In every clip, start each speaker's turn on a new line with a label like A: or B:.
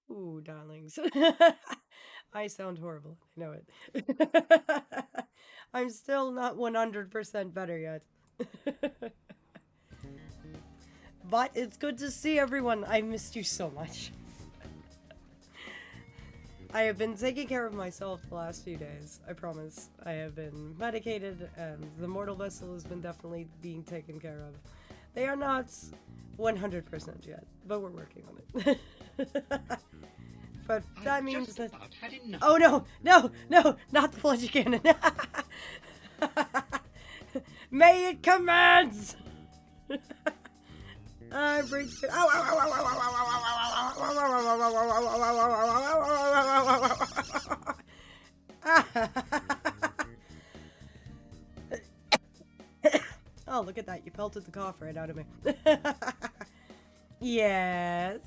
A: Hello, darlings. I sound horrible. I know it. I'm still not 100% better yet. But it's good to see everyone. I missed you so much. I have been taking care of myself the last few days. I promise. I have been medicated, and the mortal vessel has been definitely being taken care of. They are not 100% yet, but we're working on it. But that means that. Oh no, no, no, not the fledgy cannon. May it commence! I breached it. Oh, look at that. You pelted the cough right out of me. Yes.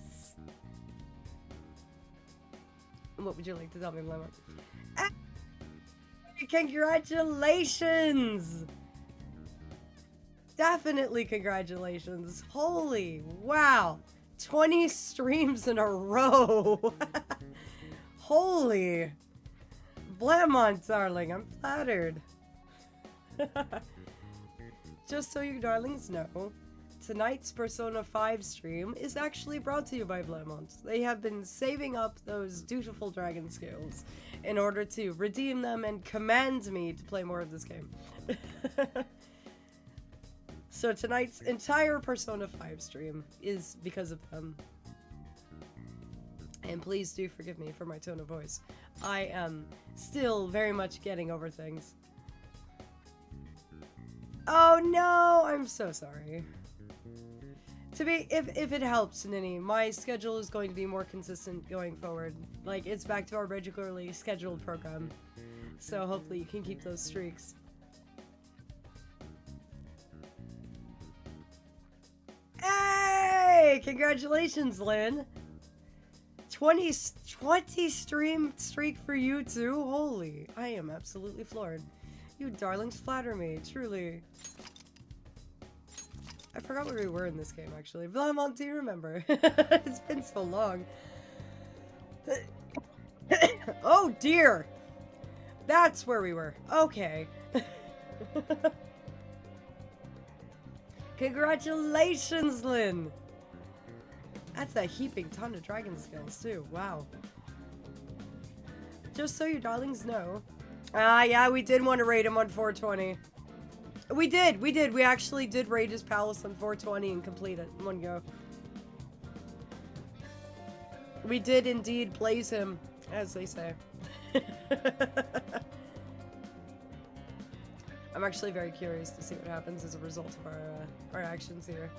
A: What would you like to tell me, Lemma? Congratulations! Definitely congratulations. Holy wow. 20 streams in a row. Holy. Blamont, darling. I'm flattered. Just so you darlings know, tonight's Persona 5 stream is actually brought to you by Blamont. They have been saving up those dutiful dragon scales in order to redeem them and command me to play more of this game. So tonight's entire Persona 5 stream is because of them. And please do forgive me for my tone of voice. I am still very much getting over things. Oh no, I'm so sorry. If it helps, Nini, my schedule is going to be more consistent going forward. Like, it's back to our regularly scheduled program. So hopefully you can keep those streaks. Hey! Congratulations, Lynn! 20 stream streak for you too? Holy, I am absolutely floored. You darlings flatter me, truly. I forgot where we were in this game, actually. Blamont, do you remember? It's been so long. Oh dear! That's where we were. Okay. Congratulations, Lynn! That's a heaping ton of dragon skills, too. Wow. Just so you darlings know. Yeah, we did want to raid him on 420. We did. We actually did raid his palace on 420 and complete it in one go. We did indeed blaze him, as they say. I'm actually very curious to see what happens as a result of our actions here.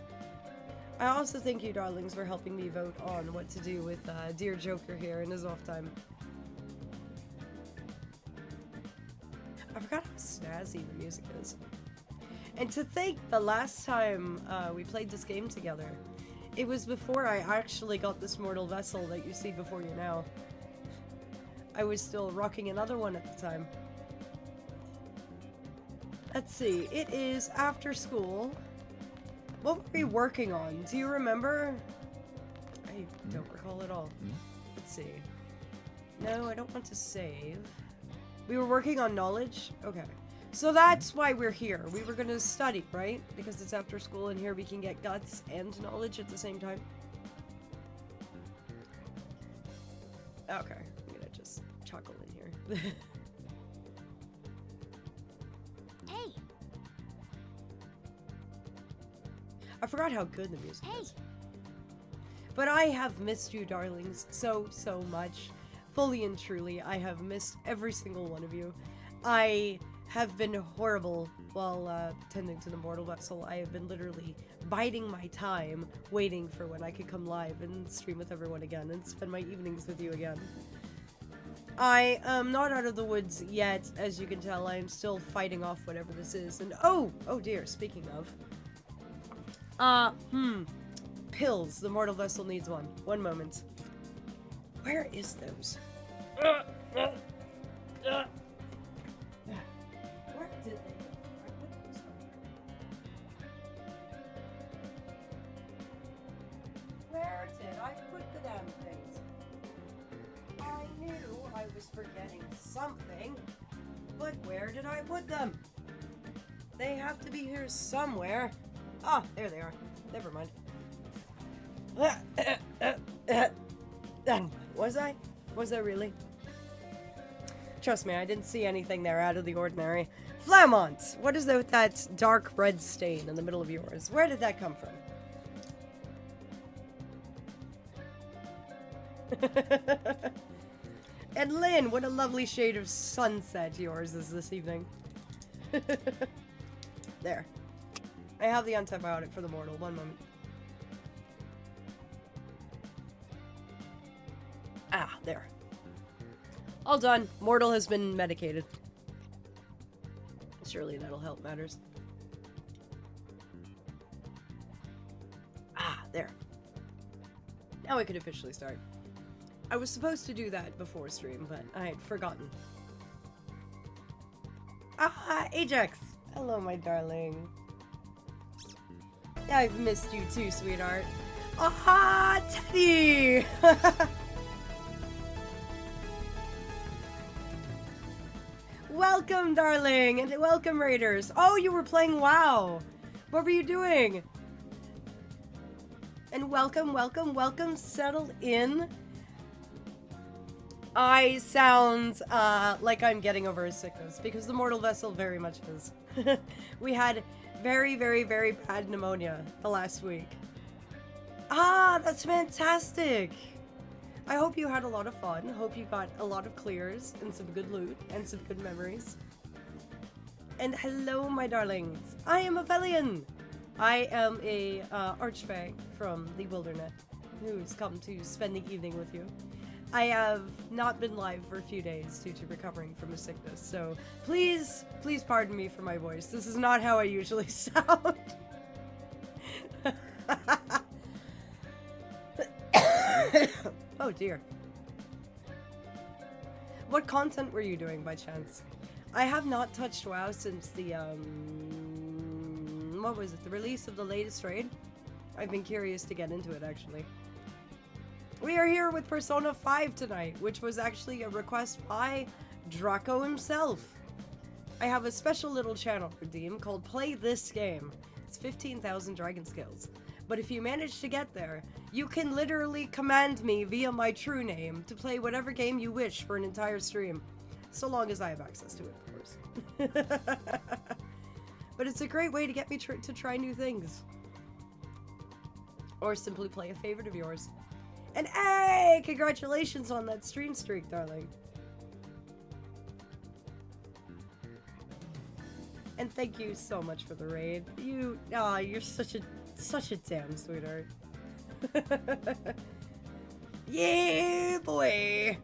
A: I also thank you, darlings, for helping me vote on what to do with Dear Joker here in his off time. I forgot how snazzy the music is. And to think the last time we played this game together, it was before I actually got this mortal vessel that you see before you now. I was still rocking another one at the time. Let's see, it is after school. What were we working on? Do you remember? I don't recall at all. Let's see. No, I don't want to save. We were working on knowledge? Okay. So that's why we're here. We were gonna study, right? Because it's after school and here we can get guts and knowledge at the same time. Okay, I'm gonna just chuckle in here.
B: Hey!
A: I forgot how good the music is. But I have missed you, darlings, so much. Fully and truly, I have missed every single one of you. I have been horrible while tending to the mortal vessel. I have been literally biding my time, waiting for when I could come live and stream with everyone again and spend my evenings with you again. I am not out of the woods yet, as you can tell. I am still fighting off whatever this is. And oh dear, speaking of. Pills. The mortal vessel needs one. One moment. Where is those? Where did they go? Where did I put the damn things? I was forgetting something. But where did I put them? They have to be here somewhere. Ah, there they are. Never mind. Was I? Was I really? Trust me, I didn't see anything there out of the ordinary. Flamont! What is that dark red stain in the middle of yours? Where did that come from? And Lynn, what a lovely shade of sunset yours is this evening. There. I have the antibiotic for the mortal. One moment. Ah, there. All done. Mortal has been medicated. Surely that'll help matters. Ah, there. Now we can officially start. I was supposed to do that before stream, but I had forgotten. Ah, Ajax! Hello, my darling. I've missed you too, sweetheart. Aha, Teddy! Welcome, darling, and welcome, Raiders. Oh, you were playing WoW. What were you doing? And welcome, welcome, welcome. Settle in. I sound like I'm getting over a sickness because the mortal vessel very much is. We had very, very, very bad pneumonia the last week. Ah, that's fantastic. I hope you had a lot of fun. Hope you got a lot of clears and some good loot and some good memories. And hello, my darlings. I am Aphelion. I am a archfey from the wilderness who's come to spend the evening with you. I have not been live for a few days due to recovering from a sickness, so please pardon me for my voice. This is not how I usually sound. Oh dear. What content were you doing by chance? I have not touched WoW since the, what was it? The release of the latest raid? I've been curious to get into it, actually. We are here with Persona 5 tonight, which was actually a request by Draco himself. I have a special little channel redeem called Play This Game. It's 15,000 dragon skills. But if you manage to get there, you can literally command me via my true name to play whatever game you wish for an entire stream. So long as I have access to it, of course. But it's a great way to get me to try new things. Or simply play a favorite of yours. And hey, congratulations on that stream streak, darling. And thank you so much for the raid. You're such a damn sweetheart. Yeah, boy.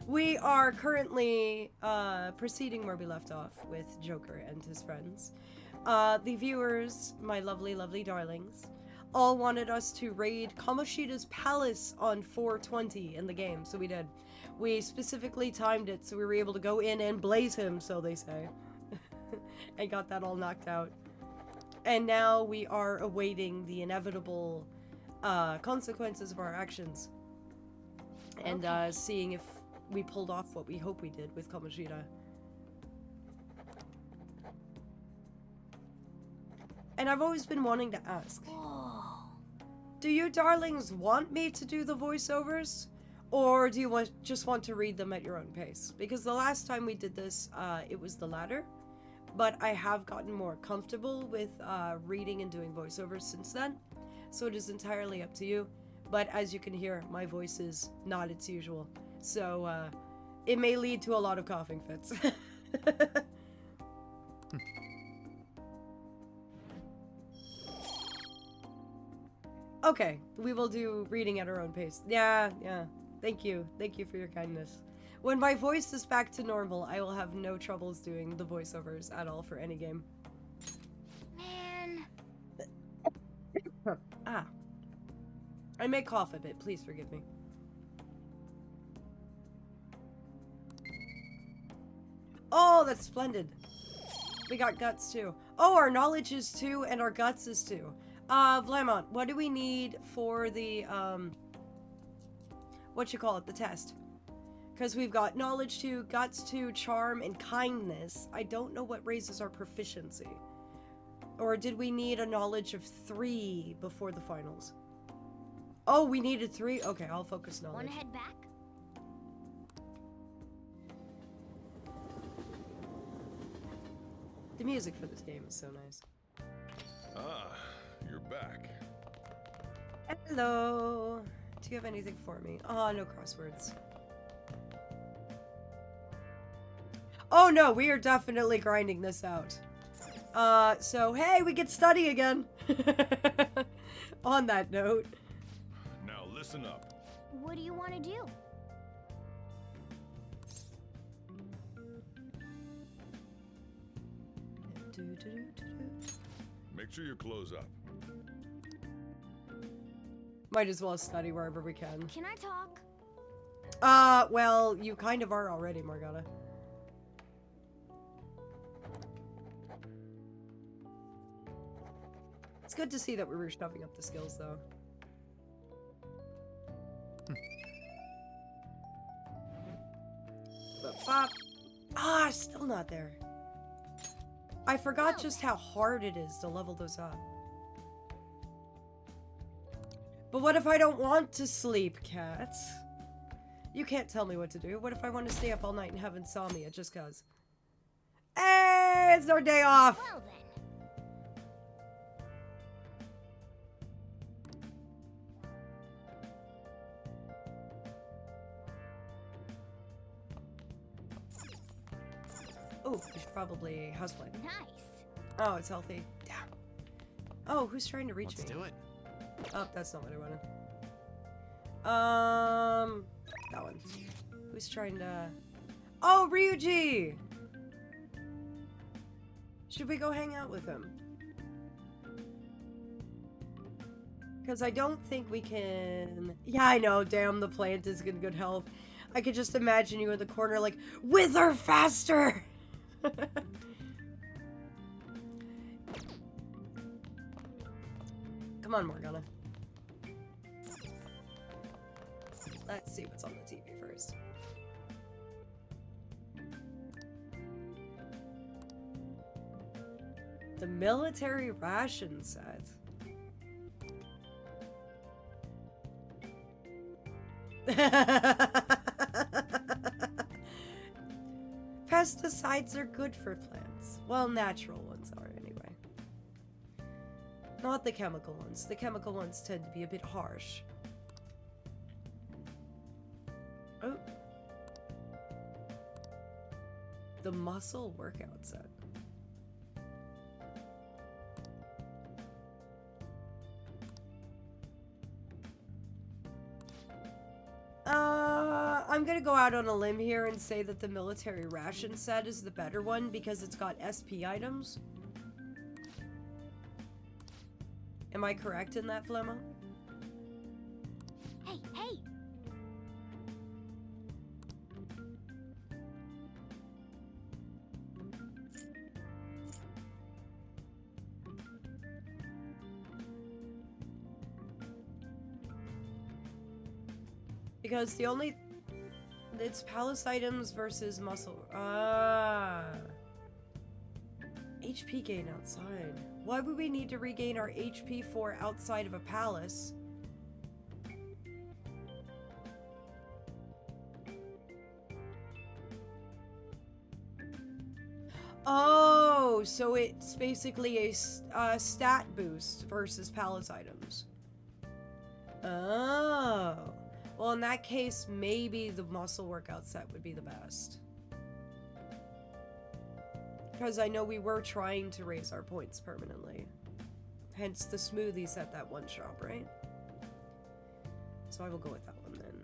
A: We are currently proceeding where we left off with Joker and his friends. The viewers, my lovely, lovely darlings, all wanted us to raid Kamoshida's palace on 420 in the game, so we did. We specifically timed it so we were able to go in and blaze him, so they say. And got that all knocked out. And now we are awaiting the inevitable consequences of our actions. And seeing if we pulled off what we hope we did with Kamoshida. And I've always been wanting to ask. Do you darlings want me to do the voiceovers? Or do you just want to read them at your own pace? Because the last time we did this, it was the latter. But I have gotten more comfortable with reading and doing voiceovers since then. So it is entirely up to you. But as you can hear, my voice is not its usual. So it may lead to a lot of coughing fits. Okay, we will do reading at our own pace. Yeah. Thank you for your kindness. When my voice is back to normal, I will have no troubles doing the voiceovers at all for any game.
B: Man.
A: I may cough a bit, please forgive me. Oh, that's splendid. We got guts too. Oh, our knowledge is 2 and our guts is 2. Vlamont, what do we need for the, the test. Because we've got knowledge 2, guts 2, charm, and kindness. I don't know what raises our proficiency. Or did we need a knowledge of 3 before the finals? Oh, we needed 3? Okay, I'll focus knowledge.
B: Wanna head back?
A: The music for this game is so nice.
C: Ah, you're back.
A: Hello. Do you have anything for me? Oh, no crosswords. Oh no, we are definitely grinding this out. So hey, we get study again. On that note.
C: Now listen up.
B: What do you want to do?
C: Make sure you close up.
A: Might as well study wherever we can.
B: Can I talk?
A: Well, you kind of are already, Morgana. It's good to see that we were shoving up the skills, though. But pop. Ah, still not there. I forgot just how hard it is to level those up. But what if I don't want to sleep, cats? You can't tell me what to do. What if I want to stay up all night and have insomnia just cause? Hey, it's our day off!
B: Well then.
A: Oh, we should probably houseplay.
B: Nice.
A: Oh, it's healthy. Damn. Oh, who's trying to reach me?
D: Let's do it.
A: Oh, that's not what I wanted. That one. Who's trying to... Oh, Ryuji! Should we go hang out with him? Because I don't think we can... Yeah, I know, damn, the plant is in good health. I could just imagine you in the corner like, wither faster! Come on, Morgana. Let's see what's on the TV first. The military ration set. Pesticides are good for plants. Well, natural ones are anyway. Not the chemical ones. The chemical ones tend to be a bit harsh. Oh. The muscle workout set. I'm gonna go out on a limb here and say that the military ration set is the better one because it's got SP items. Am I correct in that, Flemma?
B: Hey, hey!
A: Because the only... It's palace items versus muscle. HP gain outside. Why would we need to regain our HP for outside of a palace? Oh, so it's basically a stat boost versus palace items. Oh. Well, in that case, maybe the muscle workout set would be the best. Because I know we were trying to raise our points permanently. Hence the smoothies at that one shop, right? So I will go with that one then.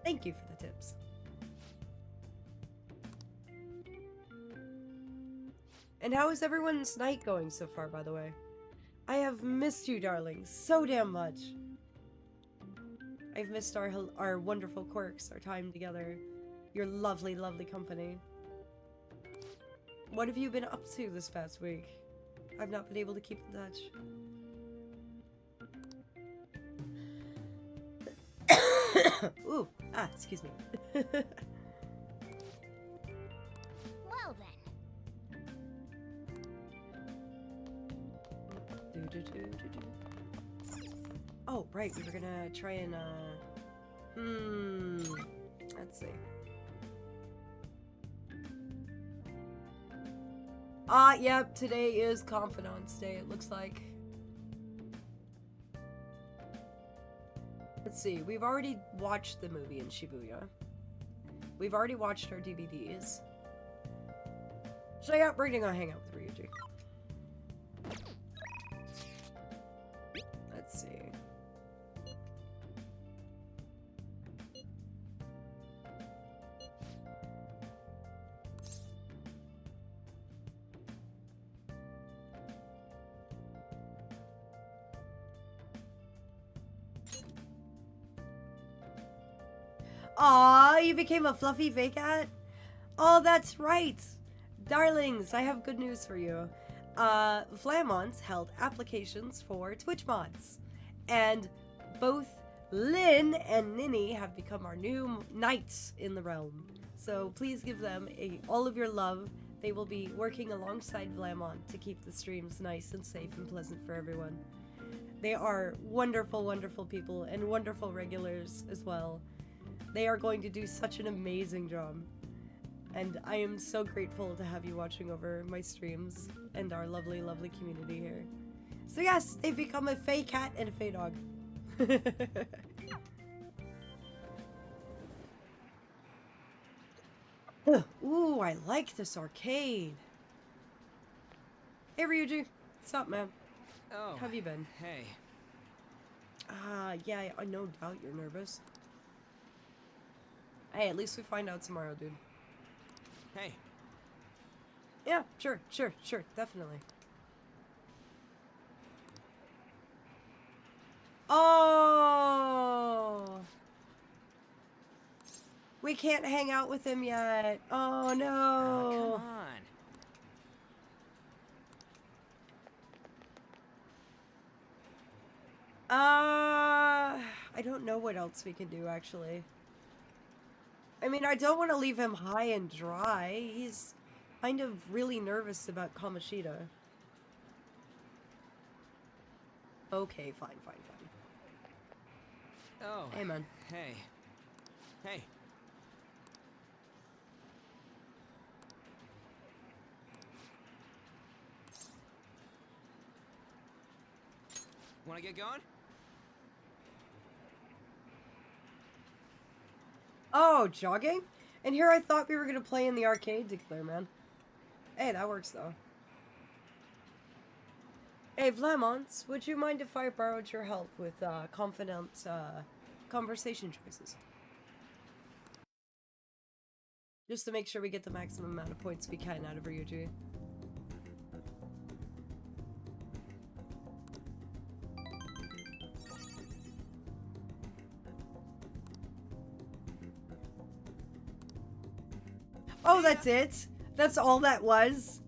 A: Thank you for the tips. And how is everyone's night going so far, by the way? I have missed you, darlings, so damn much. I've missed our wonderful quirks, our time together, your lovely, lovely company. What have you been up to this past week? I've not been able to keep in touch. Ooh, excuse me.
B: Well then.
A: Oh, right, we were gonna try and, let's see. Yep, today is Confidants Day, it looks like. Let's see, we've already watched the movie in Shibuya. We've already watched our DVDs. So yeah, we're gonna hang out with Ryuji. Let's see. Aw, you became a fluffy fake cat? Oh, that's right! Darlings, I have good news for you. Flamont held applications for Twitch mods. And both Lynn and Ninny have become our new knights in the realm. So please give them all of your love. They will be working alongside Flamont to keep the streams nice and safe and pleasant for everyone. They are wonderful, wonderful people and wonderful regulars as well. They are going to do such an amazing job. And I am so grateful to have you watching over my streams and our lovely, lovely community here. So yes, they've become a fey cat and a fey dog. Ooh, I like this arcade. Hey Ryuji, what's up, man?
D: Oh,
A: How have you been?
D: Hey.
A: Yeah, I no doubt you're nervous. Hey, at least we find out tomorrow, dude.
D: Hey.
A: Yeah, sure, definitely. Oh! We can't hang out with him yet. Oh no!
D: Oh, come on.
A: I don't know what else we can do, actually. I mean, I don't want to leave him high and dry. He's kind of really nervous about Kamoshida. Okay, fine.
D: Oh.
A: Hey, man.
D: Hey. Hey. Wanna get going?
A: Oh, jogging? And here I thought we were gonna play in the arcade together, man. Hey, that works though. Hey, Vlamont, would you mind if I borrowed your help with confident conversation choices? Just to make sure we get the maximum amount of points we can out of Ryuji. Oh, that's it? That's all that was?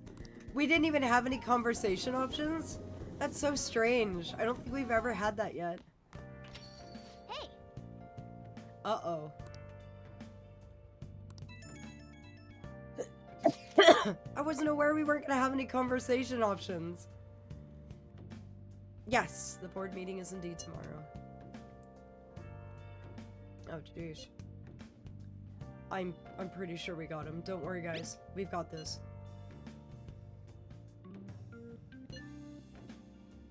A: We didn't even have any conversation options? That's so strange. I don't think we've ever had that yet.
B: Hey!
A: Uh-oh. I wasn't aware we weren't gonna have any conversation options. Yes, the board meeting is indeed tomorrow. Oh, jeez. I'm pretty sure we got him. Don't worry, guys. We've got this.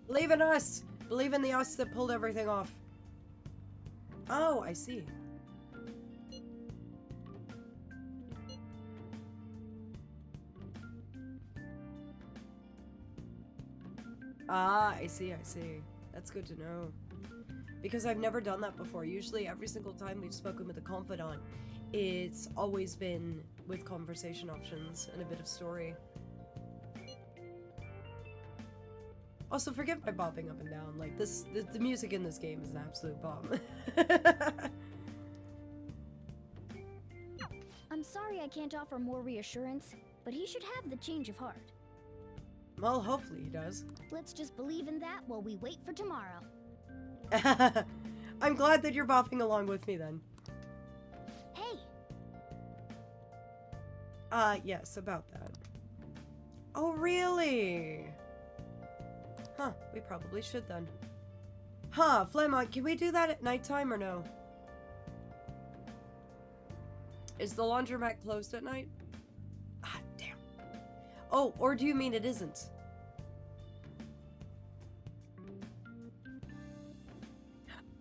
A: Believe in us! Believe in the us that pulled everything off. Oh, I see. Ah, I see. That's good to know. Because I've never done that before. Usually, every single time we've spoken with a confidant, it's always been with conversation options and a bit of story. Also, forgive my bopping up and down. Like, the music in this game is an absolute bomb.
B: I'm sorry I can't offer more reassurance, but he should have the change of heart.
A: Well, hopefully he does.
B: Let's just believe in that while we wait for tomorrow.
A: I'm glad that you're bopping along with me then. Yes, about that. Oh, really? Huh, we probably should then. Huh, Flamont, can we do that at nighttime or no? Is the laundromat closed at night? Ah, damn. Oh, or do you mean it isn't?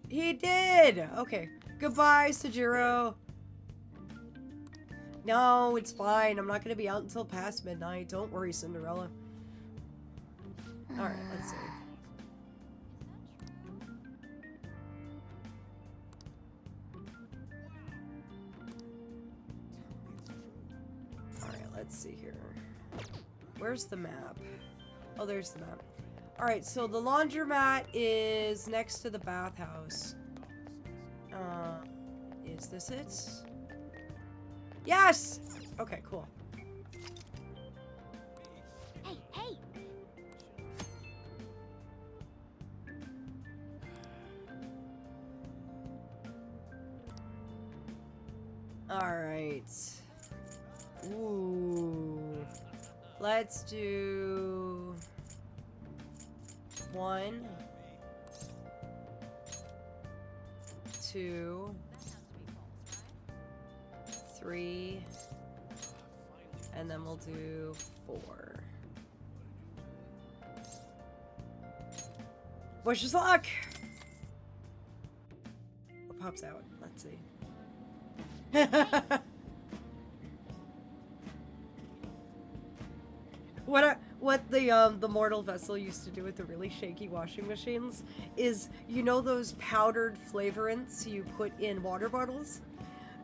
A: He did! Okay. Goodbye, Sajiro. No, it's fine. I'm not gonna be out until past midnight. Don't worry, Cinderella. Alright, let's see. Alright, let's see here. Where's the map? Oh, there's the map. Alright, so the laundromat is next to the bathhouse. Is this it? Yes! Okay, cool.
B: Hey, hey!
A: Alright. Ooh. Let's do... 1, 2, 3, and then we'll do 4. Wish us luck! What pops out? Let's see. What the mortal vessel used to do with the really shaky washing machines is, you know those powdered flavorants you put in water bottles?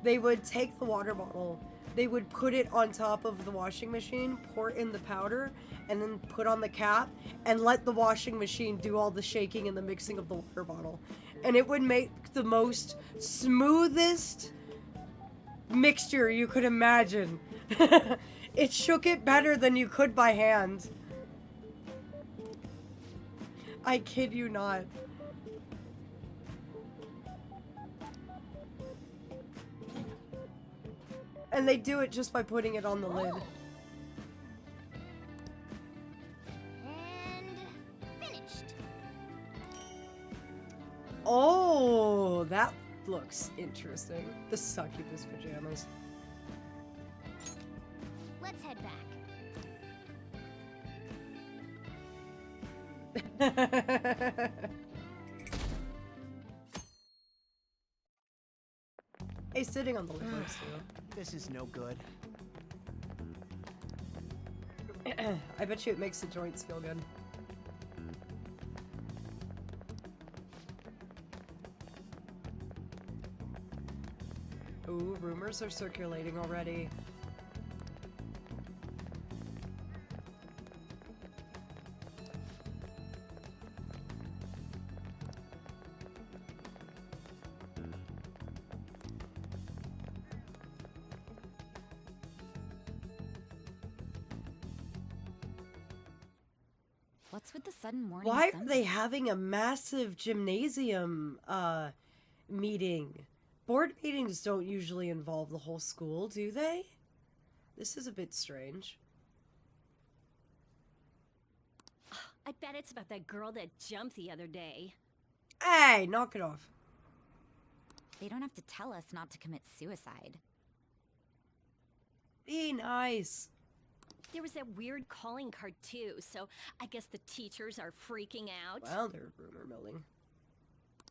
A: They would take the water bottle, they would put it on top of the washing machine, pour in the powder, and then put on the cap, and let the washing machine do all the shaking and the mixing of the water bottle. And it would make the most smoothest mixture you could imagine. It shook it better than you could by hand. I kid you not. And they do it just by putting it on the lid.
B: And finished.
A: Oh, that looks interesting. The succubus pajamas.
B: Let's head back.
A: Hey, sitting on the lid works too.
E: This is no good.
A: I bet you it makes the joints feel good. Ooh, rumors are circulating already.
F: What's with the sudden morning
A: Why are
F: sun?
A: they having a massive gymnasium meeting? Board meetings don't usually involve the whole school, do they? This is a bit strange.
G: I bet it's about that girl that jumped the other day.
A: Hey, knock it off.
F: They don't have to tell us not to commit suicide.
A: Be nice.
G: There was that weird calling card too, so I guess the teachers are freaking out.
A: Well, they're rumor milling.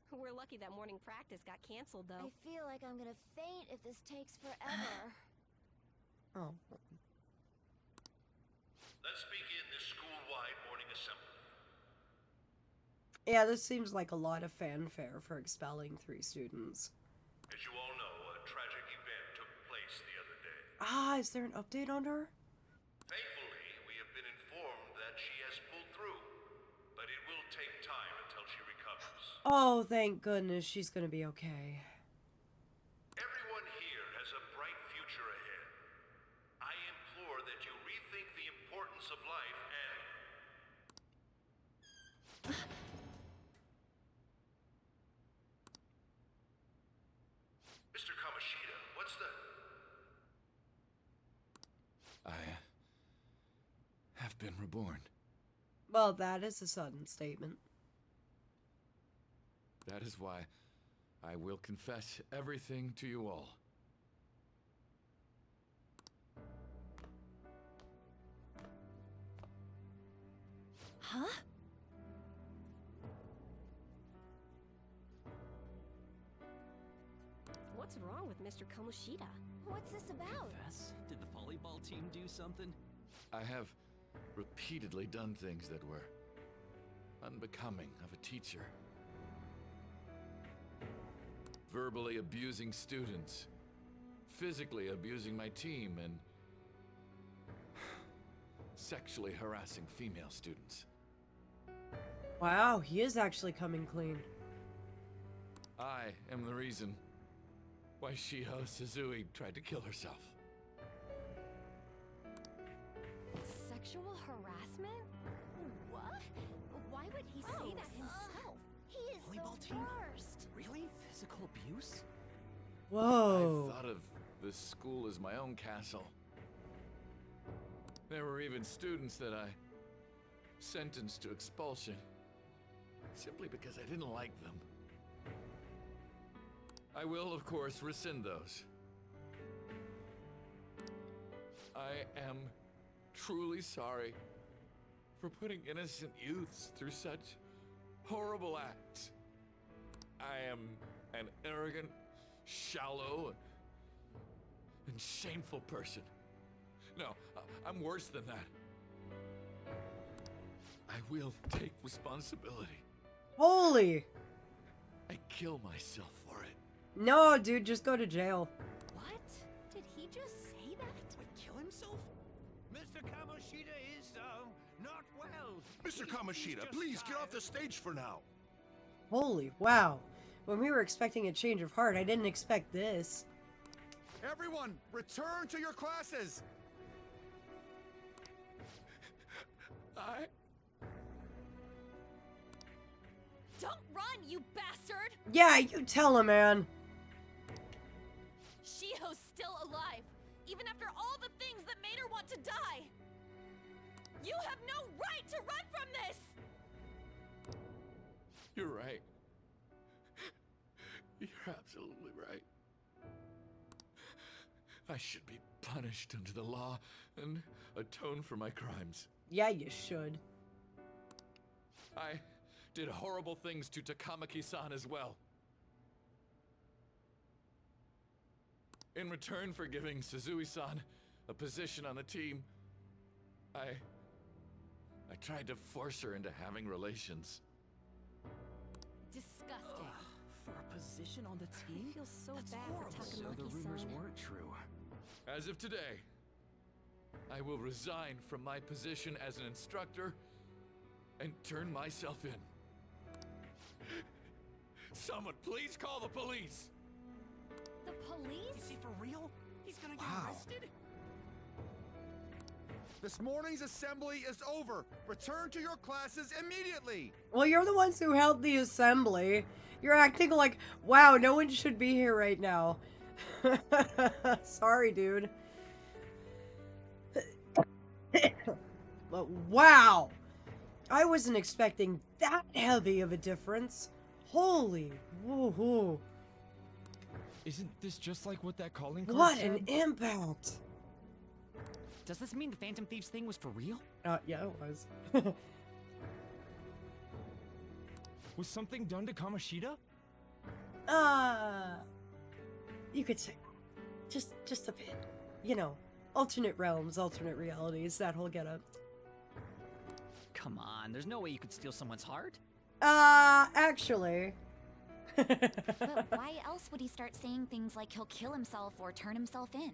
G: We're lucky that morning practice got canceled though.
B: I feel like I'm gonna faint if this takes forever.
A: Oh.
C: Let's begin this school-wide morning assembly.
A: Yeah, this seems like a lot of fanfare for expelling 3 students.
C: As you all know, a tragic event took place the other day.
A: Ah, is there an update on her?
C: Thankfully, we have been informed that she has pulled through, but it will take time until she recovers.
A: Oh, thank goodness she's gonna be okay.
C: Everyone here has a bright future ahead. I implore that you rethink the importance of life and... Mr. Kamishita, what's the...
E: been reborn.
A: Well, that is a sudden statement.
E: That is why I will confess everything to you all.
G: Huh? What's wrong with Mr. Kamoshida?
B: What's this about?
H: Confess? Did the volleyball team do something?
E: I have repeatedly done things that were unbecoming of a teacher. Verbally abusing students, physically abusing my team, and sexually harassing female students.
A: Wow, he is actually coming clean.
E: I am the reason why Shiho Suzui tried to kill herself.
G: Sexual harassment? What? Why would he say that himself?
B: He is
H: Volleyball
B: the
H: team?
B: worst.
H: Really? Physical abuse?
A: Whoa.
E: I thought of this school as my own castle. There were even students that I sentenced to expulsion simply because I didn't like them. I will, of course, rescind those. I am truly sorry for putting innocent youths through such horrible acts. I am an arrogant, shallow, and shameful person. No, I'm worse than that. I will take responsibility.
A: Holy.
E: I kill myself for it.
A: No, dude, just go to jail.
G: What? Did he just say that?
H: Would kill himself?
C: Mr. Kamoshida is, not well.
I: Mr. Kamoshida, please get off the stage for now.
A: Holy, wow. When we were expecting a change of heart, I didn't expect this.
I: Everyone, return to your classes!
G: Don't run, you bastard!
A: Yeah, you tell him, man.
G: Shiho's still alive, even after all the things that made her want to die. You have no right to run from this!
E: You're right. You're absolutely right. I should be punished under the law and atone for my crimes.
A: Yeah, you should.
E: I did horrible things to Takamaki-san as well. In return for giving Suzui-san a position on the team, I tried to force her into having relations.
G: Disgusting.
H: For a position on the team?
G: I feel so
H: That's
G: bad
H: horrible.
G: for
H: So the rumors
G: Takamaki-san.
H: weren't true.
E: As of today, I will resign from my position as an instructor and turn myself in. Someone please call the police!
G: The police?
H: Is he for real? He's gonna get
I: Wow.
H: arrested?
I: This morning's assembly is over. Return to your classes immediately.
A: Well, you're the ones who held the assembly. You're acting like, wow, no one should be here right now. Sorry, dude. But wow. I wasn't expecting that heavy of a difference. Holy woohoo.
J: Isn't this just like what that calling card
A: What
J: said?
A: an impact.
H: Does this mean the Phantom Thieves thing was for real?
A: Yeah, it was.
J: Was something done to Kamoshida?
A: You could say just a bit. You know, alternate realms, alternate realities, that whole getup.
H: Come on, there's no way you could steal someone's heart.
A: Actually.
F: But why else would he start saying things like he'll kill himself or turn himself in?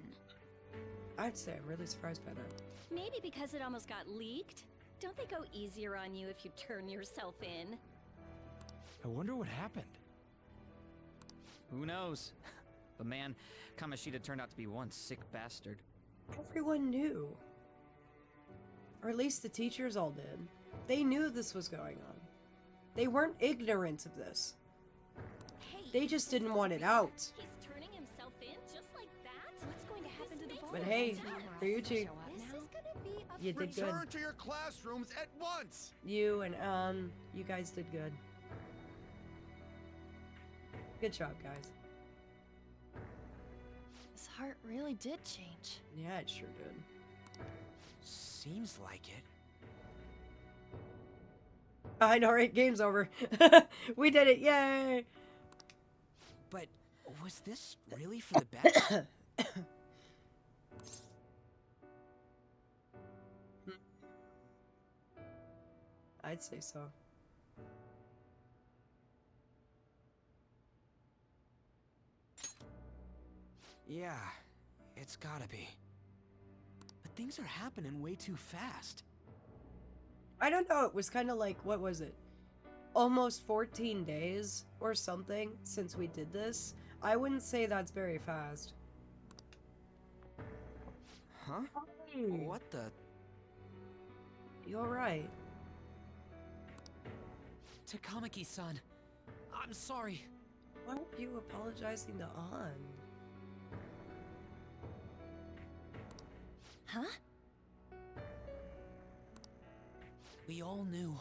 A: I'd say I'm really surprised by that.
G: Maybe because it almost got leaked. Don't they go easier on you if you turn yourself in?
J: I wonder what happened.
H: Who knows? But man, Kamoshida turned out to be one sick bastard.
A: Everyone knew. Or at least the teachers all did. They knew this was going on. They weren't ignorant of this.
G: Hey,
A: They just didn't want it out.
G: he's turning himself in just like that? What's going to happen to the
A: But hey, Ryuichi,
B: This is gonna be a
A: You did good.
I: Return to your classrooms at once!
A: You and you guys did good. Good job, guys.
G: His heart really did change.
A: Yeah, it sure did.
D: Seems like it.
A: I know, right? Game's over. We did it! Yay!
D: But was this really for the best?
A: I'd say so.
D: Yeah, it's gotta be. But things are happening way too fast.
A: I don't know, it was kind of like, what was it? Almost 14 days or something since we did this. I wouldn't say that's very fast.
D: Huh? What the?
A: You alright?
D: Takamaki-san, I'm sorry.
A: Why are you apologizing to An?
G: Huh?
D: We all knew,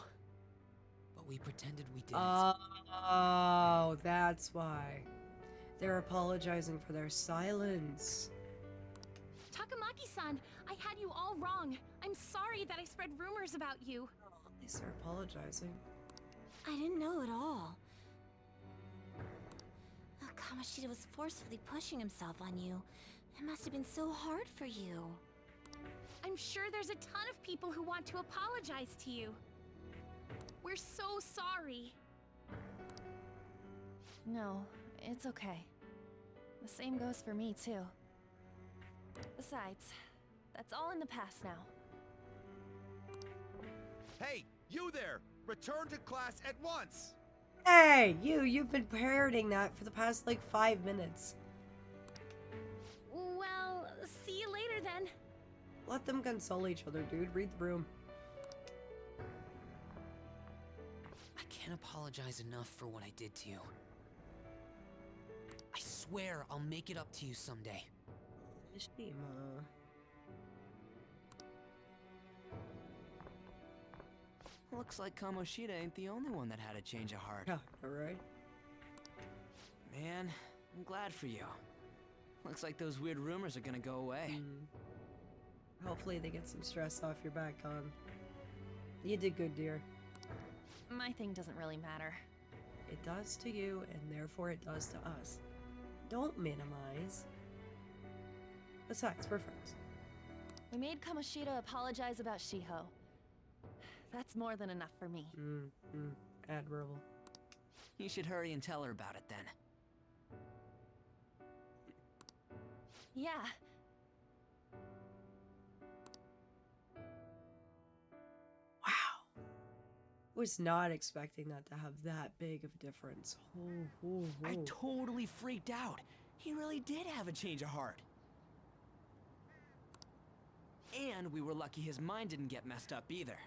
D: but we pretended we didn't.
A: Oh, that's why. They're apologizing for their silence.
G: Takamaki-san, I had you all wrong. I'm sorry that I spread rumors about you.
A: At least they're apologizing.
F: I didn't know at all. Kamoshida was forcefully pushing himself on you. It must have been so hard for you.
G: I'm sure there's a ton of people who want to apologize to you. We're so sorry. No, it's okay. The same goes for me, too. Besides, that's all in the past now.
I: Hey, you there! Return to class at once!
A: Hey, you've been parroting that for the past, like, 5 minutes.
G: Well, see you later then.
A: Let them console each other, dude. Read the room.
D: I can't apologize enough for what I did to you. I swear I'll make it up to you someday. Looks like Kamoshida ain't the only one that had a change of heart.
A: Yeah, alright.
D: Man, I'm glad for you. Looks like those weird rumors are gonna go away.
A: Hopefully they get some stress off your back, Con. You did good, dear.
G: My thing doesn't really matter.
A: It does to you, and therefore it does to us. Don't minimize. Besides, we're friends.
G: We made Kamoshida apologize about Shiho. That's more than enough for me.
A: Admirable.
D: You should hurry and tell her about it then.
G: Yeah.
A: Wow. Was not expecting that to have that big of a difference.
D: I totally freaked out. He really did have a change of heart. And we were lucky his mind didn't get messed up either.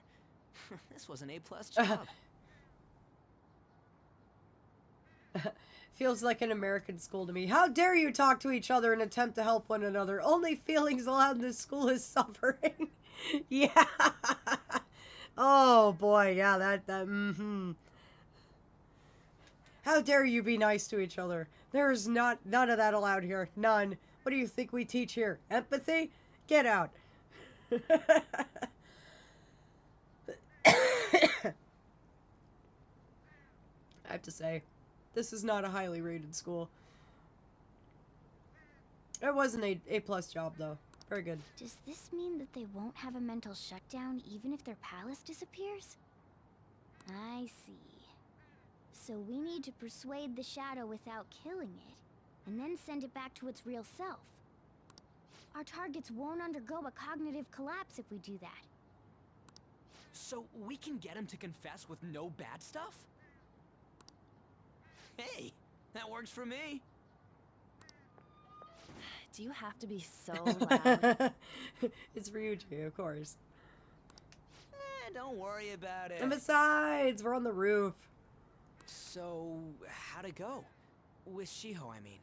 D: This was an A+ job.
A: Feels like an American school to me. How dare you talk to each other and attempt to help one another? Only feelings allowed in this school is suffering. Yeah. Oh boy, yeah, that. How dare you be nice to each other? There's none of that allowed here. None. What do you think we teach here? Empathy? Get out. I have to say, this is not a highly rated school. It was an A+ job, though. Very good.
B: Does this mean that they won't have a mental shutdown even if their palace disappears? I see. So we need to persuade the shadow without killing it, and then send it back to its real self. Our targets won't undergo a cognitive collapse if we do that.
D: So we can get him to confess with no bad stuff? Hey, that works for me.
G: Do you have to be so loud?
A: It's Ryuji, of course.
D: Don't worry about it.
A: And besides, we're on the roof.
D: So, how'd it go? With Shiho, I mean.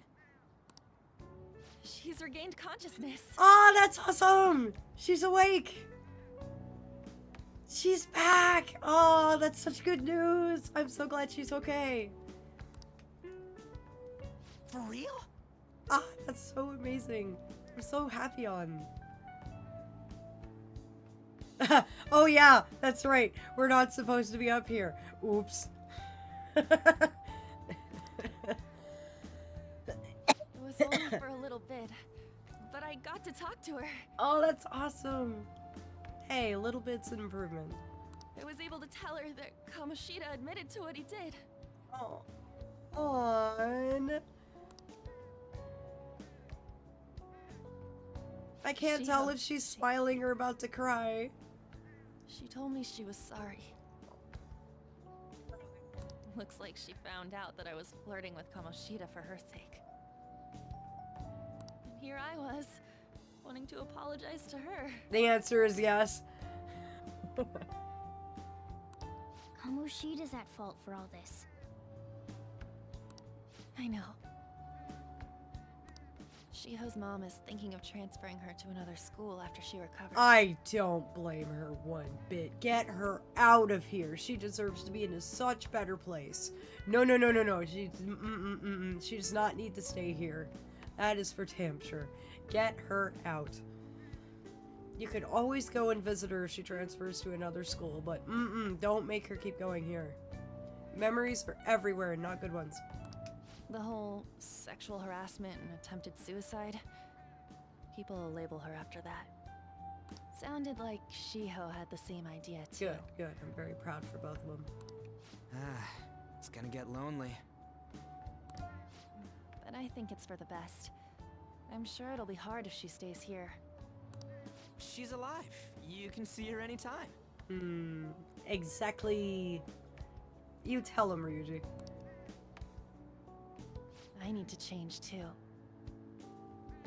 G: She's regained consciousness.
A: Oh, that's awesome! She's awake! She's back! Oh, that's such good news! I'm so glad she's okay.
D: For real?
A: Ah, that's so amazing. I'm so happy on. Oh yeah, that's right. We're not supposed to be up here. Oops.
G: It was only for a little bit, but I got to talk to her.
A: Oh, that's awesome. Hey, a little bit's an improvement.
G: I was able to tell her that Kamoshida admitted to what he did.
A: Oh. On. I can't tell if she's smiling or about to cry.
G: She told me she was sorry. Looks like she found out that I was flirting with Kamoshida for her sake. And here I was, wanting to apologize to her.
A: The answer is yes.
B: Kamoshida's at fault for all this.
G: I know. Shiho's mom is thinking of transferring her to another school after she recovers.
A: I don't blame her one bit. Get her out of here. She deserves to be in a such better place. No. She does not need to stay here. That is for damn sure. Get her out. You could always go and visit her if she transfers to another school, but don't make her keep going here. Memories are everywhere and not good ones.
G: The whole sexual harassment and attempted suicide, people will label her after that. Sounded like Shiho had the same idea too.
A: Good. I'm very proud for both of them.
D: It's gonna get lonely.
G: But I think it's for the best. I'm sure it'll be hard if she stays here.
D: She's alive. You can see her anytime.
A: Exactly. You tell him, Ryuji.
G: I need to change too.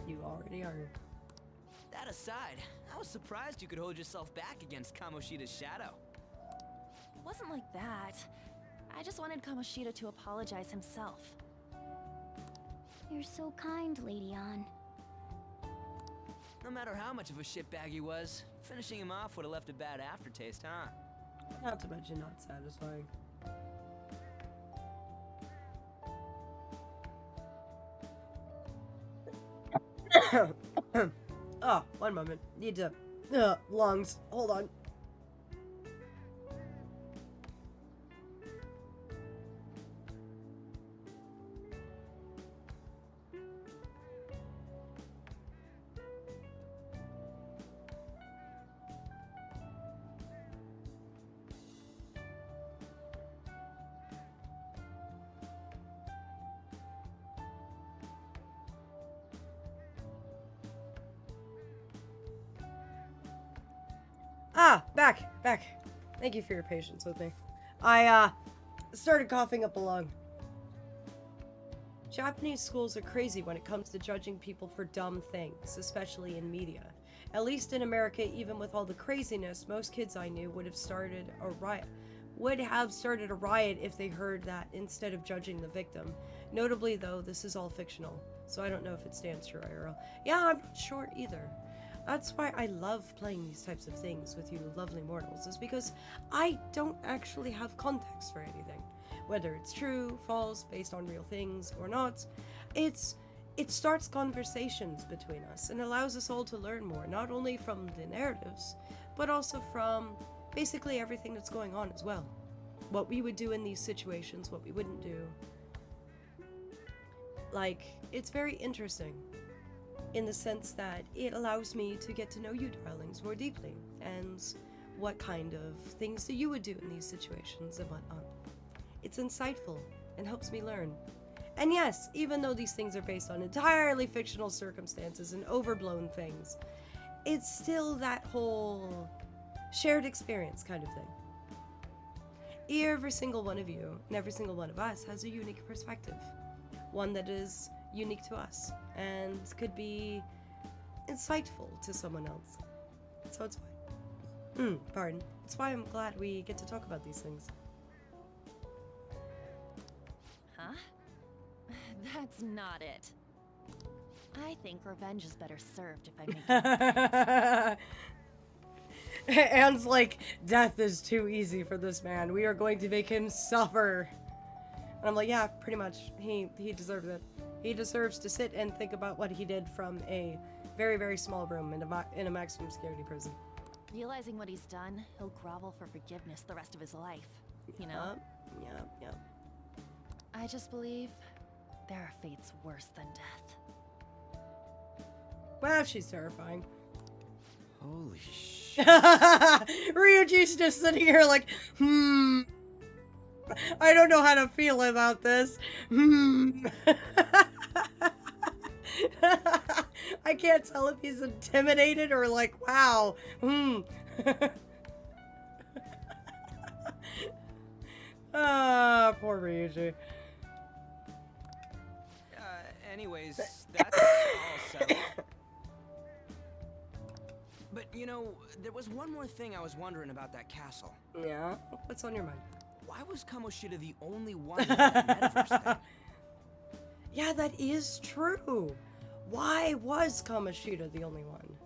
A: You already are.
D: That aside, I was surprised you could hold yourself back against Kamoshida's shadow.
G: It wasn't like that. I just wanted Kamoshida to apologize himself.
B: You're so kind, Lady Ann.
D: No matter how much of a shitbag he was, finishing him off would have left a bad aftertaste, huh?
A: Not to mention not satisfying. Oh, one moment. Need to... lungs. Hold on. Ah, back. Thank you for your patience with me. I, started coughing up a lung. Japanese schools are crazy when it comes to judging people for dumb things, especially in media. At least in America, even with all the craziness, most kids I knew would have started a riot if they heard that instead of judging the victim. Notably, though, this is all fictional, so I don't know if it stands true IRL. Yeah, I'm not sure either. That's why I love playing these types of things with you lovely mortals, is because I don't actually have context for anything. Whether it's true, false, based on real things, or not, it starts conversations between us and allows us all to learn more, not only from the narratives, but also from basically everything that's going on as well. What we would do in these situations, what we wouldn't do. Like, it's very interesting in the sense that it allows me to get to know you, darlings, more deeply, and what kind of things that you would do in these situations and whatnot. It's insightful and helps me learn. And yes, even though these things are based on entirely fictional circumstances and overblown things, it's still that whole shared experience kind of thing. Every single one of you and every single one of us has a unique perspective. One that is unique to us and could be insightful to someone else. So it's why, pardon. It's why I'm glad we get to talk about these things.
G: Huh? That's not it. I think revenge is better served if I make it.
A: Anne's like, death is too easy for this man. We are going to make him suffer. And I'm like, yeah, pretty much. He deserves it. He deserves to sit and think about what he did from a very, very small room in a maximum security prison.
G: Realizing what he's done, he'll grovel for forgiveness the rest of his life. You know?
A: Yeah.
G: I just believe there are fates worse than death.
A: Well, she's terrifying.
D: Holy shit.
A: Ryuji's just sitting here like, I don't know how to feel about this. I can't tell if he's intimidated or like, wow. Ah, poor Ryuji.
D: Anyways, that's all settled. But, you know, there was one more thing I was wondering about that castle.
A: Yeah? What's on your mind?
D: Why was Kamoshida the only one who had the metaverse thing?
A: Yeah, that is true. Why was Kamoshida the only one?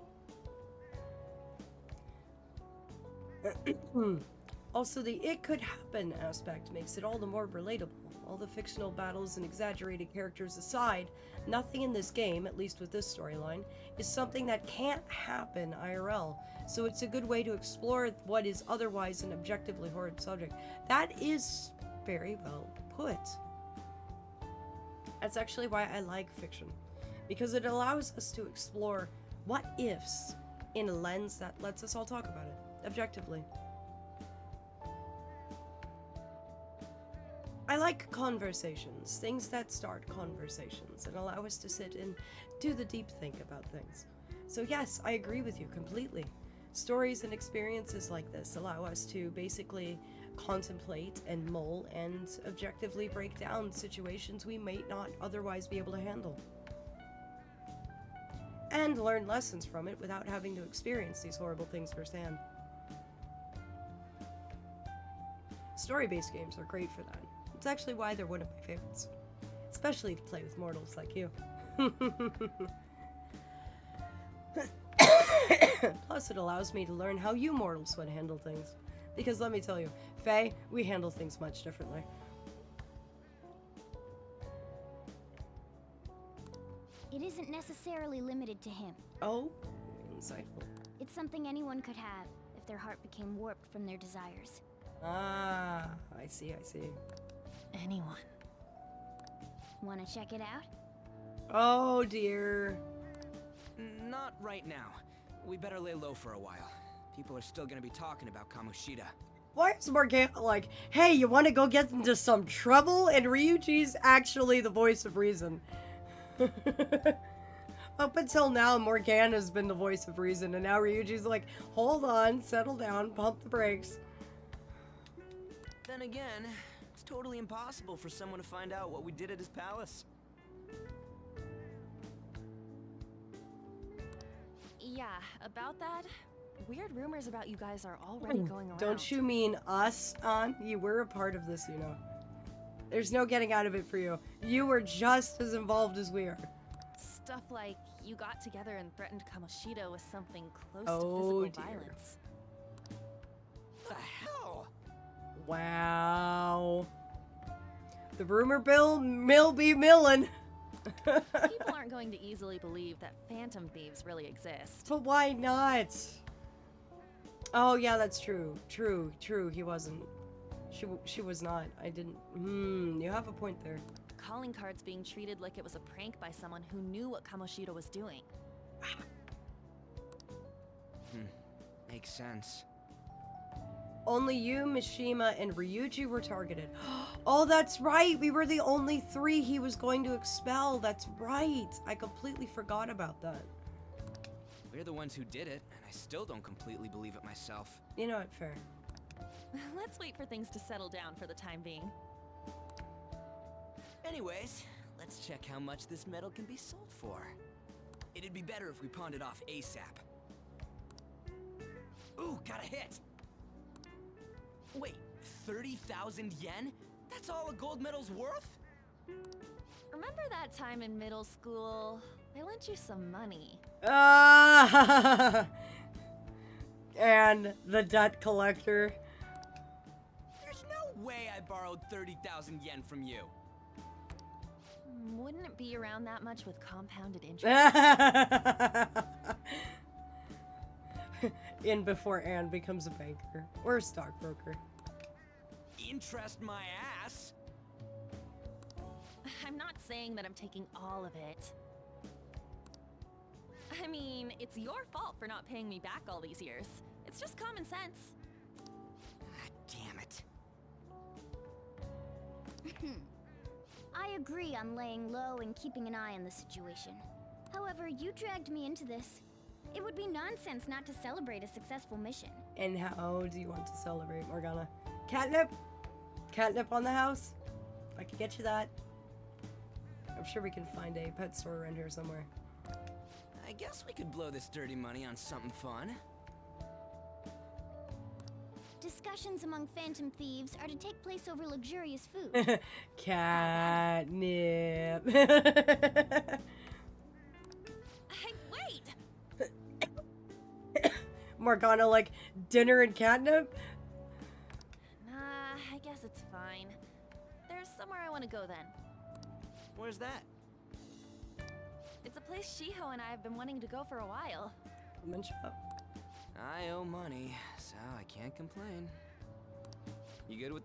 A: Also, the "it could happen" aspect makes it all the more relatable. All the fictional battles and exaggerated characters aside, nothing in this game, at least with this storyline, is something that can't happen IRL. So it's a good way to explore what is otherwise an objectively horrid subject. That is very well put. That's actually why I like fiction, because it allows us to explore what ifs in a lens that lets us all talk about it objectively. I like conversations, things that start conversations and allow us to sit and do the deep think about things. So yes, I agree with you completely. Stories and experiences like this allow us to basically contemplate and mull and objectively break down situations we might not otherwise be able to handle. And learn lessons from it without having to experience these horrible things firsthand. Story-based games are great for that. It's actually why they're one of my favorites. Especially to play with mortals like you. Plus, it allows me to learn how you mortals would handle things. Because let me tell you, Faye, we handle things much differently.
B: It isn't necessarily limited to him.
A: Oh, insightful.
B: It's something anyone could have if their heart became warped from their desires.
A: Ah, I see.
G: Anyone.
B: Wanna check it out?
A: Oh dear.
D: Not right now. We better lay low for a while. People are still gonna be talking about Kamoshida.
A: Why is Morgana like, hey, you want to go get into some trouble? And Ryuji's actually the voice of reason. Up until now, Morgana's been the voice of reason, and now Ryuji's like, hold on, settle down, pump the brakes.
D: Then again, it's totally impossible for someone to find out what we did at his palace.
G: Yeah, about that, weird rumors about you guys are already going around.
A: Don't you mean us, An? You were a part of this, you know. There's no getting out of it for you. You were just as involved as we are.
G: Stuff like you got together and threatened Kamoshida with something close
A: Oh,
G: to physical
A: dear.
G: violence.
D: What the hell?
A: Wow. The rumor mill be millin'.
G: People aren't going to easily believe that phantom thieves really exist.
A: But why not? Oh yeah, that's true. True. He wasn't. She was not. I didn't. You have a point there.
G: Calling cards being treated like it was a prank by someone who knew what Kamoshida was doing.
D: Makes sense.
A: Only you, Mishima, and Ryuji were targeted. Oh, that's right. We were the only 3 he was going to expel. That's right. I completely forgot about that.
D: We're the ones who did it, and I still don't completely believe it myself.
A: You know what? Fair.
G: Let's wait for things to settle down for the time being.
D: Anyways, let's check how much this metal can be sold for. It'd be better if we pawned it off ASAP. Ooh, got a hit! Wait, 30,000 yen? That's all a gold medal's worth?
G: Remember that time in middle school? I lent you some money.
A: And the debt collector.
D: There's no way I borrowed 30,000 yen from you.
G: Wouldn't it be around that much with compounded interest?
A: In before Anne becomes a banker or a stockbroker.
D: Interest my ass.
G: I'm not saying that I'm taking all of it. I mean, it's your fault for not paying me back all these years. It's just common sense.
D: Ah, damn it.
B: I agree on laying low and keeping an eye on the situation. However, you dragged me into this. It would be nonsense not to celebrate a successful mission.
A: And how do you want to celebrate, Morgana? Catnip? Catnip on the house? I can get you that. I'm sure we can find a pet store around here somewhere.
D: I guess we could blow this dirty money on something fun.
B: Discussions among phantom thieves are to take place over luxurious food.
A: Catnip.
G: Hey, wait!
A: Morgana, like, dinner and catnip?
G: Nah, I guess it's fine. There's somewhere I want to go then.
D: Where's that?
G: It's a place Shiho and I have been wanting to go for a while.
A: Lemon shop.
D: I owe money, so I can't complain. You good with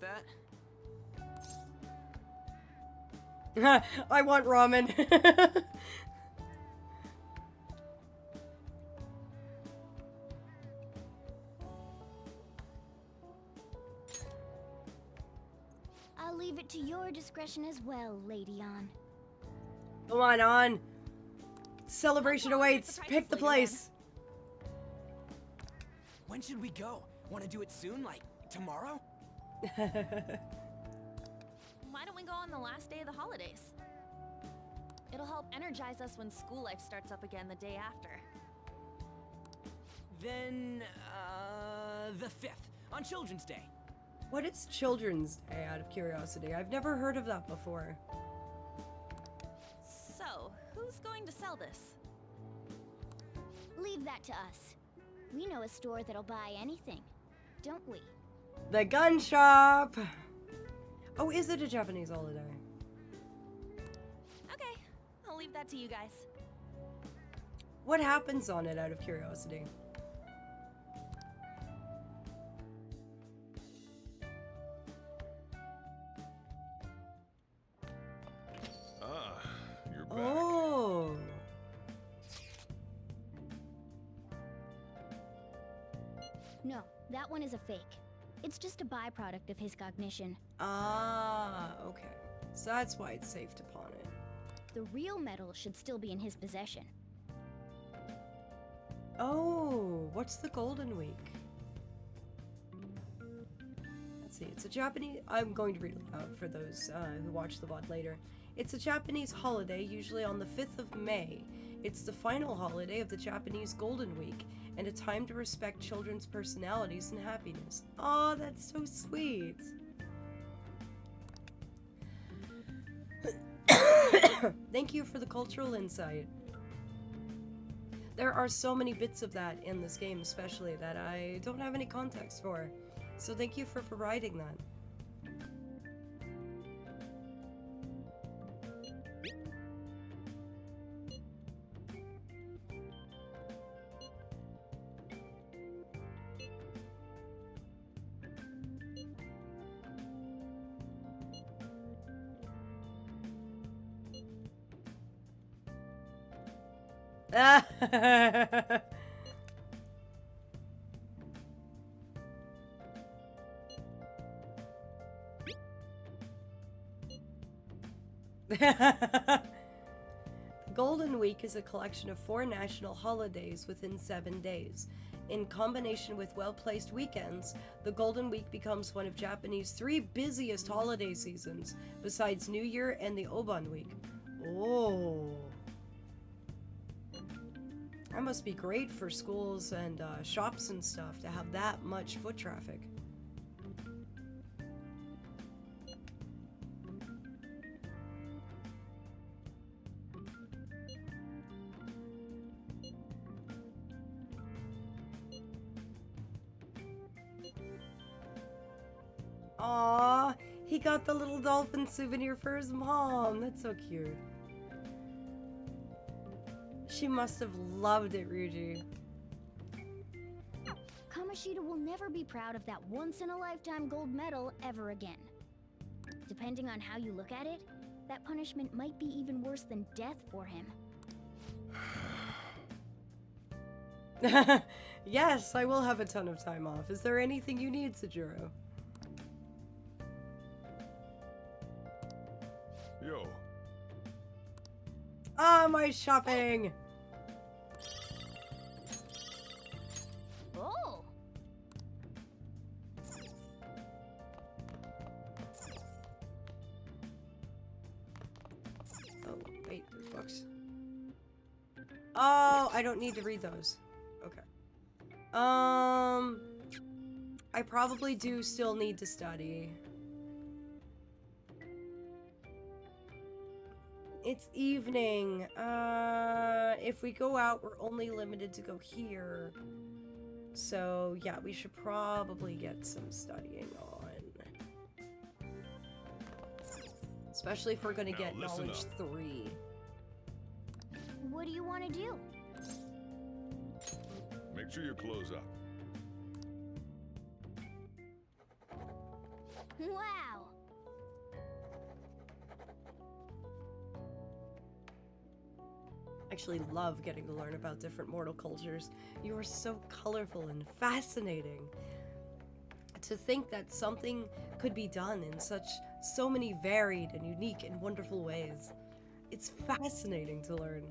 D: that?
A: I want ramen.
B: I'll leave it to your discretion as well, Lady On.
A: Come on. Celebration awaits. Pick the place.
D: When should we go? Want to do it soon, like tomorrow?
G: Why don't we go on the last day of the holidays? It'll help energize us when school life starts up again the day after.
D: Then, the 5th, on Children's Day.
A: What is Children's Day, out of curiosity? I've never heard of that before.
G: So, who's going to sell this?
B: Leave that to us. We know a store that'll buy anything, don't we?
A: The gun shop! Oh, is it a Japanese holiday?
G: Okay, I'll leave that to you guys.
A: What happens on it, out of curiosity?
C: Ah, you're back.
A: Oh!
B: No, that one is a fake. It's just a byproduct of his cognition.
A: Ah, okay. So that's why it's safe to pawn it.
B: The real metal should still be in his possession.
A: Oh, what's the Golden Week? Let's see, it's a Japanese... I'm going to read it out for those who watch the VOD later. It's a Japanese holiday, usually on the 5th of May. It's the final holiday of the Japanese Golden Week, and a time to respect children's personalities and happiness. Aw, that's so sweet. Thank you for the cultural insight. There are so many bits of that in this game, especially, that I don't have any context for. So thank you for providing that. The Golden Week is a collection of 4 national holidays within 7 days. In combination with well-placed weekends, the Golden Week becomes one of Japanese 3 busiest holiday seasons, besides New Year and the Obon Week. Oh. That must be great for schools and shops and stuff to have that much foot traffic. Aww, he got the little dolphin souvenir for his mom. That's so cute. She must have loved it, Ryuji.
B: Kamoshida will never be proud of that once-in-a-lifetime gold medal ever again. Depending on how you look at it, that punishment might be even worse than death for him.
A: Yes, I will have a ton of time off. Is there anything you need, Sajuro?
I: Yo.
A: Ah, my shopping!
B: Oh!
A: Oh, wait, there's books. Oh, I don't need to read those. Okay. I probably do still need to study. It's evening. If we go out, we're only limited to go here. So, yeah, we should probably get some studying on. Especially if we're gonna
C: Now,
A: get
C: listen
A: Knowledge
C: up.
A: 3.
B: What do you want to do?
C: Make sure your clothes up.
B: Wow!
A: Actually love getting to learn about different mortal cultures. You are so colorful and fascinating. To think that something could be done in so many varied and unique and wonderful ways. It's fascinating to learn.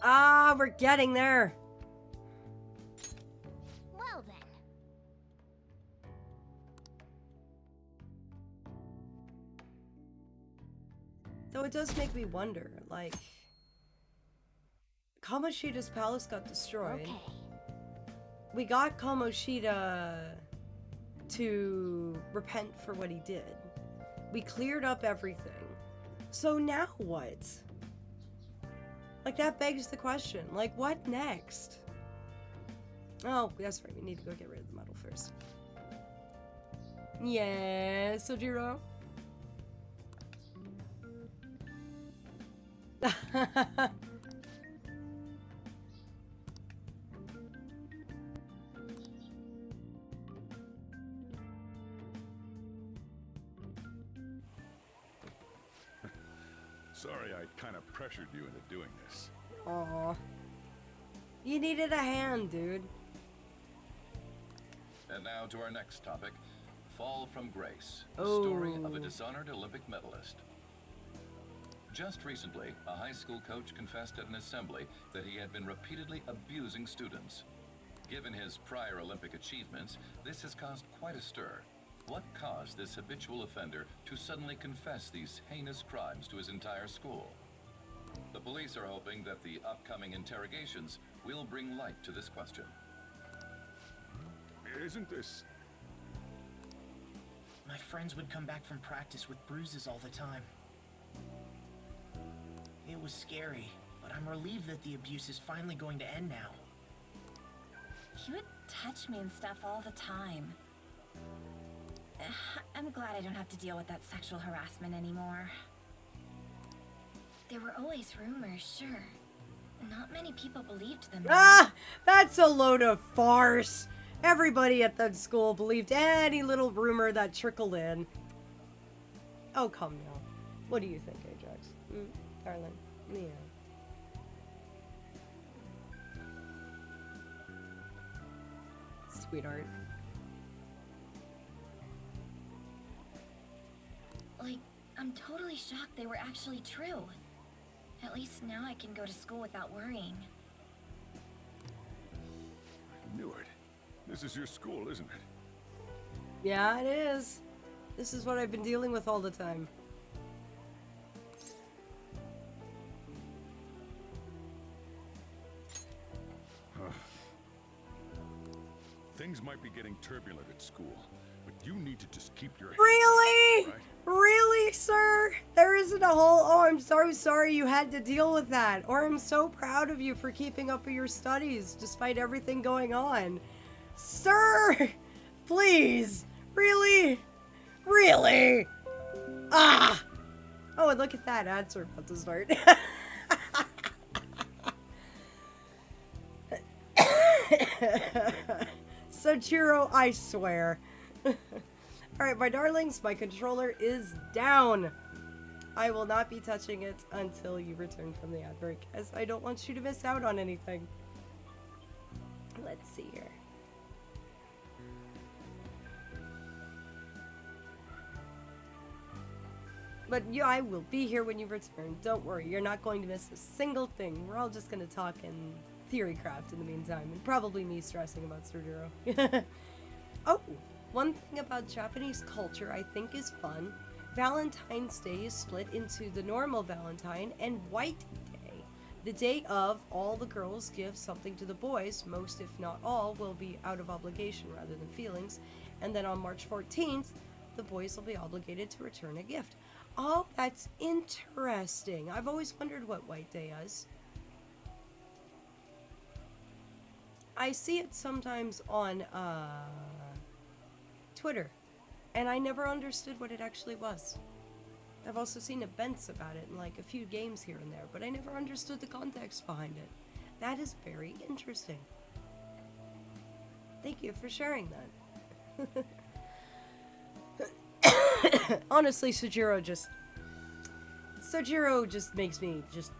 A: Ah, we're getting there.
B: Well then.
A: Though it does make me wonder, like... Kamoshida's palace got destroyed.
B: Okay.
A: We got Kamoshida to repent for what he did. We cleared up everything. So now what? Like, that begs the question. Like, what next? Oh, that's right. We need to go get rid of the medal first. Yeah, Sojiro?
C: Sorry I kind of pressured you into doing this.
A: Aw. You needed a hand, dude.
C: And now to our next topic, Fall from Grace, the
A: Oh.
C: story of a dishonored Olympic medalist. Just recently, a high school coach confessed at an assembly that he had been repeatedly abusing students. Given his prior Olympic achievements, this has caused quite a stir. What caused this habitual offender to suddenly confess these heinous crimes to his entire school? The police are hoping that the upcoming interrogations will bring light to this question. Isn't this...
K: My friends would come back from practice with bruises all the time. It was scary, but I'm relieved that the abuse is finally going to end now.
F: He would touch me and stuff all the time. I'm glad I don't have to deal with that sexual harassment anymore. There were always rumors, sure. Not many people believed them.
A: Ah! That's a load of farce! Everybody at that school believed any little rumor that trickled in. Oh, come now. What do you think, Ajax? Darling? Yeah. Sweetheart.
F: Like, I'm totally shocked they were actually true. At least now I can go to school without worrying.
C: I knew it. This is your school, isn't it?
A: Yeah, it is. This is what I've been dealing with all the time.
C: Things might be getting turbulent at school, but
I: You need to just keep your head
A: Really?
I: down, right?
A: Really, sir? There isn't a whole, oh, I'm so sorry you had to deal with that. Or I'm so proud of you for keeping up with your studies despite everything going on. Sir! Please! Really? Really? Ah! Oh, and look at that. Ads are about to start. Soichiro, I swear. Alright, my darlings, my controller is down. I will not be touching it until you return from the ad break, as I don't want you to miss out on anything. Let's see here. But yeah, I will be here when you return. Don't worry, you're not going to miss a single thing. We're all just going to talk and theory craft in the meantime, and probably me stressing about Surduro. Oh, one thing about Japanese culture I think is fun. Valentine's Day is split into the normal Valentine and White Day. The day of, all the girls give something to the boys. Most, if not all, will be out of obligation rather than feelings. And then on March 14th, the boys will be obligated to return a gift. Oh, that's interesting. I've always wondered what White Day is. I see it sometimes on Twitter, and I never understood what it actually was. I've also seen events about it and like a few games here and there, but I never understood the context behind it. That is very interesting. Thank you for sharing that. Honestly, Soichiro just makes me just,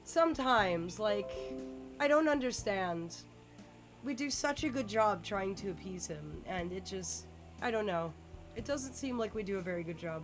A: Sometimes, like, I don't understand. We do such a good job trying to appease him, and it just, I don't know. It doesn't seem like we do a very good job.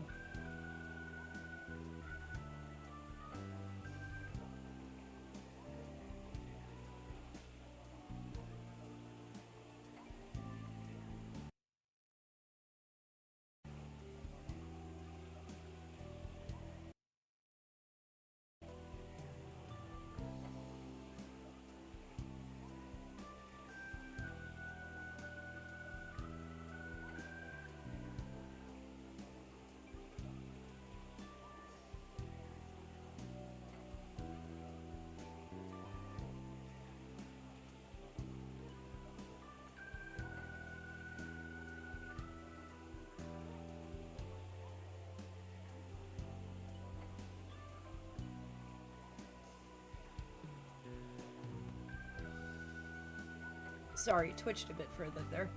A: Sorry, twitched a bit further there.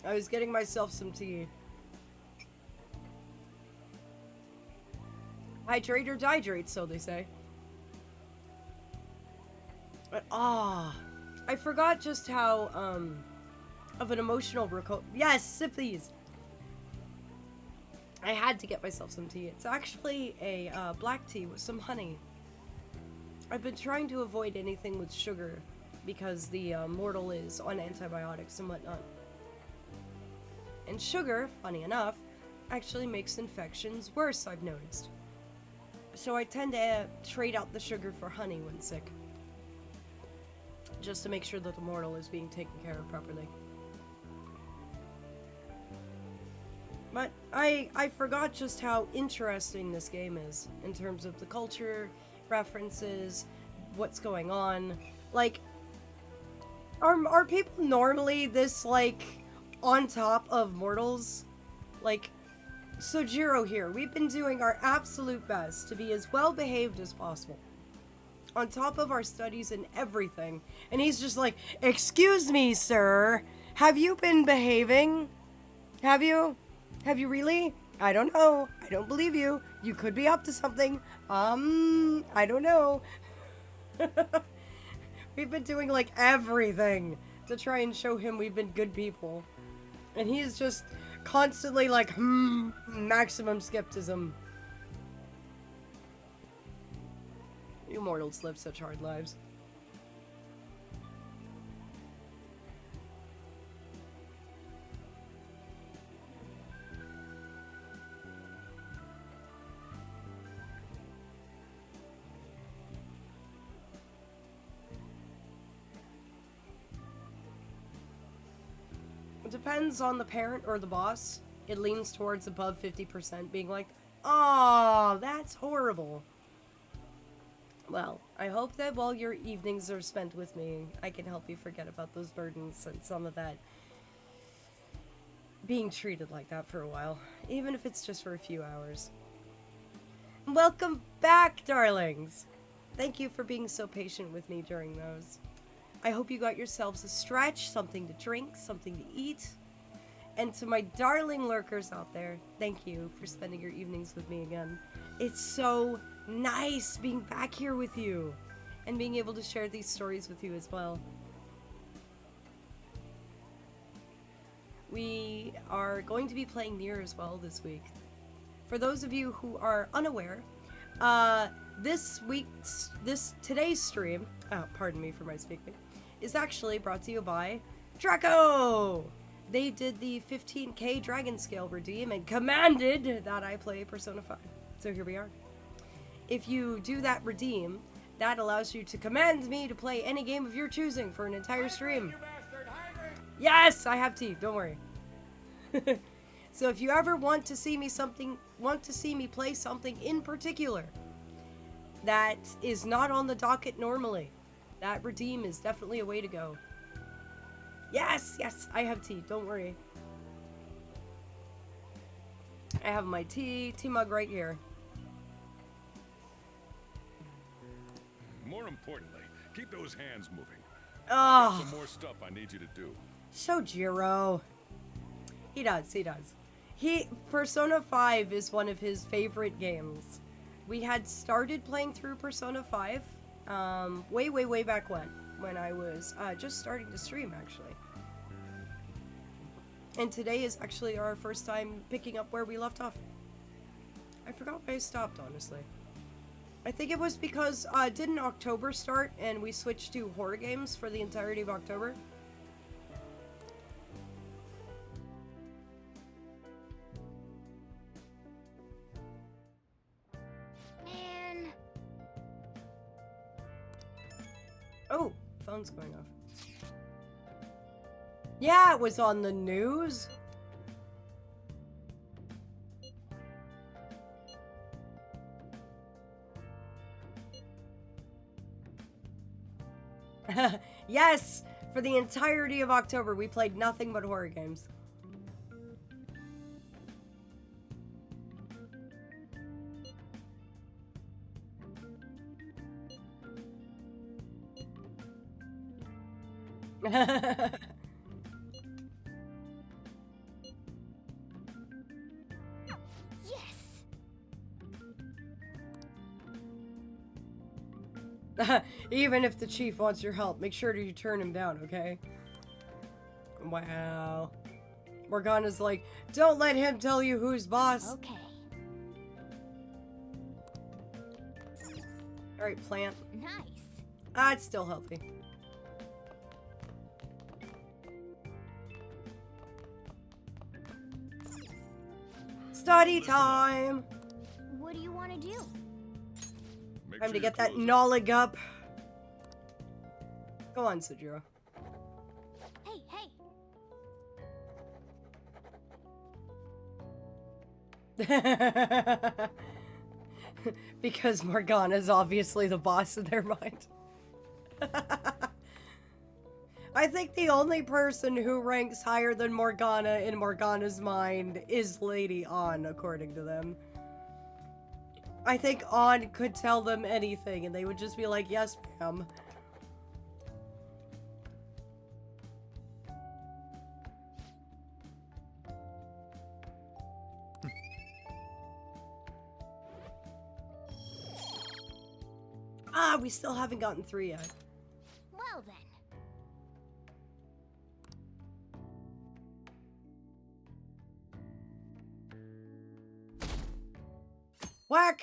A: I was getting myself some tea. Hydrate or dihydrate, so they say. But, I forgot just how, of an emotional yes, sip these! I had to get myself some tea. It's actually a, black tea with some honey. I've been trying to avoid anything with sugar, because the mortal is on antibiotics and whatnot. And sugar, funny enough, actually makes infections worse, I've noticed. So I tend to trade out the sugar for honey when sick. Just to make sure that the mortal is being taken care of properly. But I forgot just how interesting this game is, in terms of the culture, references, what's going on. Like, are people normally this, like, on top of mortals? Like, Soichiro here, we've been doing our absolute best to be as well behaved as possible. On top of our studies and everything. And he's just like, excuse me, sir. Have you been behaving? Have you? Have you really? I don't know. I don't believe you. You could be up to something. I don't know. We've been doing, like, everything to try and show him we've been good people. And he's just constantly like, maximum skepticism. You mortals live such hard lives. It depends on the parent or the boss. It leans towards above 50% being like, oh, that's horrible. Well, I hope that while your evenings are spent with me, I can help you forget about those burdens and some of that being treated like that for a while, even if it's just for a few hours. Welcome back, darlings! Thank you for being so patient with me during those. I hope you got yourselves a stretch, something to drink, something to eat. And to my darling lurkers out there, thank you for spending your evenings with me again. It's so nice being back here with you and being able to share these stories with you as well. We are going to be playing Nier as well this week. For those of you who are unaware, today's stream, pardon me for my speaking, is actually brought to you by Draco! They did the 15k Dragon Scale redeem and commanded that I play Persona 5. So here we are. If you do that redeem, that allows you to command me to play any game of your choosing for an entire stream. Yes, I have tea, don't worry. So if you ever want to see me play something in particular that is not on the docket normally, that redeem is definitely a way to go. Yes, I have tea, don't worry. I have my tea mug right here.
L: More importantly, keep those hands moving.
A: Oh.
L: Some more stuff I need you to do.
A: Shojiro. He does. Persona 5 is one of his favorite games. We had started playing through Persona 5 way back when I was just starting to stream, actually. And today is actually our first time picking up where we left off. I forgot where I stopped, honestly. I think it was because, didn't October start and we switched to horror games for the entirety of October?
B: Man.
A: Oh, phone's going off. Yeah, it was on the news. Yes! For the entirety of October, we played nothing but horror games. Even if the chief wants your help, make sure you turn him down, okay? Wow. Morgana's like, don't let him tell you who's boss.
B: Okay.
A: Alright, plant.
B: Nice.
A: It's still healthy. Study time!
B: What do you want to do?
A: Time to get that knowledge up. Go on, Sojiro.
B: Hey.
A: Because Morgana is obviously the boss in their mind. I think the only person who ranks higher than Morgana in Morgana's mind is Lady An, according to them. I think An could tell them anything and they would just be like, yes, ma'am. We still haven't gotten 3 yet.
B: Well then.
A: Whack!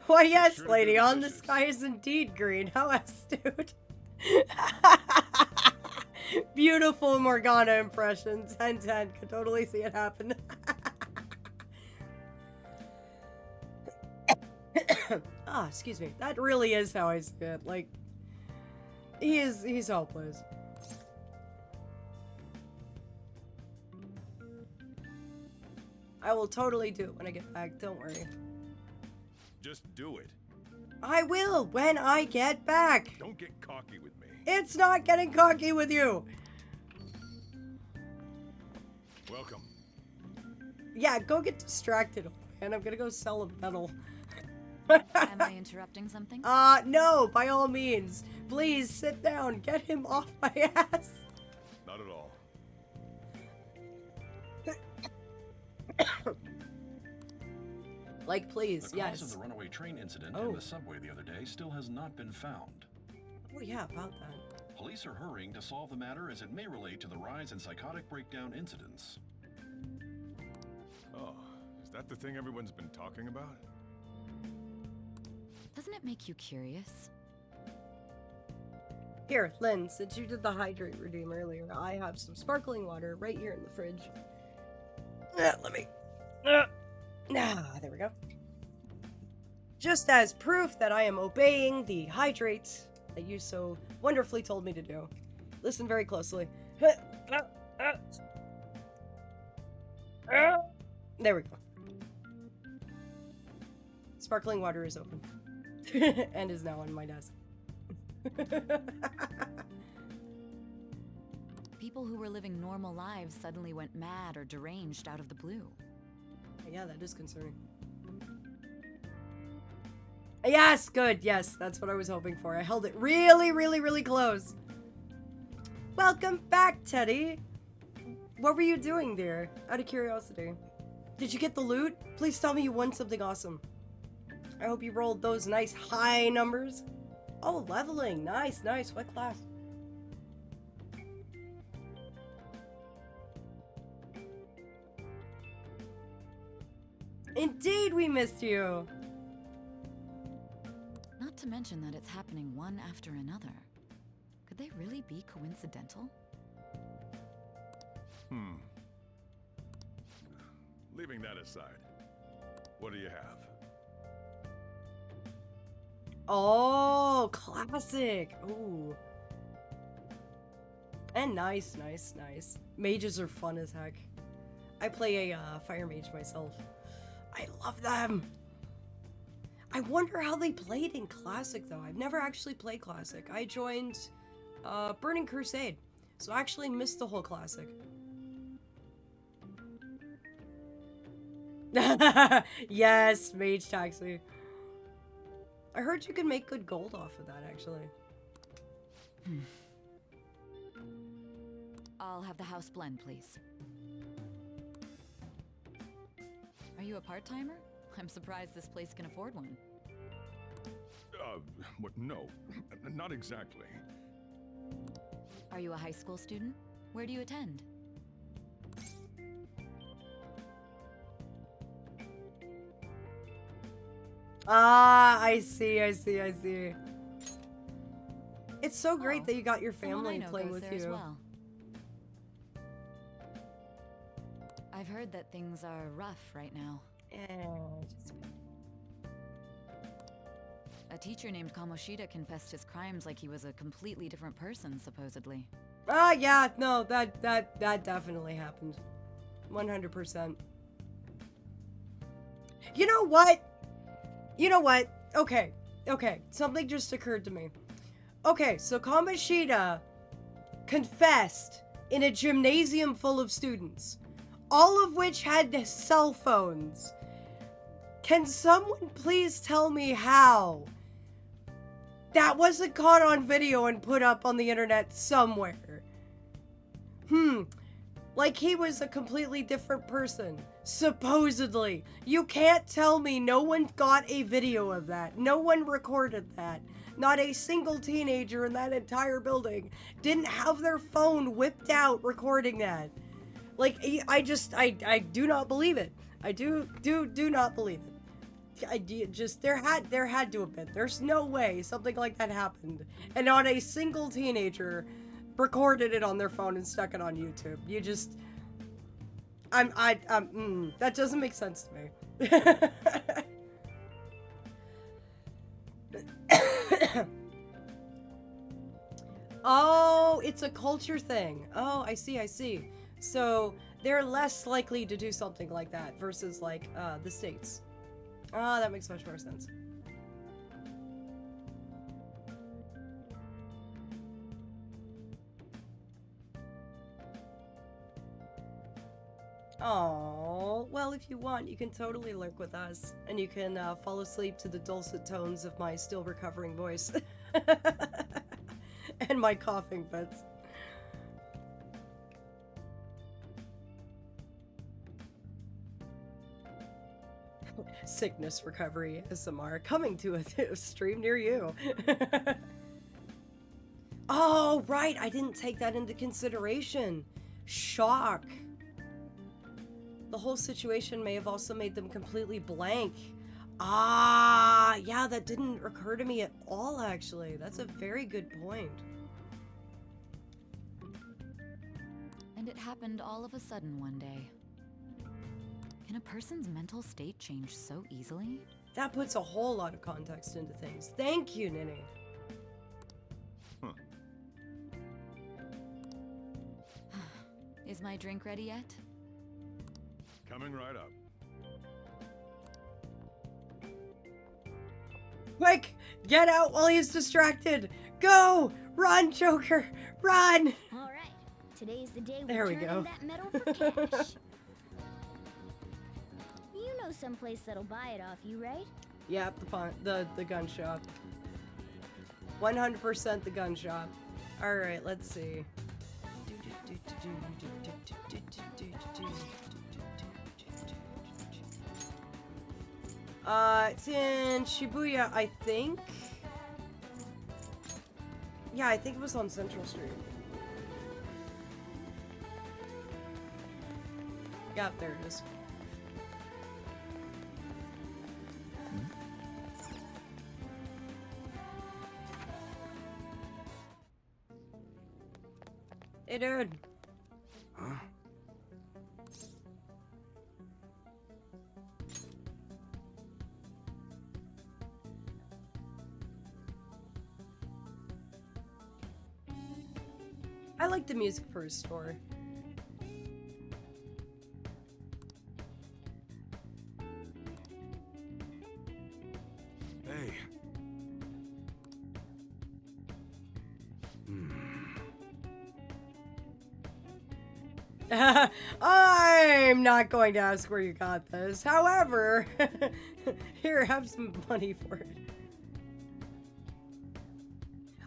A: Why yes, lady, on the sky is indeed green. How astute. Beautiful Morgana impressions. 10/10. Could totally see it happen. Excuse me. That really is how I see it. Like, he's hopeless. I will totally do it when I get back. Don't worry.
L: Just do it.
A: I will when I get back.
L: Don't get cocky with me.
A: It's not getting cocky with you.
L: Welcome.
A: Yeah, go get distracted, and I'm gonna go sell a medal.
G: Am I interrupting something?
A: No, by all means. Please sit down. Get him off my ass.
L: Not at all.
A: Like, please,
C: The
A: yes.
C: cause of the runaway train incident
A: Oh.
C: in the subway the other day still has not been found.
A: Oh, yeah, about that.
C: Police are hurrying to solve the matter as it may relate to the rise in psychotic breakdown incidents.
L: Oh, is that the thing everyone's been talking about?
G: Doesn't it make you curious?
A: Here, Lynn, since you did the hydrate redeem earlier, I have some sparkling water right here in the fridge. Let me... there we go. Just as proof that I am obeying the hydrate that you so wonderfully told me to do. Listen very closely. There we go. Sparkling water is open. And is now on my desk.
G: People who were living normal lives suddenly went mad or deranged out of the blue.
A: Yeah, that is concerning. Yes, good. Yes, that's what I was hoping for. I held it really, really, really close. Welcome back, Teddy. What were you doing there? Out of curiosity. Did you get the loot? Please tell me you won something awesome. I hope you rolled those nice high numbers. Oh, leveling. Nice, nice. What class? Indeed, we missed you.
G: Not to mention that it's happening one after another. Could they really be coincidental?
L: Leaving that aside, what do you have?
A: Oh, classic. Ooh. And nice, nice, nice. Mages are fun as heck. I play a fire mage myself. I love them. I wonder how they played in Classic, though. I've never actually played Classic. I joined Burning Crusade, so I actually missed the whole Classic. Yes, Mage Taxi. I heard you can make good gold off of that, actually.
G: I'll have the house blend, please. Are you a part-timer? I'm surprised this place can afford one.
L: What? No, not exactly.
G: Are you a high school student? Where do you attend?
A: Ah, I see, I see, I see. It's so great that you got your family playing with you.
G: Well. I've heard that things are rough right now. A teacher named Kamoshida confessed his crimes like he was a completely different person, supposedly.
A: Ah, yeah, no, that definitely happened. 100%. You know what? You know what? Okay, something just occurred to me. Okay, so Kamoshida confessed in a gymnasium full of students, all of which had cell phones. Can someone please tell me how that wasn't caught on video and put up on the internet somewhere? Like he was a completely different person, supposedly. You can't tell me no one got a video of that. No one recorded that. Not a single teenager in that entire building didn't have their phone whipped out recording that. Like, I do not believe it. I do not believe it. There had to have been. There's no way something like that happened. And not a single teenager recorded it on their phone and stuck it on YouTube. You just... that doesn't make sense to me. Oh, it's a culture thing. Oh, I see. So they're less likely to do something like that versus like the States. Ah, that makes much more sense. Oh, well, if you want, you can totally lurk with us, and you can fall asleep to the dulcet tones of my still recovering voice. And my coughing fits. Sickness recovery ASMR coming to a stream near you. Oh, right, I didn't take that into consideration. Shock. The whole situation may have also made them completely blank. Ah, yeah, that didn't occur to me at all, actually. That's a very good point.
M: And it happened all of a sudden one day. Can a person's mental state change so easily?
A: That puts a whole lot of context into things. Thank you, Nini.
L: Huh.
M: Is my drink ready yet?
L: Coming right up.
A: Quick! Get out while he's distracted! Go! Run, Joker! Run!
B: Alright, today's the day
A: There we
B: turn
A: go.
B: in that metal for cash. You know someplace that'll buy it off you, right?
A: Yep, the gun shop. 100% the gun shop. Alright, let's see. It's in Shibuya, I think. Yeah, I think it was on Central Street. Yeah, there it is. Hey, dude.
L: Huh?
A: I like the music for his store.
L: Hey.
A: I'm not going to ask where you got this. However, here, have some money for it.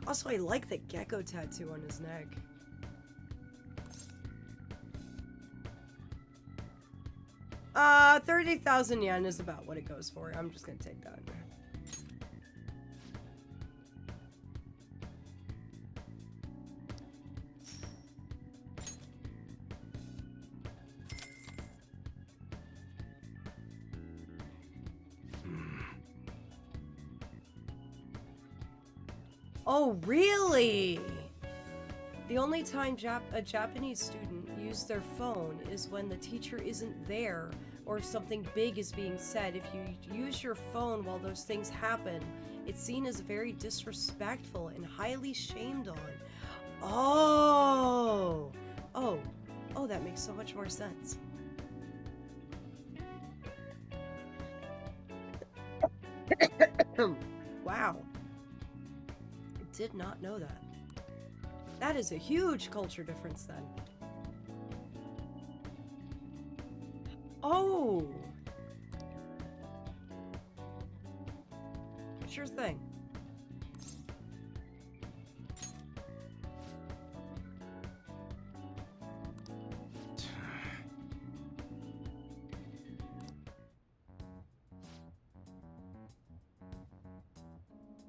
A: Also, I like the gecko tattoo on his neck. 30,000 yen is about what it goes for. I'm just gonna take that. Oh, really? The only time a Japanese student used their phone is when the teacher isn't there or if something big is being said. If you use your phone while those things happen, it's seen as very disrespectful and highly shamed on. Oh! Oh, that makes so much more sense. Wow. I did not know that. That is a huge culture difference then. Oh! Sure thing.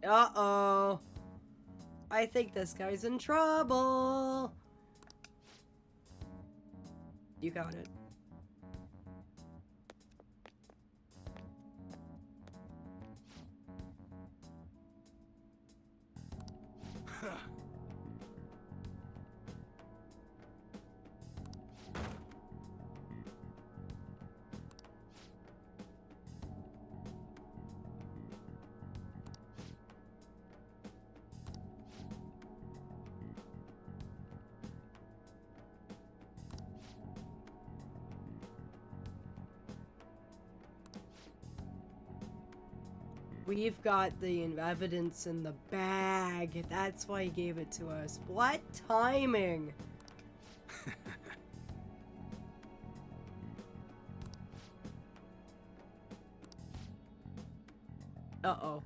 A: Uh-oh. I think this guy's in trouble. You got it. We've got the evidence in the bag. That's why he gave it to us. What timing? Uh-oh.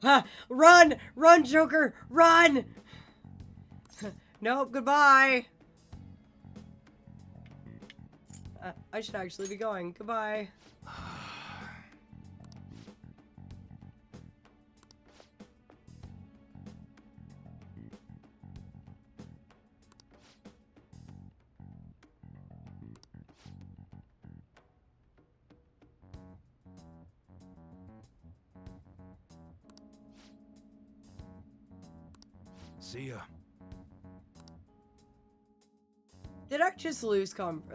A: Ha! Run! Run, Joker! Run! Nope, goodbye. I should actually be going. Goodbye.
D: See ya.
A: Did I just lose confident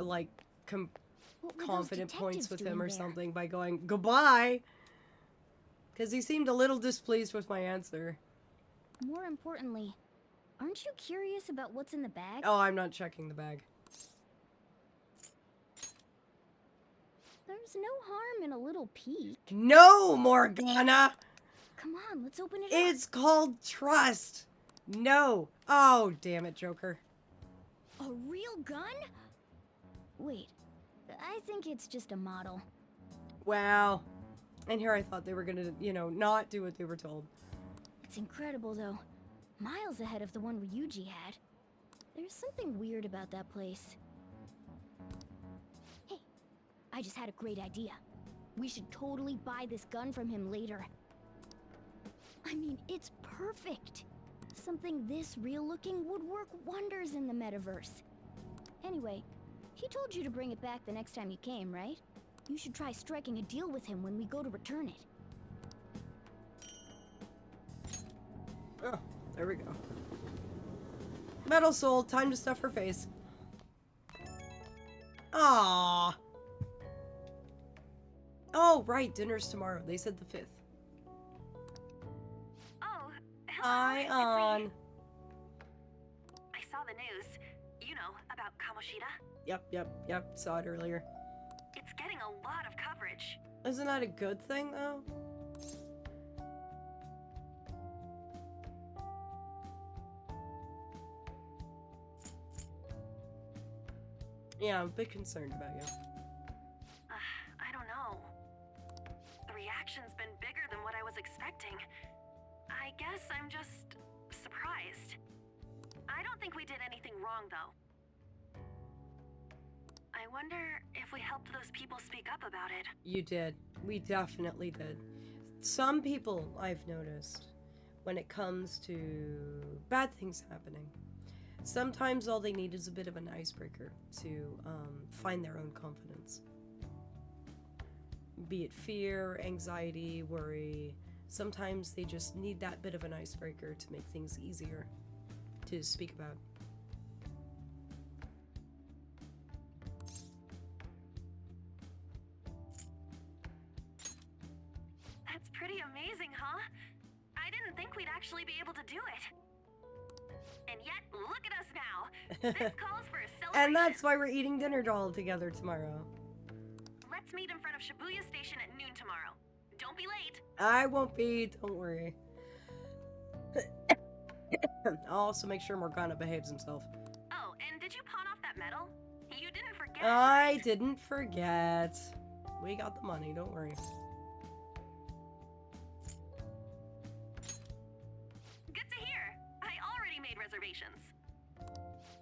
B: detectives
A: points with him
B: doing
A: or
B: there?
A: something by going goodbye? Because he seemed a little displeased with my answer.
B: More importantly, aren't you curious about what's in the bag?
A: Oh, I'm not checking the bag.
B: There's no harm in a little peek.
A: No, Morgana!
B: Come on, let's open it
A: It's called trust. No. Oh, damn it, Joker.
B: up. A real gun? Wait, I think it's just a model.
A: Wow. And here I thought they were gonna, you know, not do what they were told.
B: It's incredible, though. Miles ahead of the one Ryuji had. There's something weird about that place. Hey, I just had a great idea. We should totally buy this gun from him later. I mean, it's perfect. Something this real-looking would work wonders in the metaverse. Anyway, he told you to bring it back the next time you came, right? You should try striking a deal with him when we go to return it.
A: Oh, there we go. Metal Soul, time to stuff her face. Ah. Oh, right, dinner's tomorrow. They said the 5th.
N: Oh, hello.
A: Hi,
N: it's
A: on.
N: me. I saw the news. You know, about Kamoshida.
A: Yep. Saw it earlier.
N: It's getting a lot of coverage.
A: Isn't that a good thing, though? Yeah, I'm a bit concerned about you.
N: I don't know. The reaction's been bigger than what I was expecting. I guess I'm just surprised. I don't think we did anything wrong, though. I wonder if we helped those people speak up about it.
A: You did. We definitely did. Some people, I've noticed, when it comes to bad things happening, sometimes all they need is a bit of an icebreaker to find their own confidence. Be it fear, anxiety, worry. Sometimes they just need that bit of an icebreaker to make things easier to speak about.
N: That's pretty amazing, huh? I didn't think we'd actually be able to do it. And yet, look at us now. This calls for a celebration.
A: And that's why we're eating dinner all together tomorrow.
N: Let's meet in front of Shibuya Station at noon tomorrow. Don't be late.
A: I won't be, don't worry. I'll also make sure Morgana behaves himself.
N: Oh, and did you pawn off that medal? You didn't forget.
A: I didn't forget. We got the money, don't worry.
N: Good to hear. I already made reservations.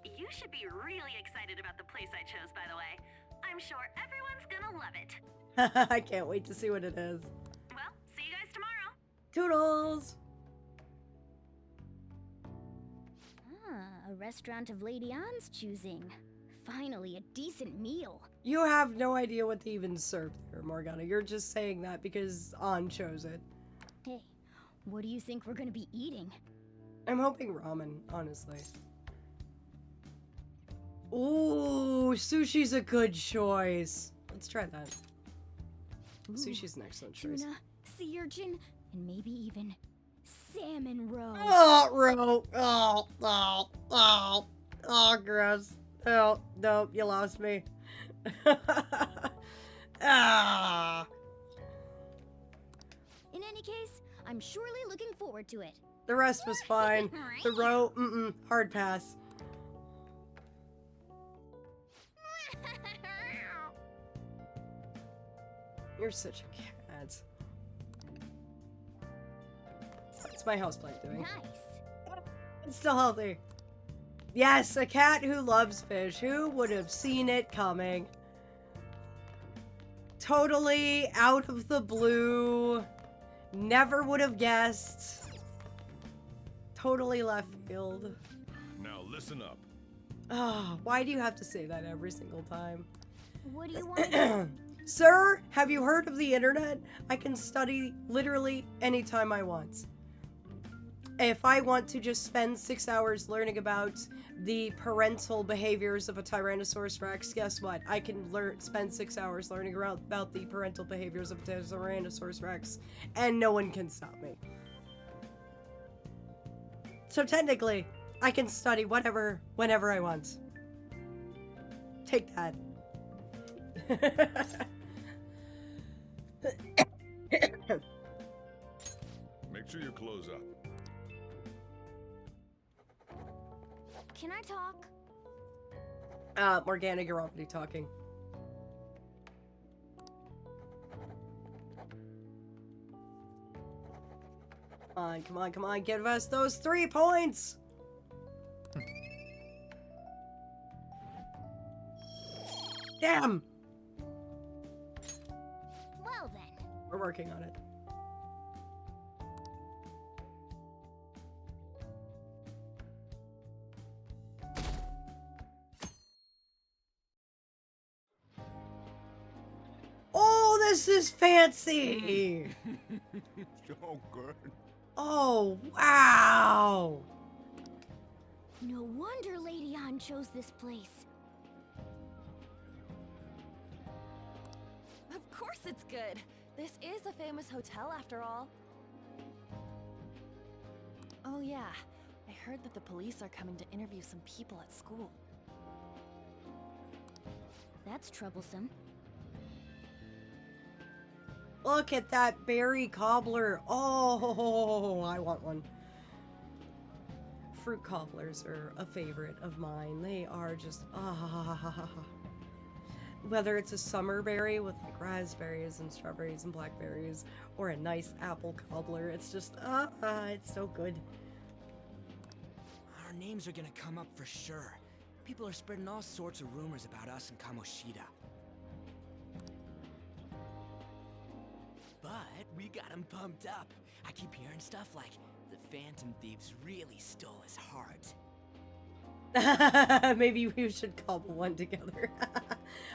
N: You should be really excited about the place I chose, by the way. I'm sure everyone's gonna love it.
A: I can't wait to see what it is.
N: Well, see you guys tomorrow.
A: Toodles!
B: Ah, a restaurant of Lady Ann's choosing. Finally, a decent meal.
A: You have no idea what they even served there, Morgana. You're just saying that because An chose it.
B: Hey, what do you think we're gonna be eating?
A: I'm hoping ramen, honestly. Ooh, sushi's a good choice. Let's try that. Sushi's an excellent choice.
B: Tuna, sea urchin, and maybe even salmon roe.
A: Oh, roe. Oh, gross. Oh, no, you lost me. Ah.
B: In any case, I'm surely looking forward to it.
A: The rest was fine. The roe, hard pass. You're such a cat. What's my houseplant doing?
B: Nice.
A: It's still healthy. Yes, a cat who loves fish. Who would have seen it coming? Totally out of the blue. Never would have guessed. Totally left field.
L: Now listen up.
A: Oh, why do you have to say that every single time?
B: What do you want to do?
A: Sir, have you heard of the internet? I can study literally anytime I want. If I want to just spend 6 hours learning about the parental behaviors of a Tyrannosaurus Rex, guess what? I can spend 6 hours learning about the parental behaviors of a Tyrannosaurus Rex, and no one can stop me. So technically, I can study whatever, whenever I want. Take that.
L: Make sure you close up.
B: Can I talk?
A: Morgana, you're already talking. Come on, come on, give us those 3 points! Damn!
B: Well then.
A: We're working on it. Oh, this is fancy!
L: So good.
A: Oh, wow!
B: No wonder Lady An chose this place.
G: Of course it's good. This is a famous hotel after all. Oh yeah, I heard that the police are coming to interview some people at school.
B: That's troublesome.
A: Look at that berry cobbler. Oh, I want one. Fruit cobblers are a favorite of mine. They are just, whether it's a summer berry with like raspberries and strawberries and blackberries, or a nice apple cobbler, it's just, it's so good.
D: Our names are gonna come up for sure. People are spreading all sorts of rumors about us in Kamoshida. But we got him pumped up. I keep hearing stuff like, the Phantom Thieves really stole his heart.
A: Maybe we should cobble one together.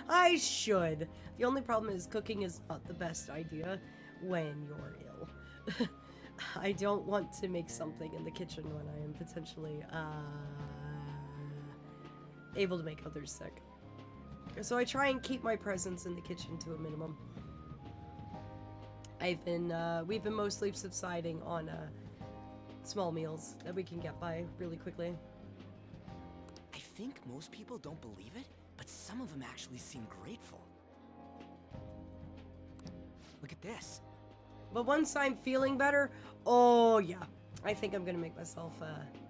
A: I should. The only problem is cooking is not the best idea when you're ill. I don't want to make something in the kitchen when I am potentially able to make others sick. So I try and keep my presence in the kitchen to a minimum. We've been mostly subsiding on small meals that we can get by really quickly.
D: I think most people don't believe it, but some of them actually seem grateful. Look at this.
A: But once I'm feeling better, oh yeah, I think I'm gonna make myself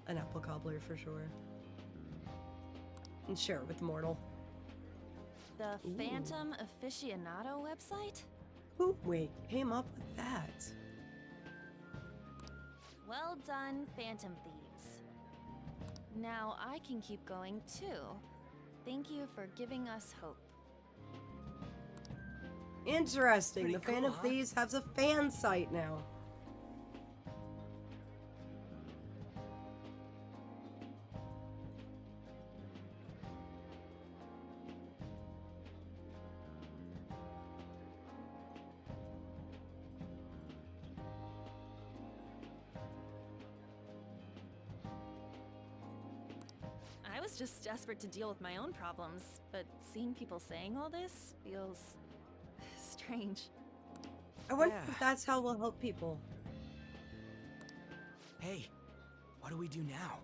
A: an apple cobbler for sure. And share it with Mortal.
G: The Phantom Aficionado website?
A: Who came up with that?
G: Well done, Phantom Thieves. Now I can keep going too. Thank you for giving us hope.
A: Interesting.
D: Pretty
A: The Phantom
D: cool, huh?
A: Thieves has a fan site now.
G: I was just desperate to deal with my own problems, but seeing people saying all this feels strange.
A: I wonder if that's how we'll help people.
D: Hey, what do we do now?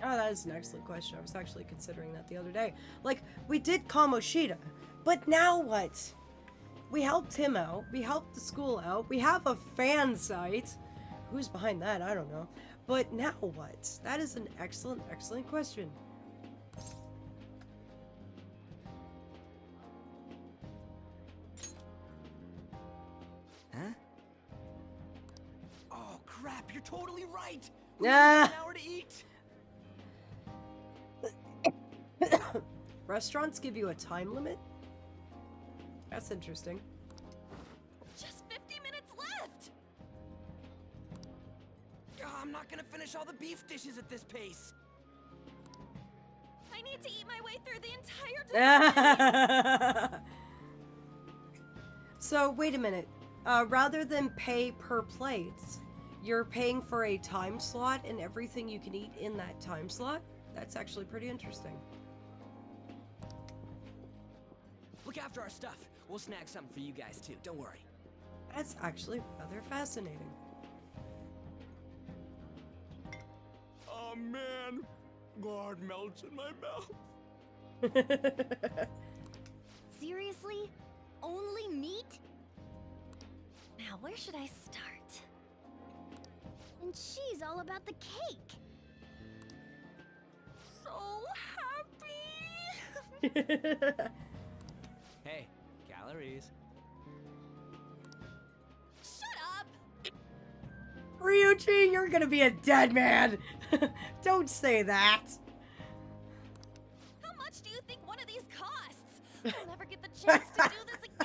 A: Oh, that is an excellent question. I was actually considering that the other day. Like, we did Kamoshida, but now what? We helped him out. We helped the school out. We have a fan site. Who's behind that? I don't know. But now what? That is an excellent, excellent question.
D: Huh? Oh, crap. You're totally right.
A: Yeah.
D: An hour to eat.
A: Restaurants give you a time limit? That's interesting.
G: Just 50 minutes left!
D: I'm not gonna finish all the beef dishes at this pace.
G: I need to eat my way through the entire dessert.
A: So, wait a minute. Rather than pay per plate, you're paying for a time slot and everything you can eat in that time slot? That's actually pretty interesting.
D: Look after our stuff. We'll snag something for you guys too, don't worry.
A: That's actually rather fascinating.
I: Oh man, God melts in my mouth.
B: Seriously? Only meat?
G: Now, where should I start?
B: And she's all about the cake.
G: So happy!
D: Hey, calories.
G: Shut up!
A: Ryuji, you're gonna be a dead man! Don't say that!
G: How much do you think one of these costs? I'll never get the chance to do this again!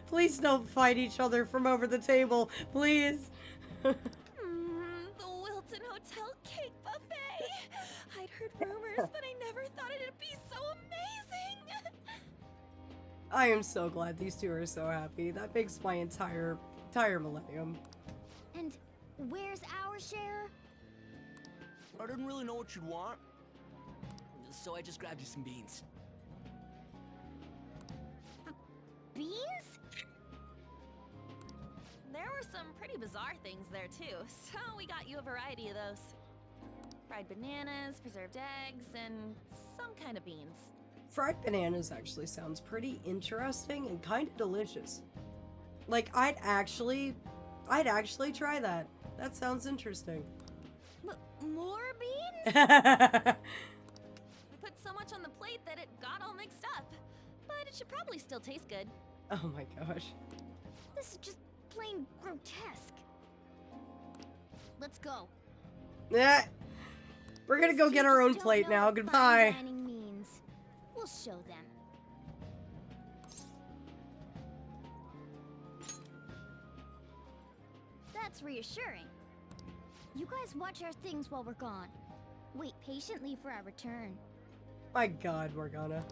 A: Please don't fight each other from over the table, please!
G: The Wilton Hotel Cake Buffet! I'd heard rumors, but I never thought it'd be so amazing!
A: I am so glad these two are so happy. That makes my entire millennium.
B: And where's our share?
D: I didn't really know what you'd want, so I just grabbed you some beans.
B: Beans?
G: There were some pretty bizarre things there too, so we got you a variety of those. Fried bananas, preserved eggs, and some kind of beans.
A: Fried bananas actually sounds pretty interesting and kind of delicious. Like, I'd actually try that. That sounds interesting.
B: More beans?
G: We put so much on the plate that it got all mixed up. But it should probably still taste good.
A: Oh my gosh.
B: This is just plain grotesque. Let's go.
A: Yeah. We're gonna go get our own plate now. Goodbye.
B: Fine dining means. We'll show them. That's reassuring. You guys watch our things while we're gone. Wait patiently for our return.
A: My god, Morgana.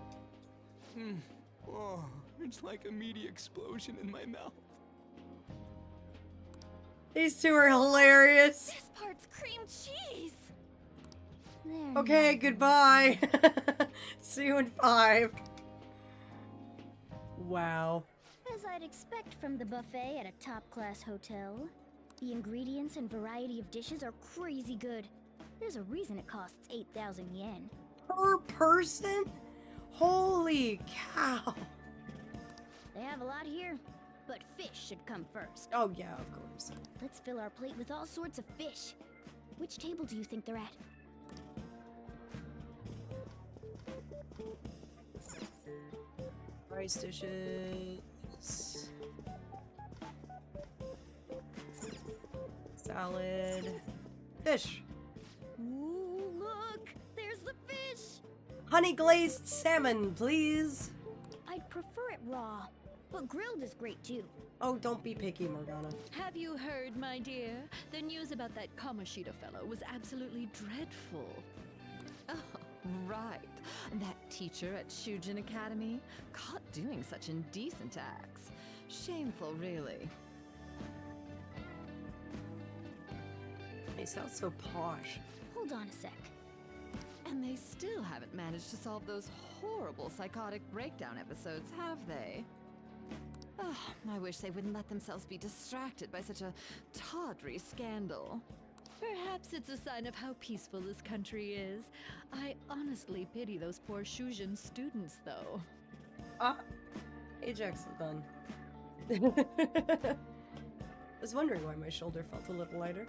D: Oh, it's like a meaty explosion in my mouth.
A: These two are hilarious.
G: This part's cream cheese.
B: There
A: Okay, goodbye. See you in 5. Wow.
B: As I'd expect from the buffet at a top-class hotel, the ingredients and variety of dishes are crazy good. There's a reason it costs 8,000 yen.
A: Per person? Holy cow.
B: They have a lot here, but fish should come first.
A: Oh yeah, of course.
B: Let's fill our plate with all sorts of fish. Which table do you think they're at?
A: Rice dishes. Salad. Fish.
B: Ooh, look! There's the fish!
A: Honey glazed salmon, please.
B: I'd prefer it raw, but grilled is great too.
A: Oh, don't be picky, Morgana.
O: Have you heard, my dear? The news about that Kamoshida fellow was absolutely dreadful. Oh, right. That teacher at Shujin Academy? Caught doing such indecent acts. Shameful, really.
A: They sound so posh.
B: Hold on a sec.
O: And they still haven't managed to solve those horrible psychotic breakdown episodes, have they?
G: Oh, I wish they wouldn't let themselves be distracted by such a tawdry scandal.
O: Perhaps it's a sign of how peaceful this country is. I honestly pity those poor Shujin students, though.
A: Ajax is done. I was wondering why my shoulder felt a little lighter.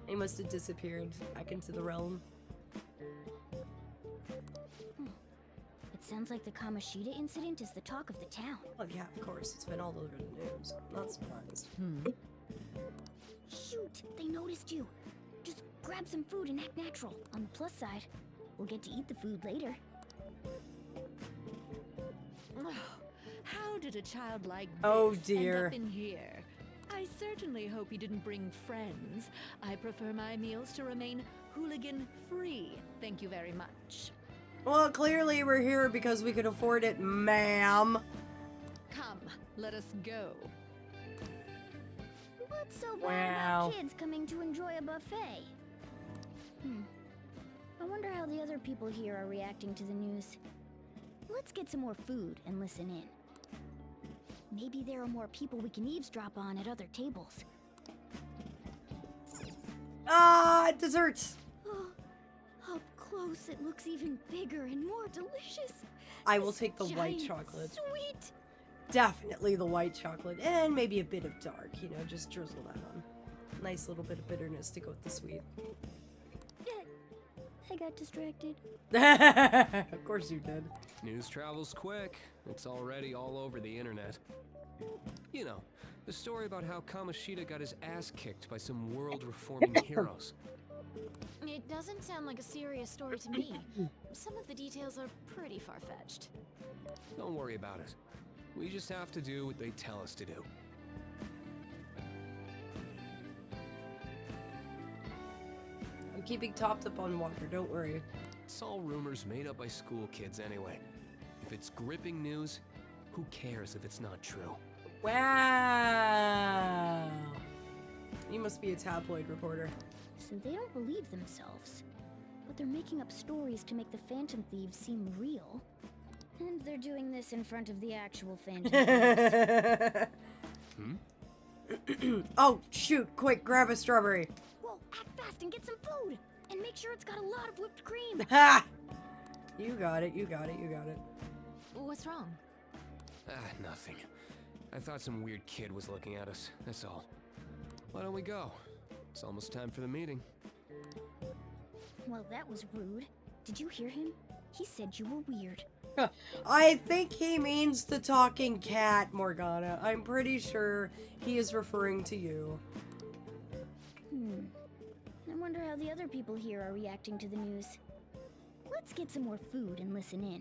A: He must have disappeared back into the realm.
B: It sounds like the Kamoshida incident is the talk of the town.
A: Well, yeah, of course. It's been all over the news. Not surprised.
B: Shoot! They noticed you. Just grab some food and act natural. On the plus side, we'll get to eat the food later.
O: How did a child like
A: Oh,
O: this
A: dear.
O: end up in here? I certainly hope he didn't bring friends. I prefer my meals to remain hooligan-free. Thank you very much.
A: Well, clearly we're here because we could afford it, ma'am.
O: Come, let us go.
B: What's so bad
A: Wow.
B: about kids coming to enjoy a buffet? I wonder how the other people here are reacting to the news. Let's get some more food and listen in. Maybe there are more people we can eavesdrop on at other tables.
A: Desserts!
B: Up close, it looks even bigger and more delicious.
A: I will take the white
B: Giant
A: chocolate.
B: Sweet.
A: Definitely the white chocolate. And maybe a bit of dark, you know, just drizzle that on. Nice little bit of bitterness to go with the sweet.
B: I got distracted.
A: Of course you did.
P: News travels quick. It's already all over the internet. You know, the story about how Kamoshida got his ass kicked by some world-reforming heroes.
G: It doesn't sound like a serious story to me. Some of the details are pretty far-fetched.
P: Don't worry about it. We just have to do what they tell us to do.
A: I'm keeping topped up on water, don't worry.
P: It's all rumors made up by school kids anyway. If it's gripping news, who cares if it's not true?
A: Wow! You must be a tabloid reporter.
B: So they don't believe themselves. But they're making up stories to make the Phantom Thieves seem real. And they're doing this in front of the actual Phantom Thieves.
A: Oh, shoot! Quick, grab a strawberry.
B: Whoa, act fast and get some food! And make sure it's got a lot of whipped cream!
A: Ha! You got it, you got it, you got it.
G: What's wrong?
P: Nothing. I thought some weird kid was looking at us, that's all. Why don't we go? It's almost time for the meeting.
B: Well, that was rude. Did you hear him? He said you were weird.
A: I think he means the talking cat, Morgana. I'm pretty sure he is referring to you.
B: I wonder how the other people here are reacting to the news. Let's get some more food and listen in.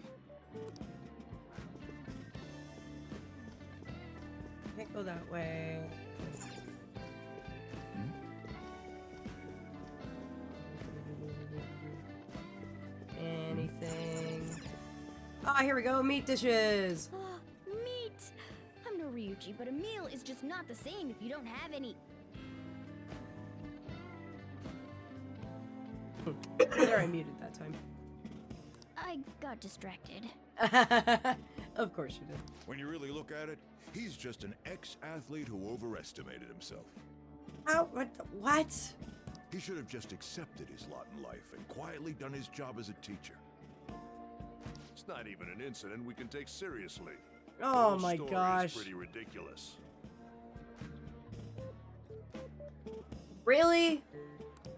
A: Can't go that way. Anything? Ah, here we go. Meat dishes.
B: Meat! I'm no Ryuchi, but a meal is just not the same if you don't have any.
A: There, I muted that time.
B: I got distracted.
A: Of course you did.
L: When you really look at it, he's just an ex-athlete who overestimated himself.
A: Oh, what?
L: He should have just accepted his lot in life and quietly done his job as a teacher. It's not even an incident we can take seriously.
A: Oh
L: The
A: my
L: story
A: gosh.
L: is pretty ridiculous.
A: Really?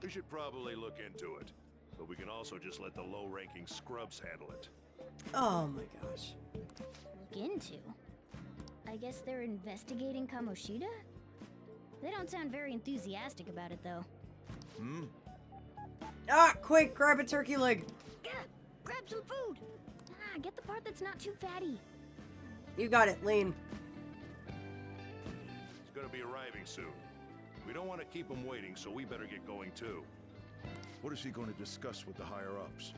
L: We should probably look into it, but we can also just let the low-ranking scrubs handle it.
A: Oh my gosh.
B: Look into? I guess they're investigating Kamoshida? They don't sound very enthusiastic about it, though.
A: Ah, quick, grab a turkey leg.
B: Grab some food! Get the part that's not too fatty.
A: You got it, lean.
L: He's gonna be arriving soon. We don't want to keep him waiting, so we better get going too. What is he going to discuss with the higher-ups?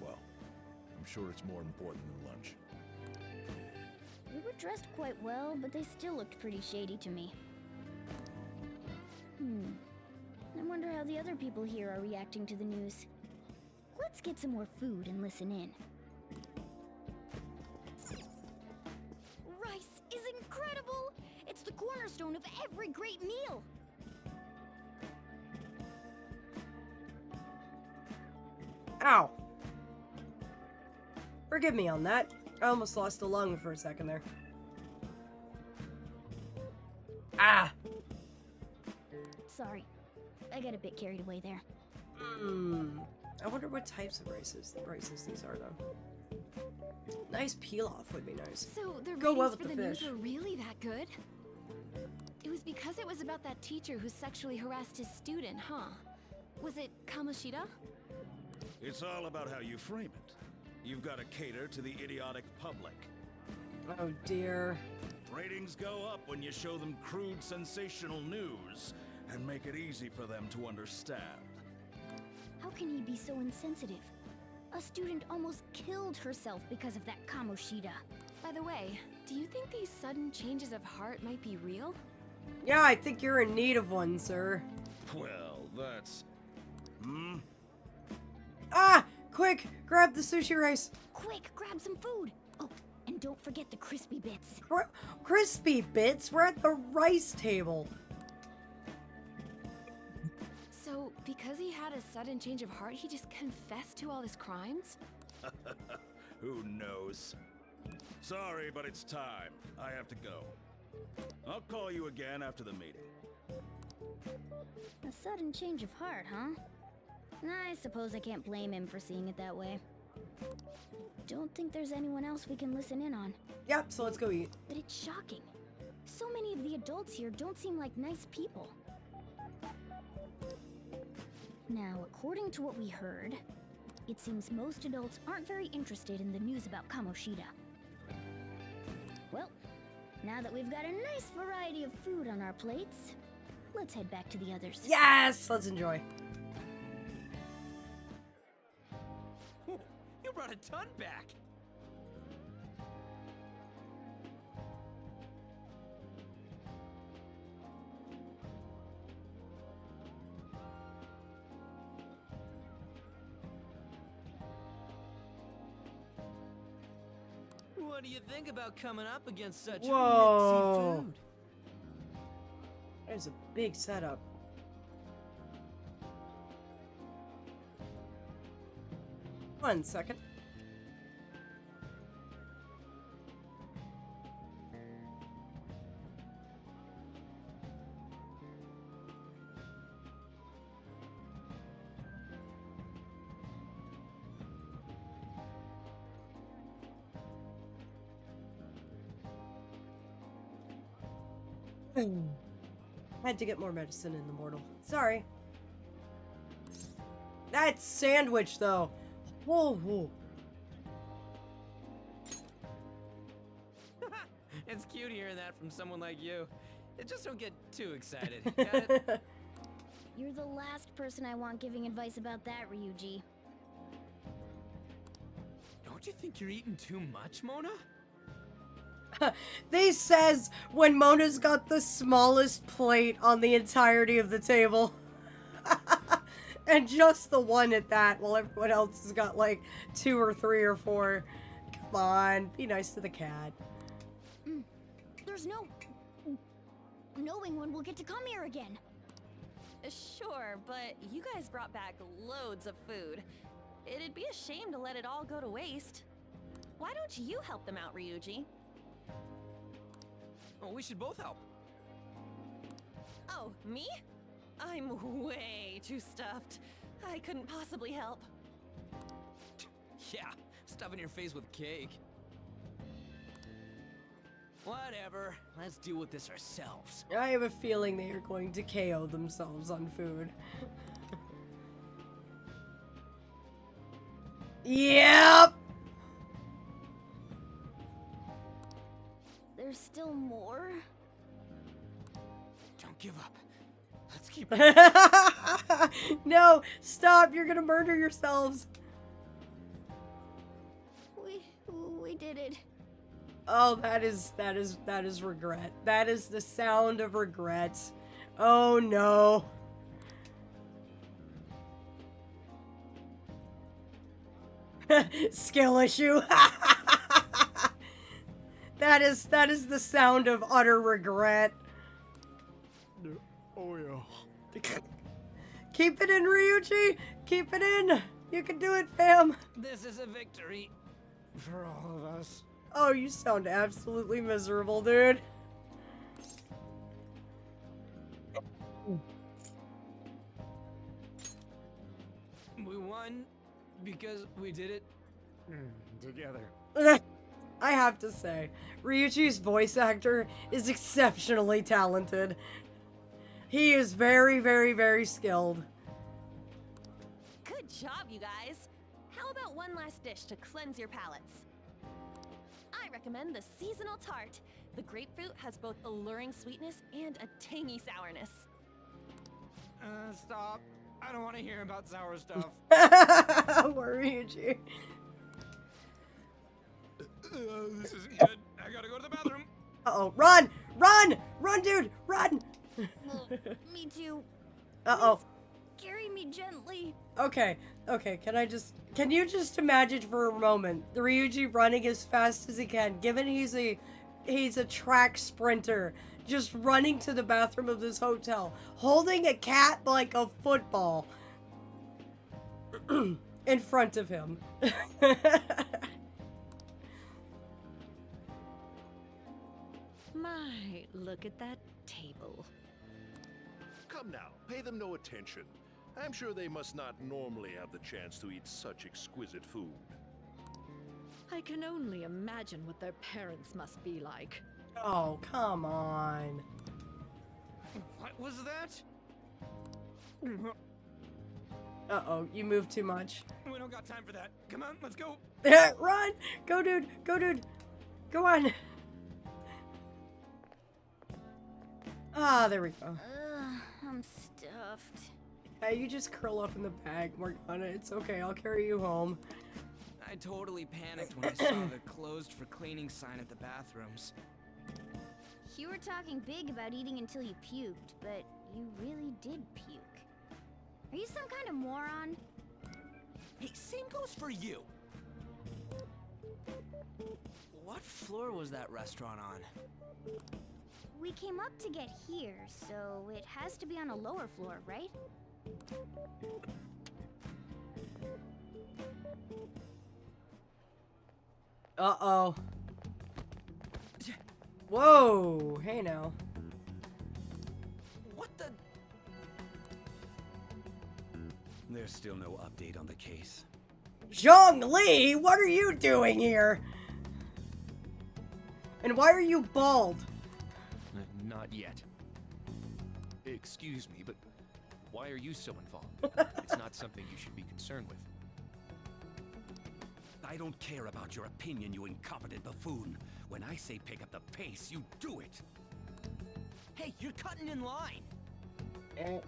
L: Well, I'm sure it's more important than lunch.
B: They were dressed quite well, but they still looked pretty shady to me. I wonder how the other people here are reacting to the news. Let's get some more food and listen in. cornerstone of every great meal.
A: Ow. Forgive me on that. I almost lost a lung for a second there. Ah!
B: Sorry, I got a bit carried away there.
A: I wonder what types of rices these are, though. Nice peel-off would be nice.
G: So the
A: Go
G: ratings
A: well with
G: for
A: the
G: the news
A: fish.
G: were really that good? It was because it was about that teacher who sexually harassed his student, huh? Was it Kamoshida?
L: It's all about how you frame it. You've got to cater to the idiotic public.
A: Oh dear.
L: Ratings go up when you show them crude, sensational news and make it easy for them to understand.
B: How can he be so insensitive? A student almost killed herself because of that Kamoshida.
G: By the way, do you think these sudden changes of heart might be real?
A: Yeah, I think you're in need of one, sir.
L: Well, that's...
A: Ah! Quick! Grab the sushi rice!
B: Quick, grab some food! Oh, and don't forget the crispy bits.
A: Crispy bits? We're at the rice table.
G: So, because he had a sudden change of heart, he just confessed to all his crimes?
L: Who knows? Sorry, but it's time. I have to go. I'll call you again after the meeting.
B: A sudden change of heart, huh? I suppose I can't blame him for seeing it that way. Don't think there's anyone else we can listen in on.
A: Yep, so let's go eat.
B: But it's shocking. So many of the adults here don't seem like nice people. Now, according to what we heard, it seems most adults aren't very interested in the news about Kamoshida. Well, now that we've got a nice variety of food on our plates, let's head back to the others.
A: Yes! Let's enjoy.
H: You brought a ton back. What do you think about coming up against such
A: Whoa.
H: ritzy food?
A: There's a big setup. One second. Had to get more medicine in the mortal. Sorry. That sandwich, though. Whoa, whoa.
H: It's cute hearing that from someone like you. Just don't get too excited. Got it?
B: You're the last person I want giving advice about that, Ryuji.
H: Don't you think you're eating too much, Mona?
A: This says when Mona's got the smallest plate on the entirety of the table. And just the one at that, while everyone else has got like 2 or 3 or 4. Come on, be nice to the cat.
B: There's no knowing when we'll get to come here again.
G: Sure, but you guys brought back loads of food. It'd be a shame to let it all go to waste. Why don't you help them out, Ryuji?
H: Oh, we should both help.
G: Oh, me? I'm way too stuffed. I couldn't possibly help.
H: Yeah, stuffing your face with cake. Whatever, let's deal with this ourselves.
A: I have a feeling they are going to KO themselves on food. Yep!
B: There's still more?
H: Don't give up. Let's keep
A: No, stop, you're gonna murder yourselves.
B: We did it.
A: Oh, that is regret. That is the sound of regret. Oh no. Skill issue. That is the sound of utter regret.
I: Oh, yeah.
A: Keep it in, Ryuji! Keep it in! You can do it, fam!
H: This is a victory for all of us.
A: Oh, you sound absolutely miserable, dude.
H: We won because we did it together.
A: I have to say, Ryuji's voice actor is exceptionally talented. He is very, very, very skilled.
G: Good job, you guys. How about one last dish to cleanse your palates? I recommend the seasonal tart. The grapefruit has both alluring sweetness and a tangy sourness.
H: Stop. I don't want to hear about sour stuff.
A: Poor Ryuji.
H: This isn't good. I gotta go to the bathroom.
A: Uh-oh. Run! Run! Run, dude! Run!
B: Me too.
A: Uh-oh.
B: Carry me gently.
A: Okay, can you just imagine for a moment the Ryuji running as fast as he can, given he's a track sprinter, just running to the bathroom of this hotel, holding a cat like a football in front of him.
O: My, look at that table.
L: Come now, pay them no attention. I'm sure they must not normally have the chance to eat such exquisite food.
O: I can only imagine what their parents must be like.
A: Oh, come on.
H: What was that?
A: Uh-oh, you moved too much.
H: We don't got time for that. Come on, let's go.
A: Run! Go, dude! Go, dude! Go on! Ah, there we go.
B: I'm stuffed.
A: Yeah, you just curl up in the bag, Morgana. It's okay, I'll carry you home.
D: I totally panicked when I saw the closed for cleaning sign at the bathrooms.
B: You were talking big about eating until you puked, but you really did puke. Are you some kind of moron?
D: Hey, same goes for you. What floor was that restaurant on?
B: We came up to get here, so it has to be on a lower floor, right?
A: Uh-oh. Whoa, hey now.
D: What the?
Q: There's still no update on the case.
A: Zhongli, what are you doing here? And why are you bald?
P: Not yet. Excuse me, but why are you so involved? It's not something you should be concerned with.
Q: I don't care about your opinion, you incompetent buffoon. When I say pick up the pace, you do it.
D: Hey, you're cutting in line.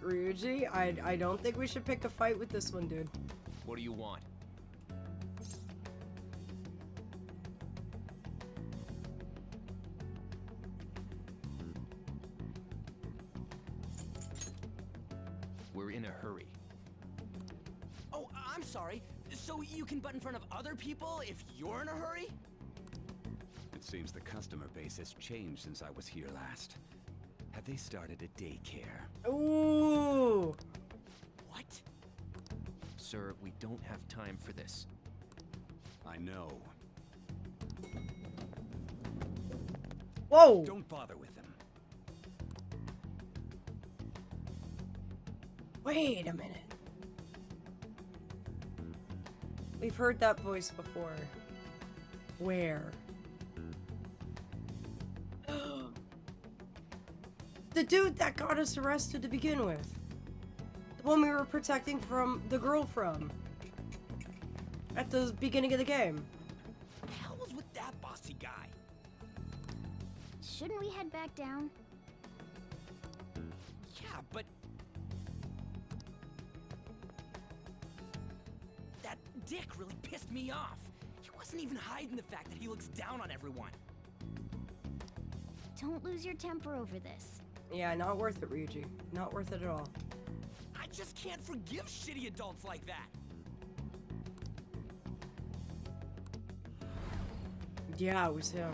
A: Ryuji, I don't think we should pick a fight with this one, dude.
P: What do you want? We're in a hurry.
D: Oh, I'm sorry. So you can butt in front of other people if you're in a hurry?
Q: It seems the customer base has changed since I was here last. Have they started a daycare?
A: Ooh!
D: What?
P: Sir, we don't have time for this.
Q: I know.
A: Whoa!
Q: Don't bother with them.
A: Wait a minute. We've heard that voice before. Where? The dude that got us arrested to begin with. The one we were protecting from the girl from. At the beginning of the game.
D: What the hell was with that bossy guy?
B: Shouldn't we head back down?
D: Yeah, but... that dick really pissed me off. He wasn't even hiding the fact that he looks down on everyone.
B: Don't lose your temper over this.
A: Yeah, not worth it, Ryuji. Not worth it at all.
D: I just can't forgive shitty adults like that.
A: Yeah, it was him.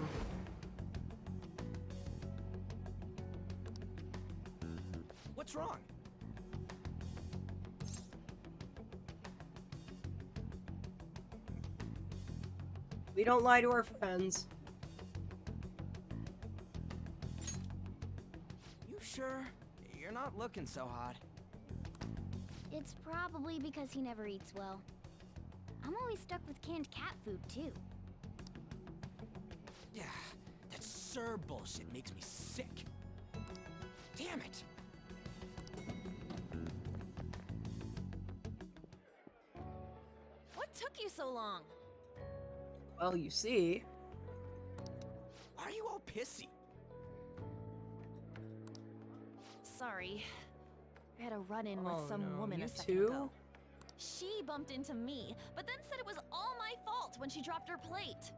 D: What's wrong?
A: We don't lie to our friends.
D: You sure? You're not looking so hot.
B: It's probably because he never eats well. I'm always stuck with canned cat food, too.
D: Yeah, that sir bullshit makes me sick. Damn it!
G: What took you so long?
A: Well, you see.
D: Why are you all pissy?
G: Sorry. I had a run-in with
A: Oh,
G: some
A: no.
G: woman
A: You
G: a second
A: too?
G: ago. She bumped into me, but then said it was all my fault when she dropped her plate.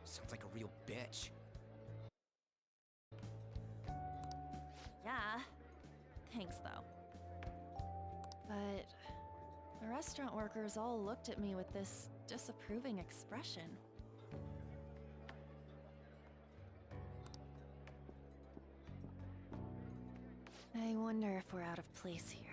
D: Sounds like a real bitch.
G: Yeah. Thanks, though. But the restaurant workers all looked at me with this disapproving expression. I wonder if we're out of place here.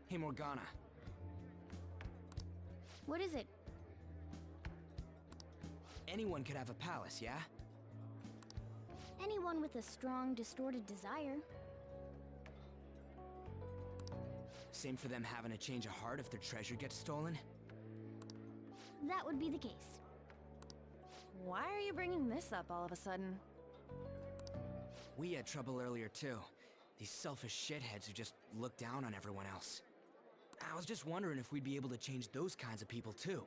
D: Hey, Morgana.
B: What is it?
D: Anyone could have a palace, yeah?
B: Anyone with a strong, distorted desire.
D: Same for them having a change of heart if their treasure gets stolen?
B: That would be the case.
G: Why are you bringing this up all of a sudden?
D: We had trouble earlier too. These selfish shitheads who just look down on everyone else. I was just wondering if we'd be able to change those kinds of people too.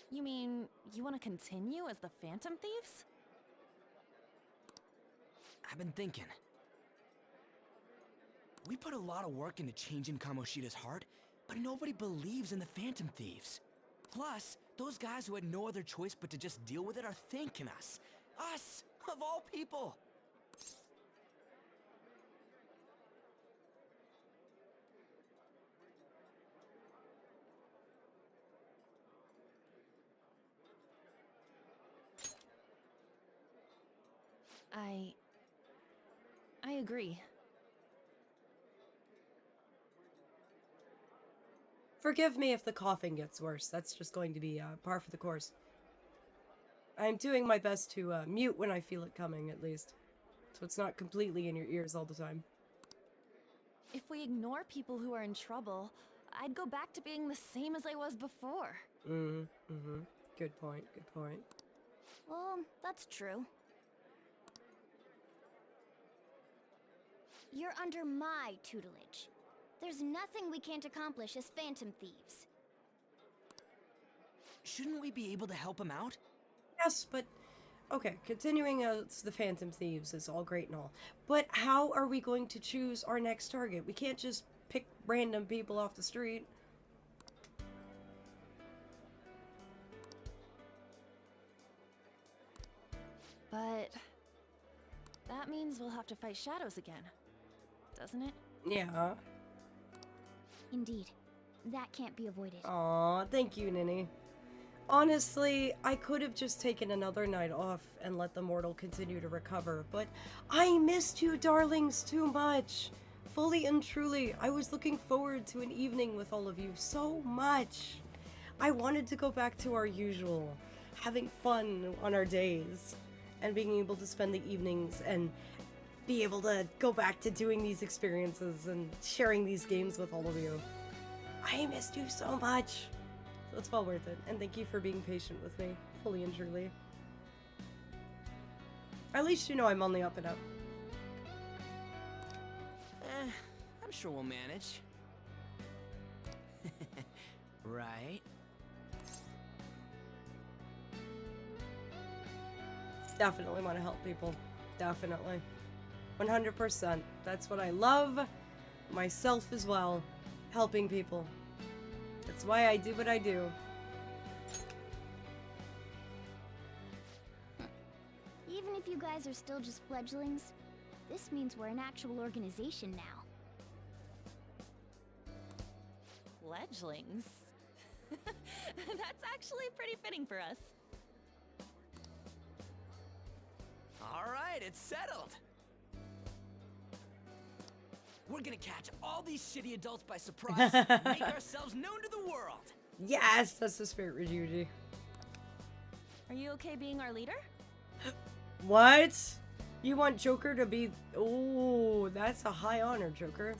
G: You mean, you want to continue as the Phantom Thieves?
D: I've been thinking. We put a lot of work into changing Kamoshida's heart, but nobody believes in the Phantom Thieves. Plus, those guys who had no other choice but to just deal with it are thanking us. Us, of all people!
G: I agree.
A: Forgive me if the coughing gets worse. That's just going to be par for the course. I'm doing my best to mute when I feel it coming, at least. So it's not completely in your ears all the time.
G: If we ignore people who are in trouble, I'd go back to being the same as I was before.
A: Good point, good point.
B: Well, that's true. You're under my tutelage. There's nothing we can't accomplish as Phantom Thieves.
D: Shouldn't we be able to help him out?
A: Yes, but... Okay, continuing as the Phantom Thieves is all great and all. But how are we going to choose our next target? We can't just pick random people off the street.
G: But... that means we'll have to fight shadows again, doesn't it?
A: Yeah.
B: Indeed. That can't be avoided.
A: Aw, thank you, Ninny. Honestly, I could have just taken another night off and let the mortal continue to recover, but I missed you darlings too much. Fully and truly, I was looking forward to an evening with all of you so much. I wanted to go back to our usual, having fun on our days, and being able to spend the evenings and be able to go back to doing these experiences and sharing these games with all of you. I missed you so much. So it's well worth it, and thank you for being patient with me, fully and truly. At least you know I'm on the up and up.
D: I'm sure we'll manage. Right?
A: Definitely want to help people. Definitely. 100%. That's what I love. Myself as well. Helping people. That's why I do what I do.
B: Even if you guys are still just fledglings, this means we're an actual organization now.
G: Fledglings? That's actually pretty fitting for us.
D: All right, it's settled. We're gonna catch all these shitty adults by surprise and make ourselves known to the world.
A: Yes, that's the spirit, Ryuji.
G: Are you okay being our leader?
A: What? You want Joker to be... Oh, that's a high honor, Joker.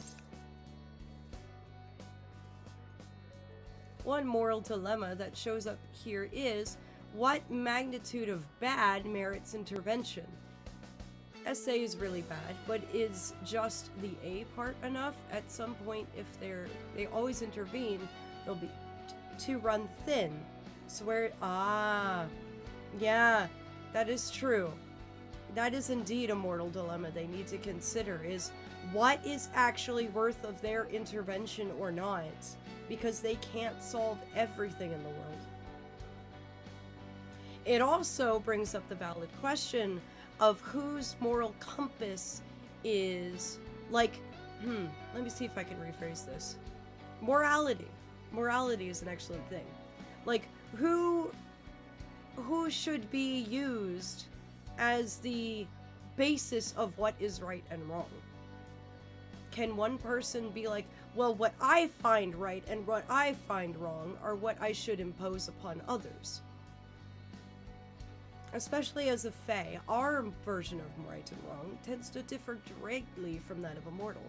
A: One moral dilemma that shows up here is, what magnitude of bad merits intervention? SA is really bad, but is just the A part enough? At some point, if they always intervene, they'll be too run thin. Swear... yeah, that is true. That is indeed a mortal dilemma they need to consider, is what is actually worth of their intervention or not, because they can't solve everything in the world. It also brings up the valid question of whose moral compass is, like, let me see if I can rephrase this. Morality. Morality is an excellent thing. Like, who should be used as the basis of what is right and wrong? Can one person be like, well, what I find right and what I find wrong are what I should impose upon others? Especially as a Fae, our version of right and wrong tends to differ greatly from that of a mortal.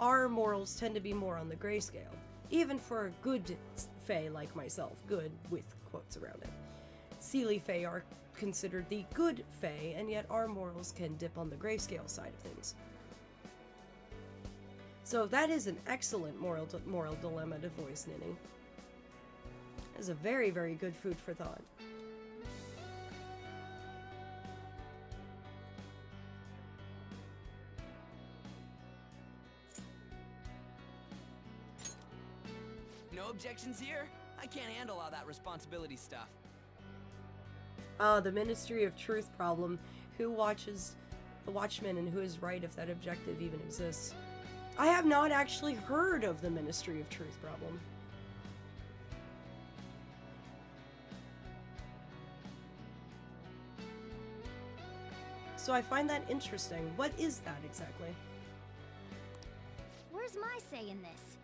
A: Our morals tend to be more on the grayscale, even for a good Fae like myself, good with quotes around it. Seelie Fae are considered the good Fae, and yet our morals can dip on the grayscale side of things. So that is an excellent moral dilemma to voice, Ninny. That is a very, very good food for thought.
D: No objections here? I can't handle all that responsibility stuff.
A: The Ministry of Truth problem. Who watches the Watchmen and who is right if that objective even exists? I have not actually heard of the Ministry of Truth problem. So I find that interesting. What is that exactly?
B: Where's my say in this?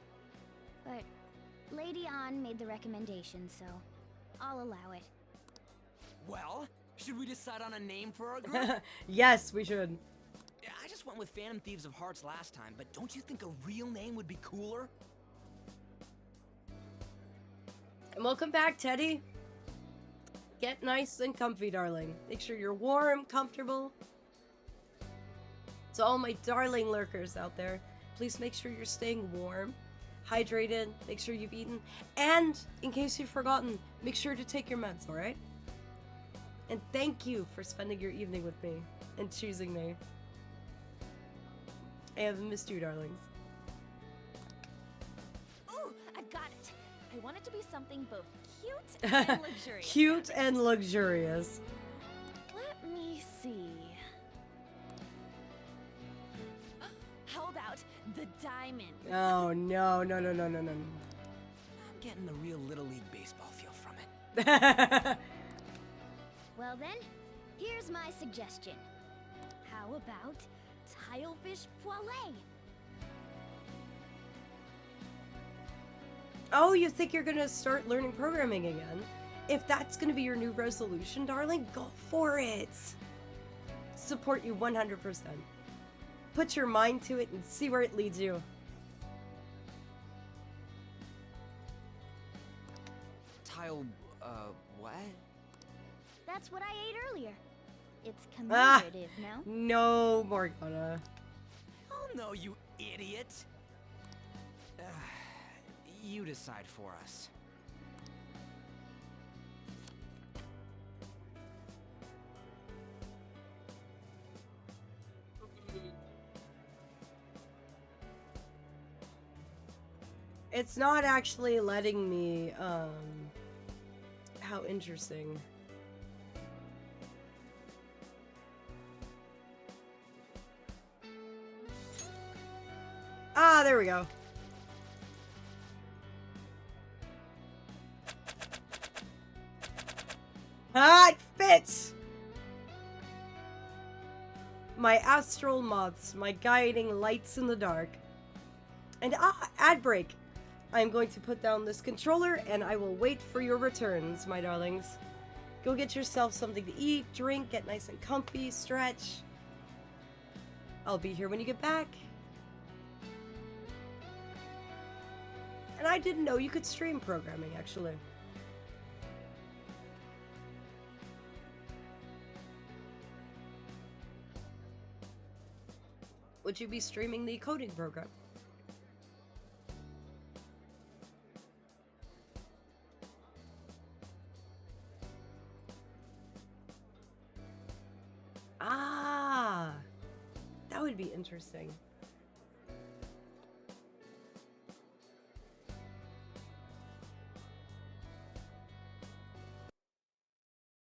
B: But Lady An made the recommendation, so I'll allow it.
D: Well, should we decide on a name for our group?
A: Yes, we should.
D: Yeah, I just went with Phantom Thieves of Hearts last time, but don't you think a real name would be cooler?
A: And welcome back, Teddy. Get nice and comfy, darling. Make sure you're warm, comfortable. To all my darling lurkers out there, please make sure you're staying warm, hydrated, make sure you've eaten, and in case you've forgotten, make sure to take your meds, alright? And thank you for spending your evening with me and choosing me. I have missed you, darlings.
G: Ooh, I've got it. I want it to be something both cute and luxurious.
A: Cute and luxurious.
G: Let me see. How about the diamond?
A: Oh, no.
D: I'm getting the real Little League Baseball feel from it.
B: Well then, here's my suggestion. How about Tilefish Poilé?
A: Oh, you think you're gonna start learning programming again? If that's gonna be your new resolution, darling, go for it! Support you 100%. Put your mind to it and see where it leads you.
D: What?
B: That's what I ate earlier. It's commemorative, no?
A: No, Morgana.
D: Oh no, you idiot! You decide for us.
A: It's not actually letting me, how interesting. Ah, there we go. Ah, it fits! My astral moths, my guiding lights in the dark. And ad break. I'm going to put down this controller and I will wait for your returns, my darlings. Go get yourself something to eat, drink, get nice and comfy, stretch. I'll be here when you get back. And I didn't know you could stream programming, actually. Would you be streaming the coding program? Ah, that would be interesting.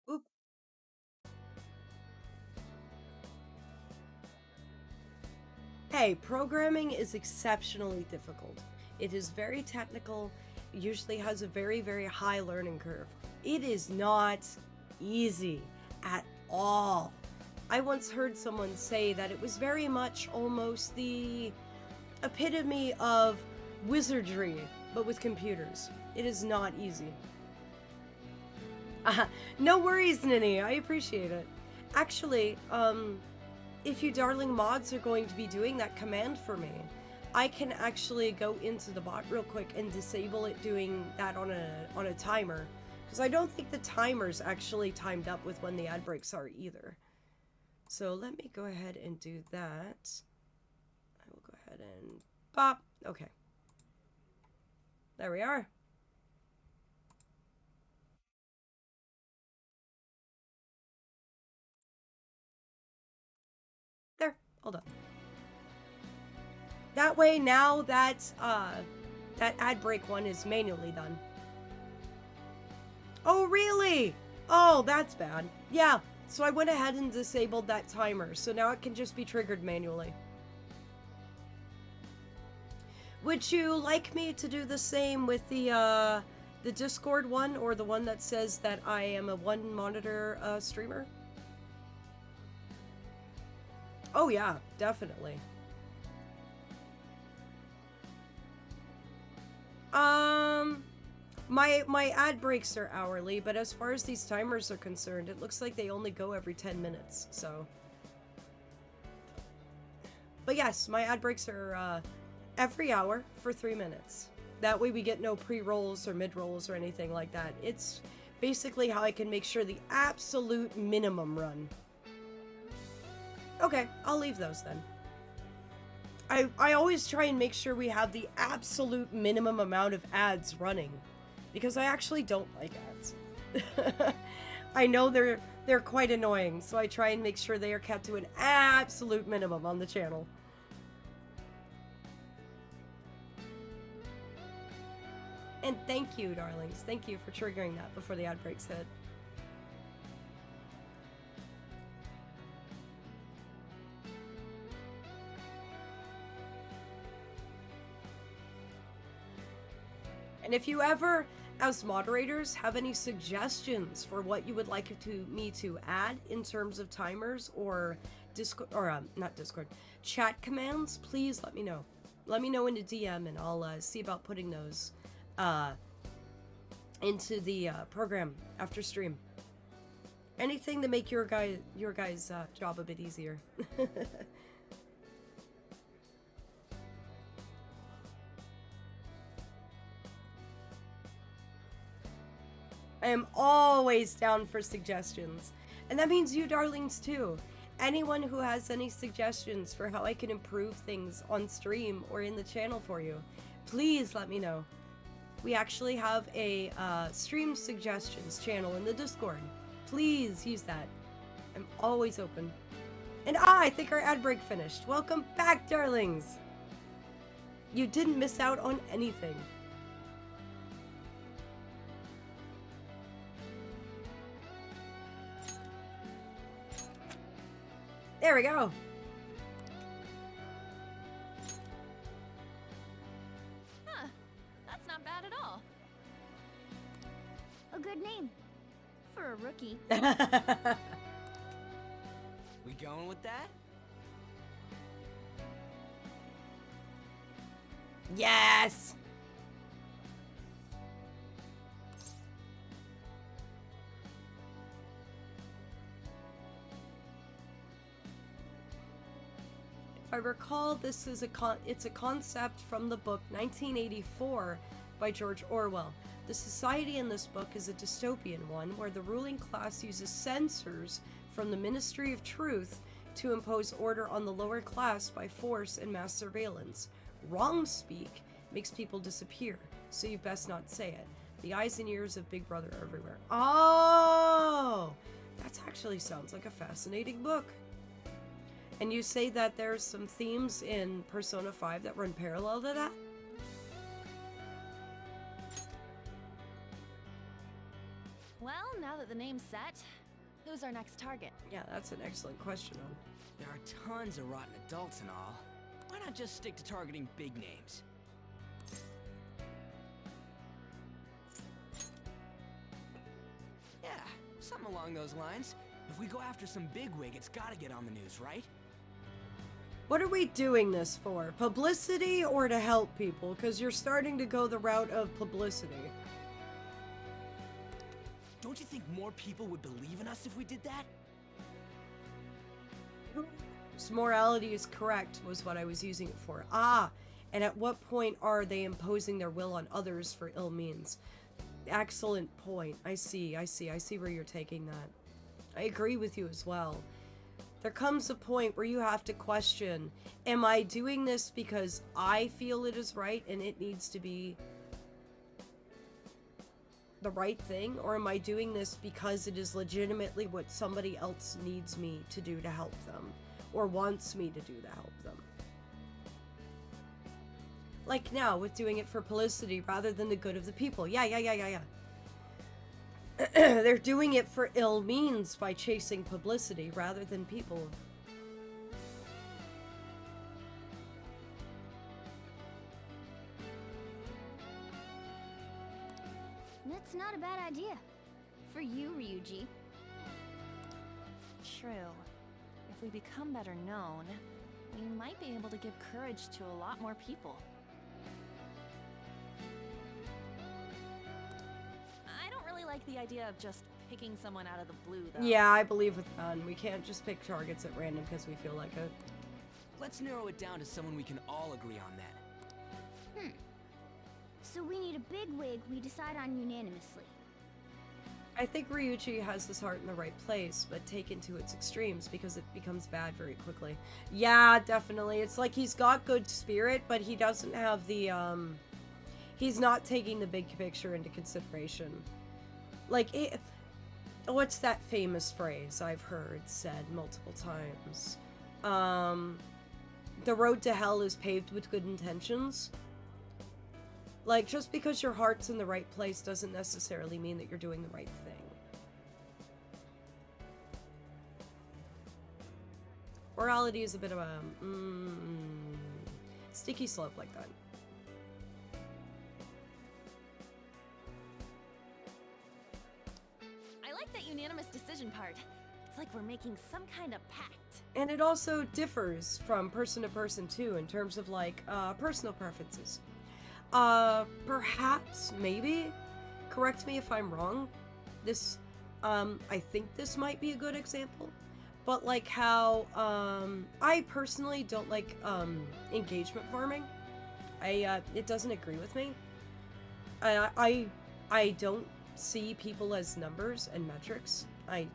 A: Oop. Hey, programming is exceptionally difficult. It is very technical, usually has a very, very high learning curve. It is not easy at all. I once heard someone say that it was very much almost the epitome of wizardry, but with computers. It is not easy. No worries, Ninny. I appreciate it. Actually, if you darling mods are going to be doing that command for me, I can actually go into the bot real quick and disable it doing that on a timer. Because I don't think the timer's actually timed up with when the ad breaks are either. So let me go ahead and do that. I will go ahead and pop. Okay. There we are. There. Hold on. That way now that ad break one is manually done. Oh, really? Oh, that's bad. Yeah. So I went ahead and disabled that timer, so now it can just be triggered manually. Would you like me to do the same with the Discord one, or the one that says that I am a one monitor streamer? Oh yeah, definitely. My ad breaks are hourly, but as far as these timers are concerned, it looks like they only go every 10 minutes, so. But yes, my ad breaks are every hour for 3 minutes. That way we get no pre-rolls or mid-rolls or anything like that. It's basically how I can make sure the absolute minimum run. Okay, I'll leave those then. I always try and make sure we have the absolute minimum amount of ads running, because I actually don't like ads. I know they're quite annoying, so I try and make sure they are kept to an absolute minimum on the channel. And thank you, darlings. Thank you for triggering that before the ad breaks hit. And if you ever, as moderators, have any suggestions for what you would like me to add in terms of timers or Discord, or not Discord, chat commands, please let me know. Let me know in the DM, and I'll see about putting those into the program after stream. Anything to make your guys' job a bit easier. I am always down for suggestions. And that means you darlings too. Anyone who has any suggestions for how I can improve things on stream or in the channel for you, please let me know. We actually have a stream suggestions channel in the Discord. Please use that. I'm always open. And I think our ad break finished. Welcome back, darlings. You didn't miss out on anything. There we go.
G: Huh. That's not bad at all.
B: A good name. For a rookie.
D: We going with that?
A: Yes! If I recall, this is it's a concept from the book 1984 by George Orwell. The society in this book is a dystopian one where the ruling class uses censors from the Ministry of Truth to impose order on the lower class by force and mass surveillance. Wrong speak makes people disappear, so you best not say it. The eyes and ears of Big Brother are everywhere. Oh! That actually sounds like a fascinating book. And you say that there's some themes in Persona 5 that run parallel to that?
G: Well, now that the name's set, who's our next target?
A: Yeah, that's an excellent question.
D: There are tons of rotten adults and all. Why not just stick to targeting big names? Yeah, something along those lines. If we go after some bigwig, it's gotta get on the news, right?
A: What are we doing this for? Publicity or to help people? Because you're starting to go the route of publicity.
D: Don't you think more people would believe in us if we did that?
A: Morality is correct was what I was using it for. Ah, and at what point are they imposing their will on others for ill means? Excellent point. I see where you're taking that. I agree with you as well. There comes a point where you have to question, am I doing this because I feel it is right and it needs to be the right thing, or am I doing this because it is legitimately what somebody else needs me to do to help them, or wants me to do to help them? Like now, with doing it for publicity rather than the good of the people. Yeah. They're doing it for ill means by chasing publicity rather than people.
B: That's not a bad idea. For you, Ryuji.
G: True. If we become better known, we might be able to give courage to a lot more people. I don't really like the idea of just picking someone out of the blue, though.
A: Yeah, I believe with that. We can't just pick targets at random because we feel like it.
D: Let's narrow it down to someone we can all agree on then.
B: So we need a bigwig we decide on unanimously.
A: I think Ryuji has his heart in the right place, but taken to its extremes because it becomes bad very quickly. Yeah, definitely. It's like he's got good spirit, but he doesn't have the, he's not taking the big picture into consideration. Like, what's that famous phrase I've heard said multiple times? The road to hell is paved with good intentions. Like, just because your heart's in the right place doesn't necessarily mean that you're doing the right thing. Morality is a bit of a sticky slope like that.
G: I like that unanimous decision part. It's like we're making some kind of pact.
A: And it also differs from person to person too, in terms of like personal preferences. Perhaps, maybe, correct me if I'm wrong, this, I think this might be a good example, but like how, I personally don't like, engagement farming. It doesn't agree with me. I don't see people as numbers and metrics. I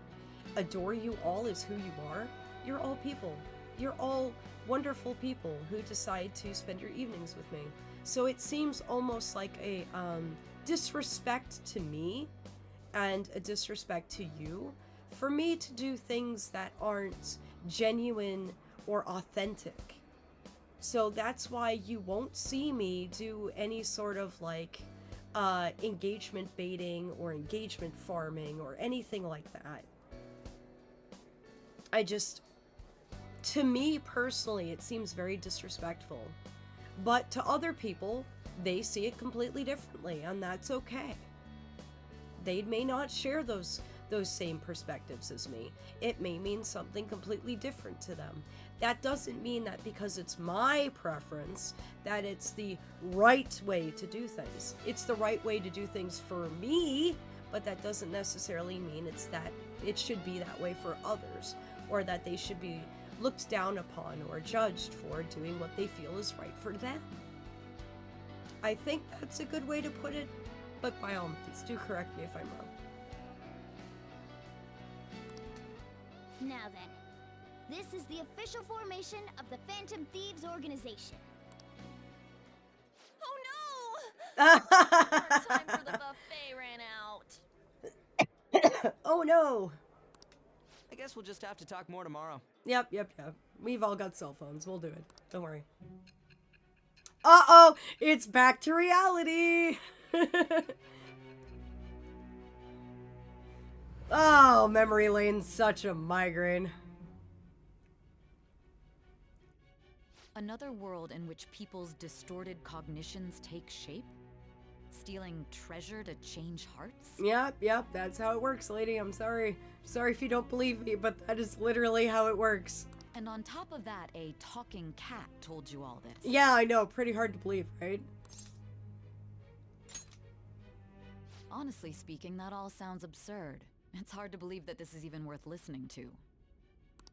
A: adore you all as who you are. You're all people. You're all wonderful people who decide to spend your evenings with me. So it seems almost like a disrespect to me and a disrespect to you for me to do things that aren't genuine or authentic. So that's why you won't see me do any sort of like engagement baiting or engagement farming or anything like that. To me personally, it seems very disrespectful. But to other people, they see it completely differently, and that's okay. They may not share those same perspectives as me. It may mean something completely different to them. That doesn't mean that because it's my preference, that it's the right way to do things. It's the right way to do things for me, but that doesn't necessarily mean it should be that way for others, or that they should be looked down upon or judged for doing what they feel is right for them. I think that's a good way to put it, but by all means, do correct me if I'm wrong.
B: Now then, this is the official formation of the Phantom Thieves organization.
O: Oh no! Our time for the buffet ran out.
A: Oh no!
D: I guess we'll just have to talk more tomorrow.
A: Yep. We've all got cell phones. We'll do it. Don't worry. Uh-oh! It's back to reality! Oh, memory lane's such a migraine.
M: Another world in which people's distorted cognitions take shape? Stealing treasure to change hearts?
A: Yep, that's how it works, lady. I'm sorry. Sorry if you don't believe me, but that is literally how it works.
M: And on top of that, a talking cat told you all this.
A: Yeah, I know. Pretty hard to believe, right?
M: Honestly speaking, that all sounds absurd. It's hard to believe that this is even worth listening to.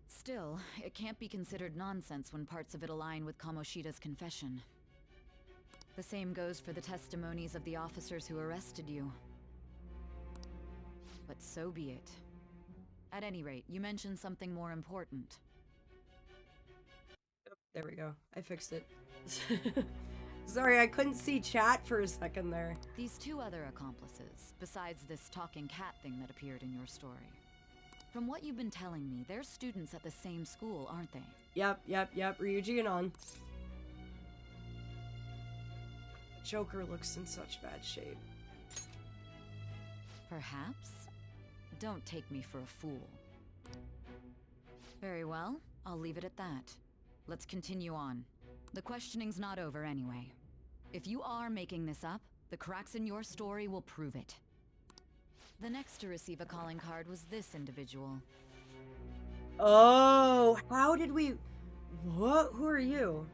M: Still, it can't be considered nonsense when parts of it align with Kamoshida's confession. The same goes for the testimonies of the officers who arrested you. But so be it. At any rate, you mentioned something more important.
A: There we go. I fixed it. Sorry, I couldn't see chat for a second there.
M: These two other accomplices, besides this talking cat thing that appeared in your story. From what you've been telling me, they're students at the same school, aren't they?
A: Yep. Ryuji and On. Joker looks in such bad shape.
M: Perhaps? Don't take me for a fool. Very well, I'll leave it at that. Let's continue on. The questioning's not over anyway. If you are making this up, the cracks in your story will prove it. The next to receive a calling card was this individual.
A: Oh, how did we... What? Who are you?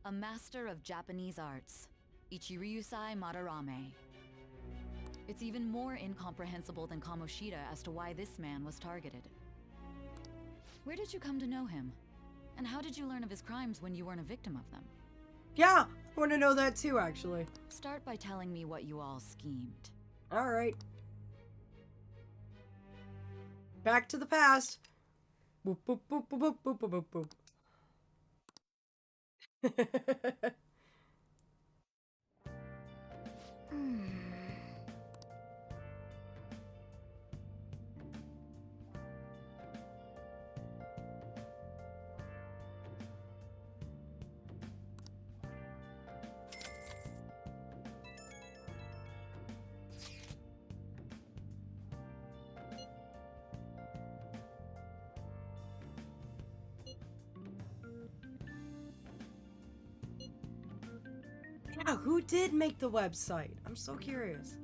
M: A master of Japanese arts, Ichiryusai Madarame. It's even more incomprehensible than Kamoshida as to why this man was targeted. Where did you come to know him? And how did you learn of his crimes when you weren't a victim of them?
A: Yeah, I want to know that too, actually.
M: Start by telling me what you all schemed.
A: Alright. Back to the past. Boop, boop, boop, boop, boop, boop, boop, boop. Yeah, who did make the website? I'm so curious.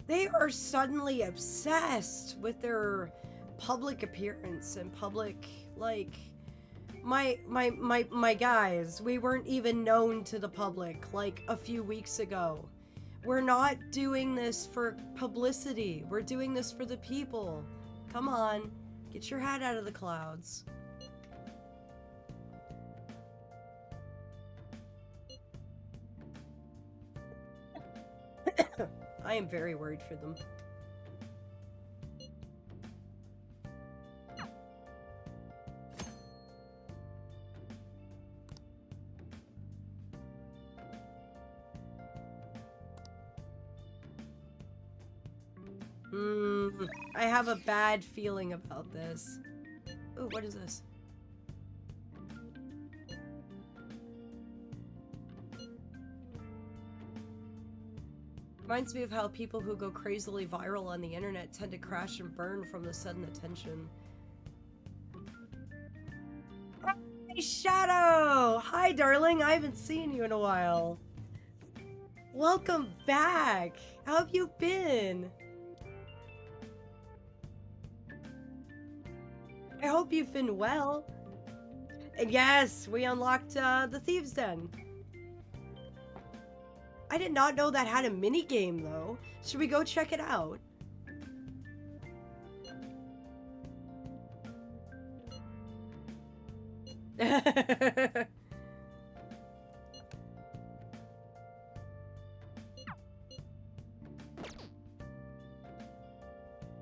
A: They are suddenly obsessed with their public appearance and public, like, my guys, we weren't even known to the public, like, a few weeks ago. We're not doing this for publicity. We're doing this for the people. Come on, get your head out of the clouds. I am very worried for them. I have a bad feeling about this. Ooh, what is this? Reminds me of how people who go crazily viral on the internet tend to crash and burn from the sudden attention. Hey, Shadow! Hi, darling. I haven't seen you in a while. Welcome back. How have you been? I hope you've been well. And yes, we unlocked the Thieves' Den. I did not know that had a mini game though. Should we go check it out?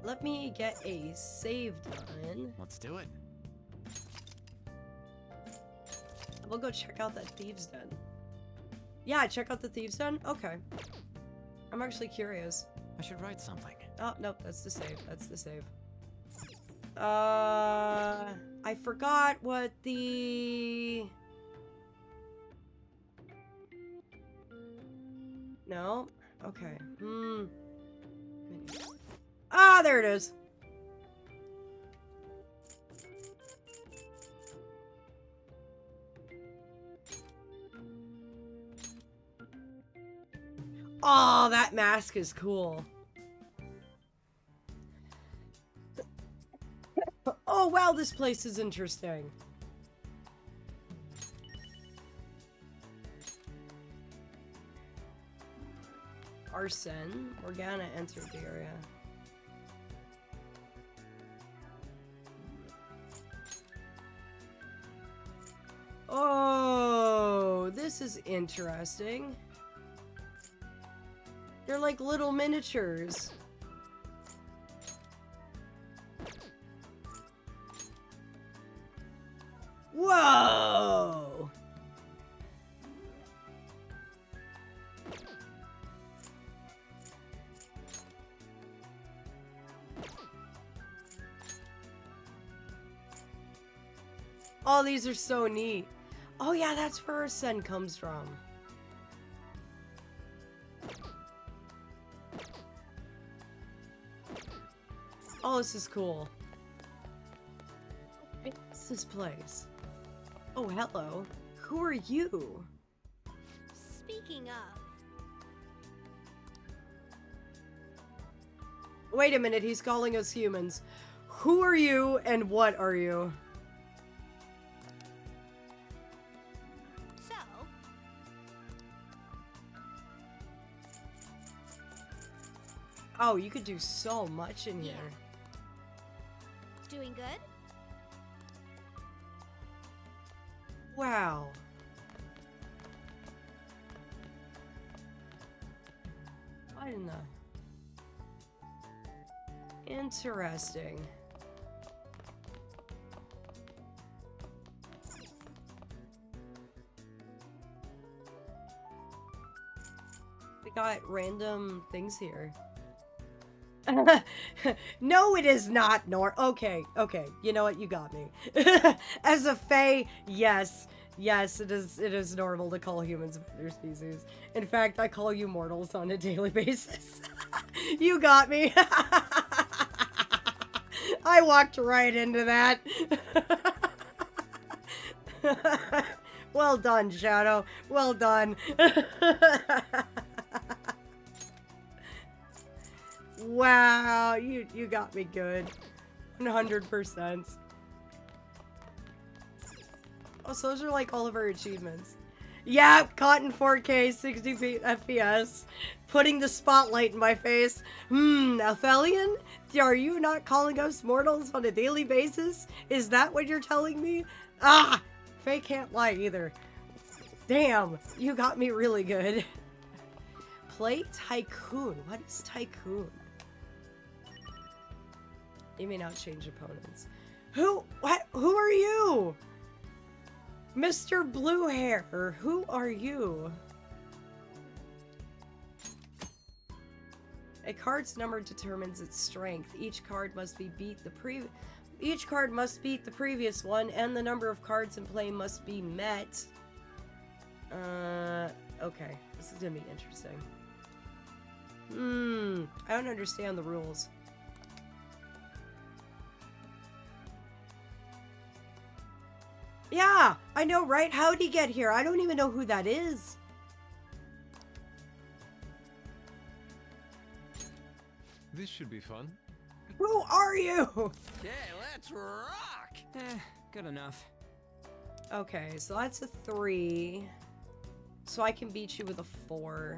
A: Let me get a save done.
H: Let's do it.
A: We'll go check out that Thieves' Den. Yeah, check out the Thieves' Den? Okay. I'm actually curious.
H: I should write something.
A: Oh, nope, that's the save. That's the save. I forgot what the... No? Okay. Ah, there it is. Oh, that mask is cool. Oh, wow, this place is interesting. Arson. Morgana entered the area. Oh, this is interesting. They're like little miniatures. Whoa! Oh, these are so neat. Oh yeah, that's where our scent comes from. Oh, this is cool. What's this place? Oh, hello. Who are you?
R: Speaking of...
A: Wait a minute, he's calling us humans. Who are you and what are you?
R: So...
A: Oh, you could do so much in here.
R: Doing good?
A: Wow. What in the... Interesting. We got random things here. No, it is not okay, you know what, you got me. As a fae, yes, it is normal to call humans better species. In fact, I call you mortals on a daily basis. You got me. I walked right into that. Well done, Shadow. Well done. Wow, you got me good. 100%. Oh, so those are like all of our achievements. Yeah, caught in 4K, 60 FPS. Putting the spotlight in my face. Aphelion? Are you not calling us mortals on a daily basis? Is that what you're telling me? Ah! Faye can't lie either. Damn, you got me really good. Play Tycoon. What is Tycoon? You may not change opponents. Who are you? Mr. Blue Hair, who are you? A card's number determines its strength. Each card must beat the previous one, and the number of cards in play must be met. Okay. This is gonna be interesting. I don't understand the rules. Yeah, I know, right? How'd he get here? I don't even know who that is.
P: This should be fun.
A: Who are you?
D: Yeah, let's rock! Good enough.
A: Okay, so that's a 3. So I can beat you with a 4.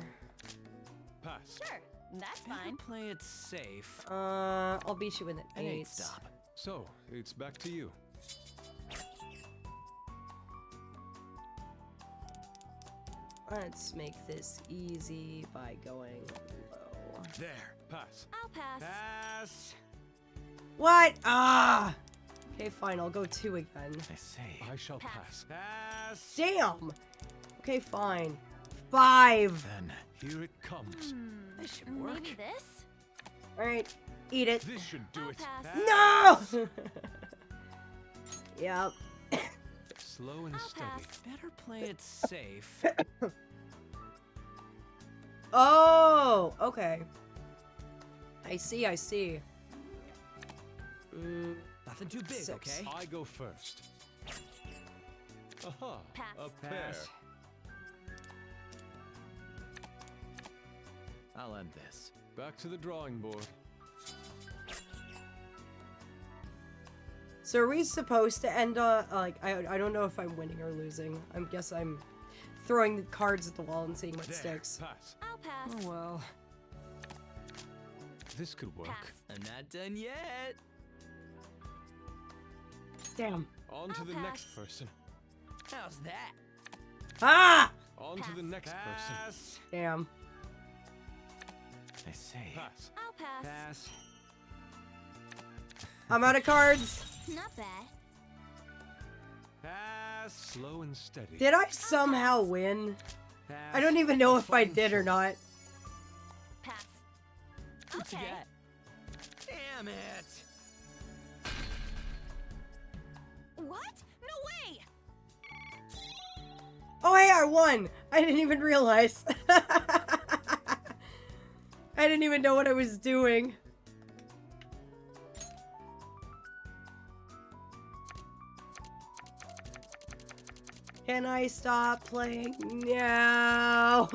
J: Pass.
G: Sure, that's fine.
D: Play it safe.
A: I'll beat you with an 8.
D: Stop.
P: So, it's back to you.
A: Let's make this easy by going low.
J: There. Pass.
G: I'll pass.
D: Pass.
A: What? Ah! Okay, fine. I'll go 2 again.
D: I say.
J: I shall pass.
D: Pass.
A: Damn! Okay, fine. 5!
J: Then here it comes.
D: This should work.
G: Maybe this?
A: Alright, eat it.
J: This should do
G: I'll
J: it.
G: pass.
A: No! Yep.
P: Slow and
G: I'll
P: steady.
G: pass.
D: Better play it safe.
A: Oh! Okay. I see.
D: Nothing too big,
A: 6.
D: okay?
J: I go first. Aha.
G: Pass.
J: A pair.
D: Pass. I'll end this.
P: Back to the drawing board.
A: So are we supposed to end like, I don't know if I'm winning or losing. I guess I'm throwing the cards at the wall and seeing what
J: There.
A: sticks.
J: Pass.
G: I'll pass.
D: Oh well.
P: This could work.
G: Pass.
D: I'm not done yet.
A: Damn.
P: On to
G: I'll
P: the
G: pass.
P: next person.
D: How's that?
A: Ah!
P: On to the
G: Pass.
P: next person.
D: Pass.
A: Damn.
D: I say.
J: Pass.
G: I'll pass.
D: Pass.
A: I'm out of cards.
B: Not bad.
D: Pass.
P: Slow and steady.
A: Did I somehow win?
D: Pass.
A: I don't even know if I did or not.
G: Pass.
D: What you
G: Okay.
D: got? Damn it!
G: What? No way!
A: Oh, hey, I won! I didn't even realize. I didn't even know what I was doing. Can I stop playing? No.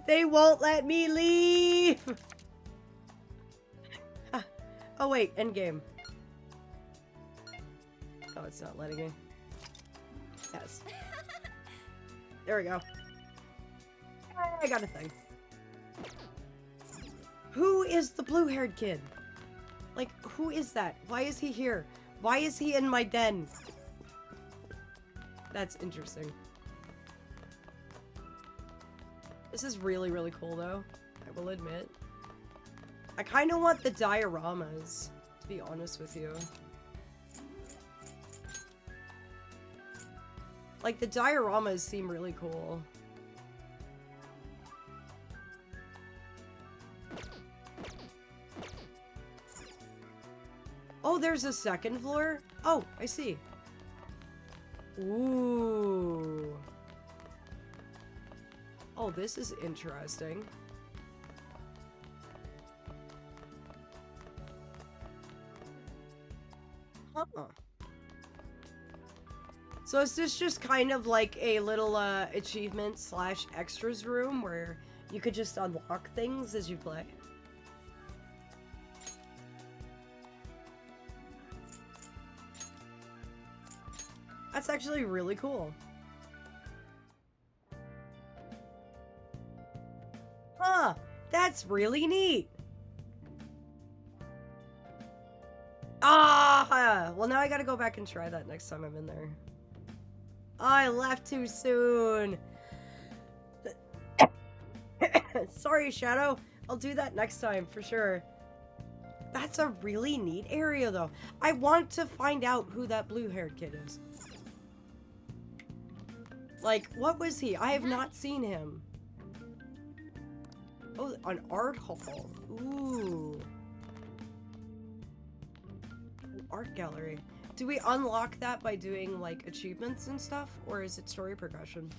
A: They won't let me leave. Oh wait, endgame. Oh, it's not letting me. Yes. There we go. I got a thing. Who is the blue-haired kid? Like, who is that? Why is he here? Why is he in my den? That's interesting. This is really, really cool, though. I will admit. I kind of want the dioramas, to be honest with you. Like, the dioramas seem really cool. Oh, there's a second floor? Oh, I see. Ooh. Oh, this is interesting. Huh. So is this just kind of like a little achievement slash extras room where you could just unlock things as you play? That's actually really cool. Huh, that's really neat. Ah, well now I gotta go back and try that next time I'm in there. I left too soon. Sorry, Shadow. I'll do that next time for sure. That's a really neat area though. I want to find out who that blue-haired kid is. Like, what was he? I have not seen him. Oh, an art hall. Ooh. An art gallery. Do we unlock that by doing, like, achievements and stuff? Or is it story progression?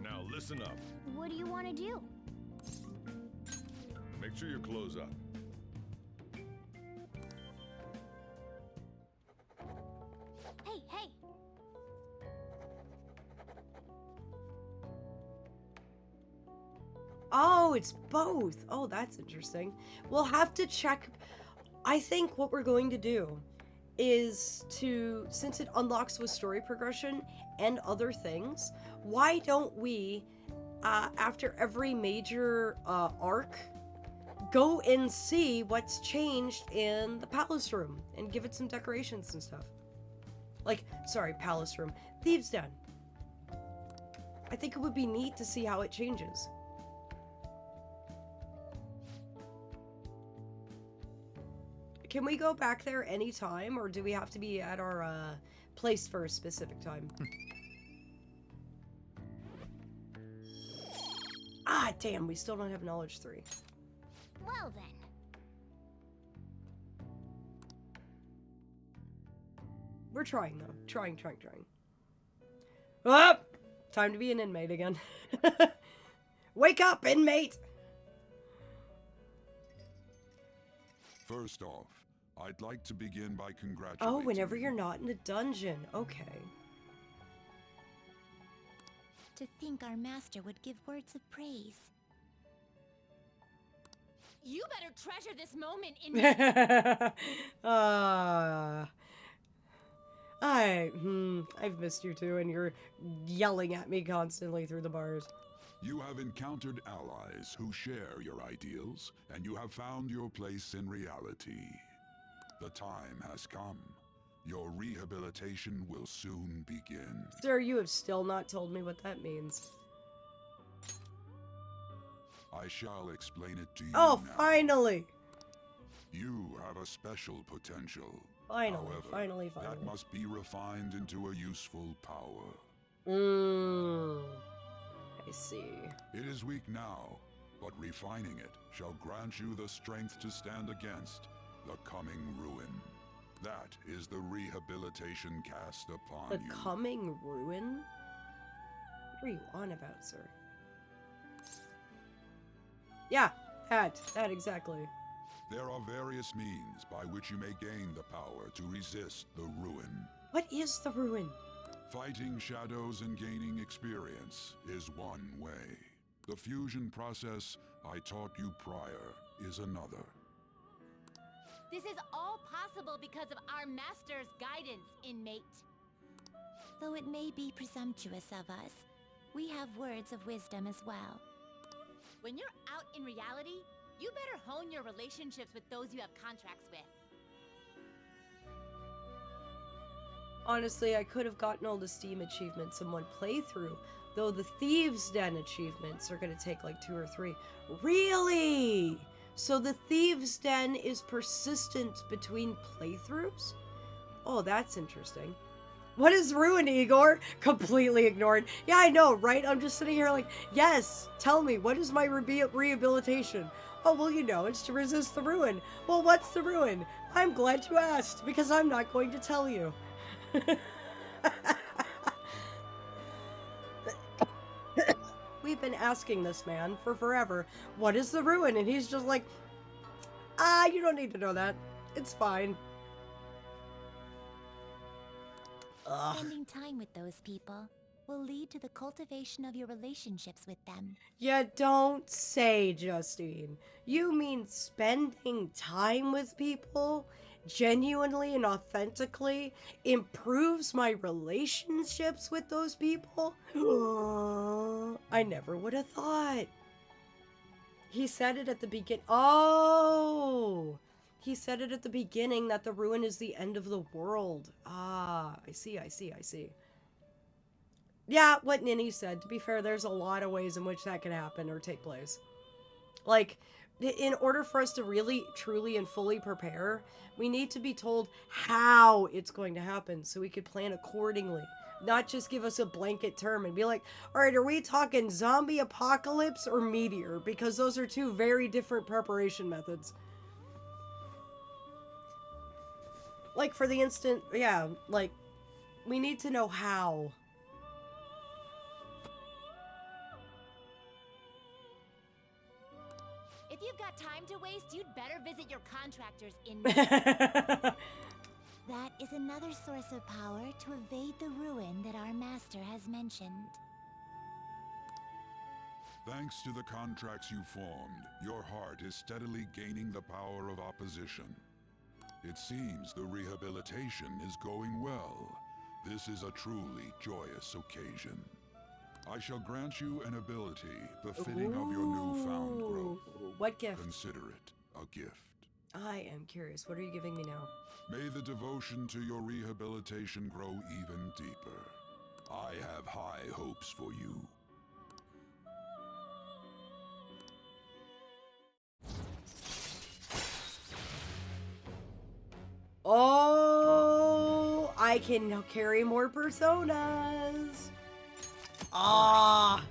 L: Now listen up.
B: What do you want to do?
L: Make sure your clothes up.
B: Hey, hey!
A: Oh, it's both. Oh, that's interesting. We'll have to check. I think what we're going to do is to, since it unlocks with story progression and other things, why don't we, after every major arc, go and see what's changed in the palace room and give it some decorations and stuff. Like, sorry, palace room. Thieves' Den. I think it would be neat to see how it changes. Can we go back there anytime, or do we have to be at our place for a specific time? Ah, damn, we still don't have knowledge 3.
B: Well then.
A: We're trying, though. Trying. Oh! Time to be an inmate again. Wake up, inmate!
L: First off, I'd like to begin by congratulating
A: Oh, whenever you're not in a dungeon. Okay.
R: To think our master would give words of praise.
S: You better treasure this moment in
A: I've missed you too, and you're yelling at me constantly through the bars.
L: You have encountered allies who share your ideals, and you have found your place in reality. The time has come. Your rehabilitation will soon begin.
A: Sir, you have still not told me what that means.
L: I shall explain it to you
A: Oh,
L: now.
A: finally!
L: You have a special potential.
A: Finally,
L: However,
A: finally.
L: that must be refined into a useful power.
A: I see.
L: It is weak now, but refining it shall grant you the strength to stand against the coming ruin. That is the rehabilitation cast upon
A: The
L: you.
A: coming ruin? What are you on about, sir? Yeah, that exactly.
L: There are various means by which you may gain the power to resist the ruin.
A: What is the ruin?
L: Fighting shadows and gaining experience is one way. The fusion process I taught you prior is another.
S: This is all possible because of our master's guidance, inmate.
R: Though it may be presumptuous of us, we have words of wisdom as well.
S: When you're out in reality, you better hone your relationships with those you have contracts with.
A: Honestly, I could have gotten all the Steam achievements in one playthrough, though the Thieves' Den achievements are going to take like 2 or 3. Really? So the Thieves' Den is persistent between playthroughs? Oh, that's interesting. What is ruin, Igor? Completely ignored. Yeah, I know, right? I'm just sitting here like, yes, tell me, what is my rehabilitation? Oh, well, you know, it's to resist the ruin. Well, what's the ruin? I'm glad you asked, because I'm not going to tell you. We've been asking this man for forever, what is the ruin? And he's just like, you don't need to know that. It's fine. Ugh.
R: Spending time with those people will lead to the cultivation of your relationships with them.
A: You don't say, Justine. You mean spending time with people genuinely and authentically improves my relationships with those people? I never would have thought. He said it at the beginning. Oh! He said it at the beginning that the ruin is the end of the world. Ah, I see. Yeah, what Ninny said. To be fair, there's a lot of ways in which that can happen or take place. Like, in order for us to really, truly, and fully prepare, we need to be told how it's going to happen so we could plan accordingly. not just give us a blanket term and be like, all right, are we talking zombie apocalypse or meteor? Because those are two very different preparation methods. Like, for the instant, yeah, like, we need to know how.
S: If you've got time to waste, you'd better visit your contractors in.
R: That is another source of power to evade the ruin that our master has mentioned.
T: Thanks to the contracts you formed, your heart is steadily gaining the power of opposition. It seems the rehabilitation is going well. This is a truly joyous occasion. I shall grant you an ability befitting of your newfound growth.
A: What gift?
T: Consider it a gift.
A: I am curious. What are you giving me now?
T: May the devotion to your rehabilitation grow even deeper. I have high hopes for you.
A: Oh, I can carry more personas. Ah.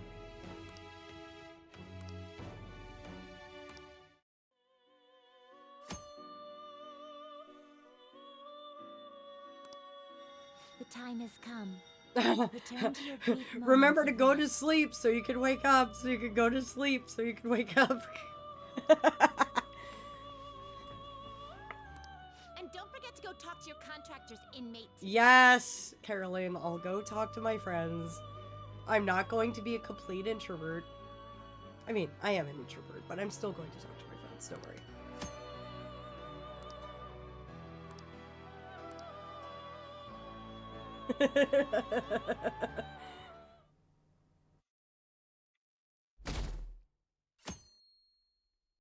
R: The time has come. Return to your brief
A: Remember to
R: moments
A: go
R: of
A: to
R: rest.
A: sleep so you can wake up, so you can go to sleep so you can wake up.
S: And don't forget to go talk to your contractor's inmates.
A: Yes, Caroline, I'll go talk to my friends. I'm not going to be a complete introvert. I mean, I am an introvert, but I'm still going to talk to my friends, don't worry.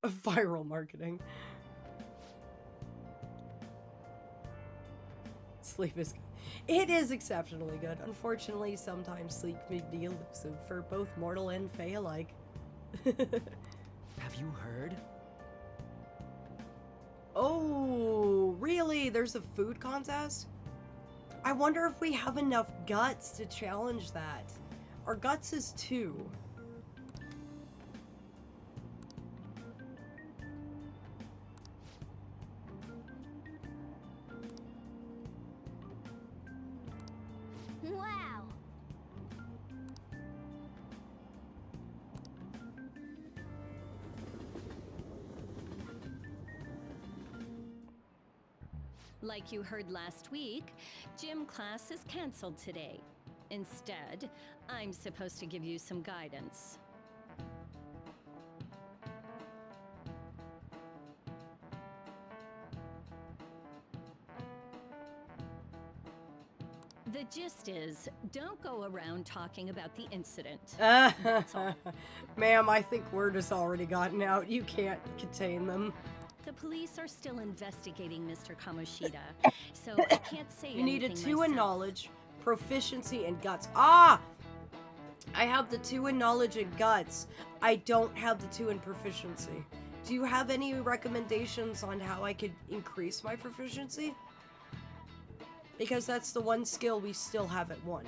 A: Viral marketing. Sleep is good. It is exceptionally good. Unfortunately, sometimes sleep may be elusive for both mortal and fae alike.
D: Have you heard?
A: Oh, really? There's a food contest? I wonder if we have enough guts to challenge that. Our guts is 2.
B: Wow.
O: Like you heard last week, gym class is canceled today. Instead, I'm supposed to give you some guidance. The gist is, don't go around talking about the incident. That's all.
A: Ma'am, I think word has already gotten out. You can't contain them.
O: The police are still investigating Mr. Kamoshida, so I can't say
A: You need a
O: anything
A: 2 in
O: myself.
A: knowledge, proficiency, and guts. Ah! I have the 2 in knowledge and guts. I don't have the 2 in proficiency. Do you have any recommendations on how I could increase my proficiency? Because that's the one skill we still have at 1.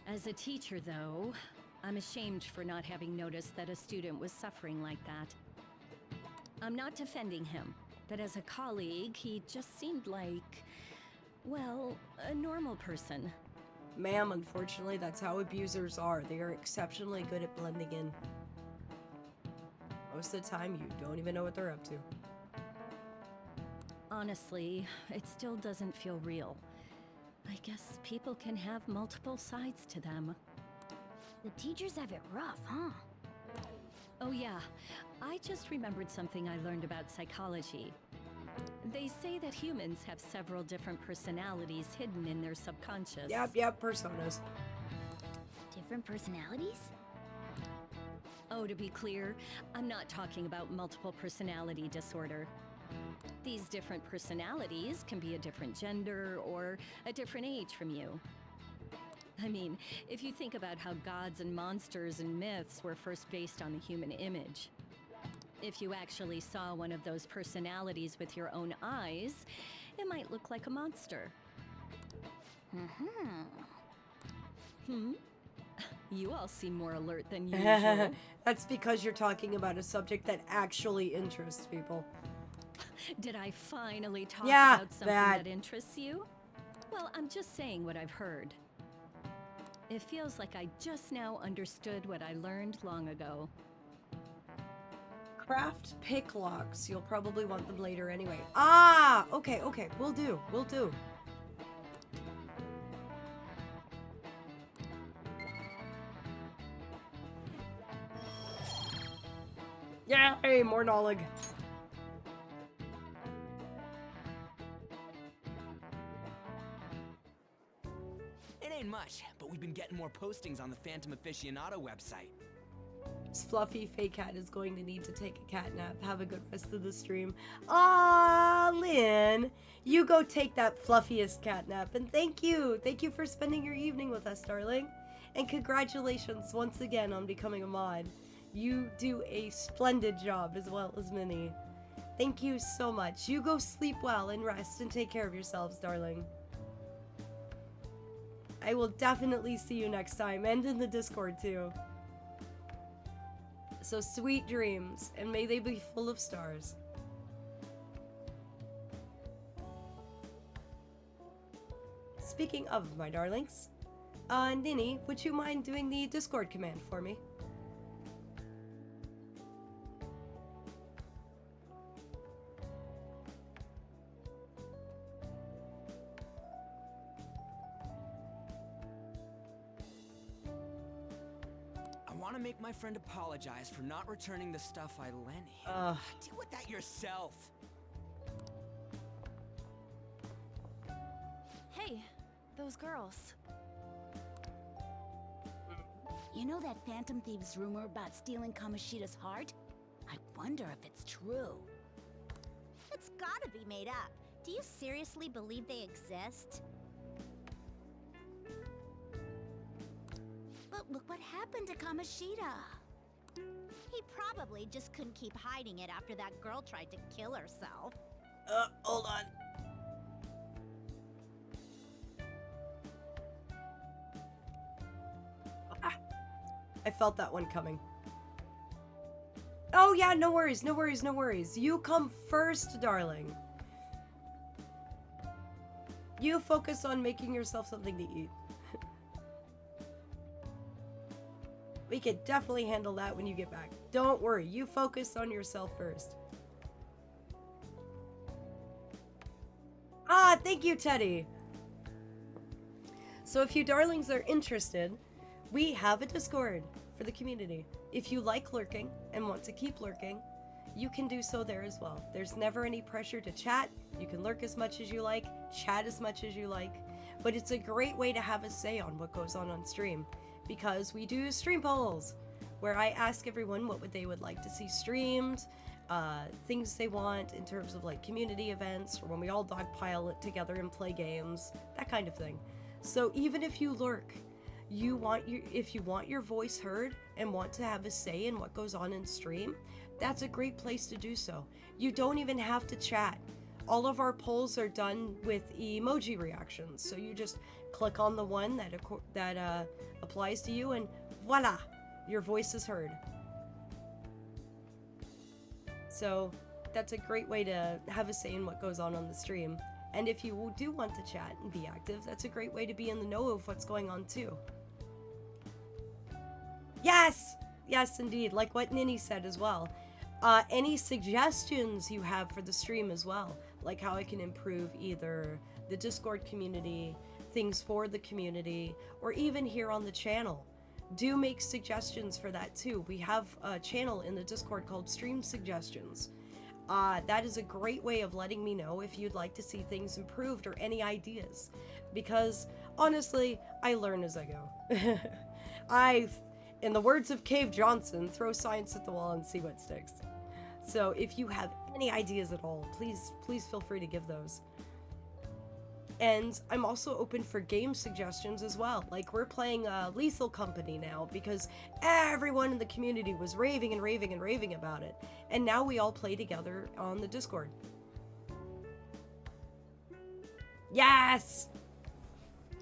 O: As a teacher, though, I'm ashamed for not having noticed that a student was suffering like that. I'm not defending him, but as a colleague, he just seemed like, well, a normal person.
A: Ma'am, unfortunately, that's how abusers are. They are exceptionally good at blending in. Most of the time, you don't even know what they're up to.
O: Honestly, it still doesn't feel real. I guess people can have multiple sides to them.
B: The teachers have it rough, huh?
O: Oh yeah, I just remembered something I learned about psychology. They say that humans have several different personalities hidden in their subconscious.
A: Yep, personas.
B: Different personalities?
O: Oh, to be clear, I'm not talking about multiple personality disorder. These different personalities can be a different gender or a different age from you. I mean, if you think about how gods and monsters and myths were first based on the human image. If you actually saw one of those personalities with your own eyes, it might look like a monster. You all seem more alert than usual.
A: That's because you're talking about a subject that actually interests people.
O: Did I finally talk
A: Yeah,
O: about something
A: that.
O: that interests you? Well, I'm just saying what I've heard. It feels like I just now understood what I learned long ago.
A: Craft pick locks. You'll probably want them later anyway. Ah! Okay, okay. Will do. Will do. Yay! More knowledge.
D: It ain't much, but we've been getting more postings on the Phantom Aficionado website.
A: This fluffy fake cat is going to need to take a cat nap. Have a good rest of the stream. Ah, Lynn, you go take that fluffiest cat nap. And thank you. Thank you for spending your evening with us, darling. And congratulations once again on becoming a mod. You do a splendid job as well as Minnie. Thank you so much. You go sleep well and rest and take care of yourselves, darling. I will definitely see you next time and in the Discord too. So sweet dreams, and may they be full of stars. Speaking of, my darlings, Ninny, would you mind doing the Discord command for me?
D: I want to make my friend apologize for not returning the stuff I lent him. Deal with that yourself.
G: Hey, those girls.
R: You know that Phantom Thieves rumor about stealing Kamoshida's heart? I wonder if it's true.
B: It's gotta be made up. Do you seriously believe they exist? But look what happened to Kamoshida. He probably just couldn't keep hiding it after that girl tried to kill herself.
A: Hold on. I felt that one coming. Oh yeah, no worries, no worries, no worries. You come first, darling. You focus on making yourself something to eat. We could definitely handle that when you get back. Don't worry, you focus on yourself first. Ah, thank you, Teddy. So if you darlings are interested, we have a Discord for the community. If you like lurking and want to keep lurking, you can do so there as well. There's never any pressure to chat. You can lurk as much as you like, chat as much as you like, but it's a great way to have a say on what goes on stream, because we do stream polls where I ask everyone what they would like to see streamed, things they want in terms of like community events, or when we all dogpile it together and play games, that kind of thing. So even if you lurk, if you want your voice heard and want to have a say in what goes on in stream, that's a great place to do so. You don't even have to chat. All of our polls are done with emoji reactions, so you just click on the one that applies to you, and voila, your voice is heard. So that's a great way to have a say in what goes on the stream. And if you do want to chat and be active, that's a great way to be in the know of what's going on too. Yes! Yes, indeed. Like what Ninny said as well. Any suggestions you have for the stream as well, like how I can improve either the Discord community, things for the community, or even here on the channel, do make suggestions for that too. We have a channel in the Discord called Stream Suggestions. That is a great way of letting me know if you'd like to see things improved or any ideas, because honestly, I learn as I go. In the words of Cave Johnson, throw science at the wall and see what sticks. So if you have any ideas at all, please feel free to give those. And I'm also open for game suggestions as well. Like, we're playing Lethal Company now because everyone in the community was raving and raving and raving about it. And now we all play together on the Discord. Yes!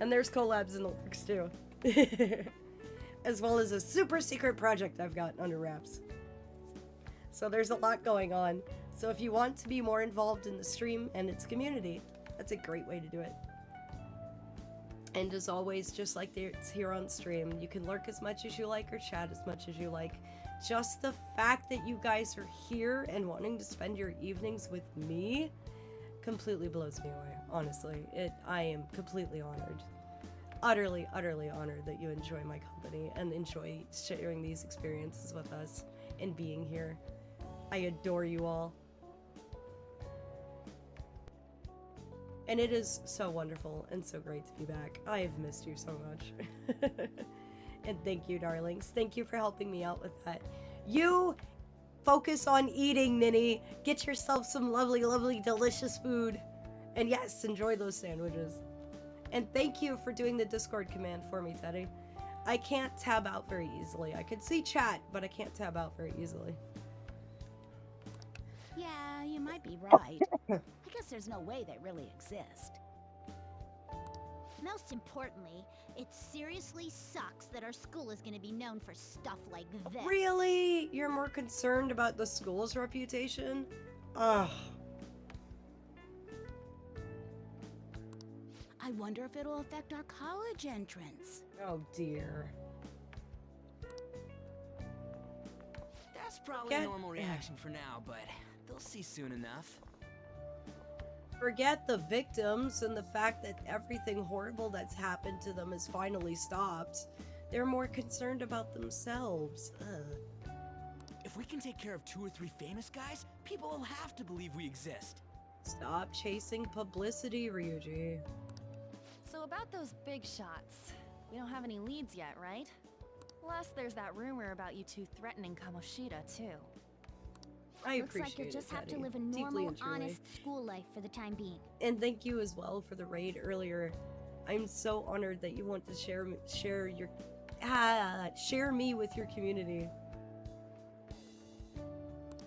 A: And there's collabs in the works too. As well as a super secret project I've got under wraps. So there's a lot going on. So if you want to be more involved in the stream and its community, that's a great way to do it. And as always, just like it's here on stream, you can lurk as much as you like or chat as much as you like. Just the fact that you guys are here and wanting to spend your evenings with me completely blows me away, honestly. I am completely honored. Utterly, utterly honored that you enjoy my company and enjoy sharing these experiences with us and being here. I adore you all. And it is so wonderful and so great to be back. I have missed you so much. And thank you, darlings. Thank you for helping me out with that. You focus on eating, Minnie. Get yourself some lovely, lovely, delicious food. And yes, enjoy those sandwiches. And thank you for doing the Discord command for me, Teddy. I can't tab out very easily. I could see chat, but I can't tab out very easily.
R: Yeah, you might be right. I guess there's no way they really exist.
B: Most importantly, it seriously sucks that our school is going to be known for stuff like this.
A: Really? You're more concerned about the school's reputation? Ugh.
R: I wonder if it'll affect our college entrance.
A: Oh dear.
D: That's probably a normal reaction for now, but they'll see soon enough.
A: Forget the victims and the fact that everything horrible that's happened to them has finally stopped. They're more concerned about themselves. Ugh.
D: If we can take care of 2 or 3 famous guys, people will have to believe we exist.
A: Stop chasing publicity, Ryuji.
G: So about those big shots, we don't have any leads yet, right? Plus, there's that rumor about you two threatening Kamoshida, too.
A: I
B: Looks like you'll just have to live a normal, honest school life for the time being.
A: And thank you as well for the raid earlier. I'm so honored that you want to share me with your community.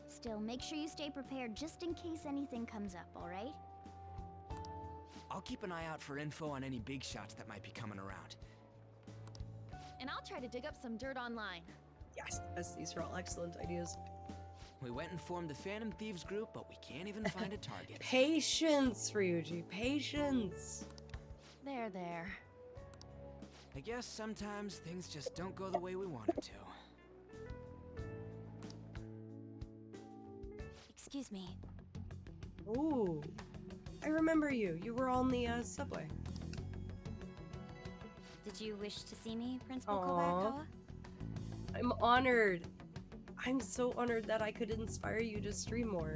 B: Still, make sure you stay prepared just in case anything comes up, alright?
D: I'll keep an eye out for info on any big shots that might be coming around.
G: And I'll try to dig up some dirt online.
A: Yes, these are all excellent ideas.
D: We went and formed the Phantom Thieves group, but we can't even find a target.
A: Patience, Ryuji, patience.
G: There.
D: I guess sometimes things just don't go the way we want them to.
B: Excuse me.
A: Ooh. I remember you. You were on the subway.
B: Did you wish to see me, Principal
A: Aww.
B: Kobayakawa?
A: I'm honored. I'm so honored that I could inspire you to stream more.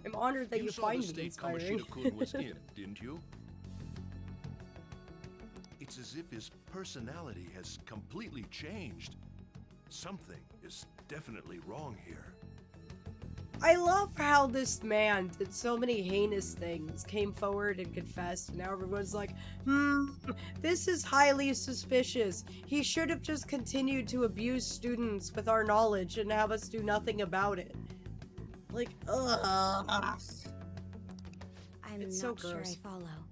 A: I'm honored that you find me inspiring.
L: You saw the state Kamoshida-kun was in, didn't you? It's as if his personality has completely changed. Something is definitely wrong here.
A: I love how this man did so many heinous things, came forward and confessed, and now everyone's like, this is highly suspicious. He should have just continued to abuse students with our knowledge and have us do nothing about it. Like, ugh.
B: I'm
A: It's
B: not
A: so
B: sure I
A: gross.
B: follow.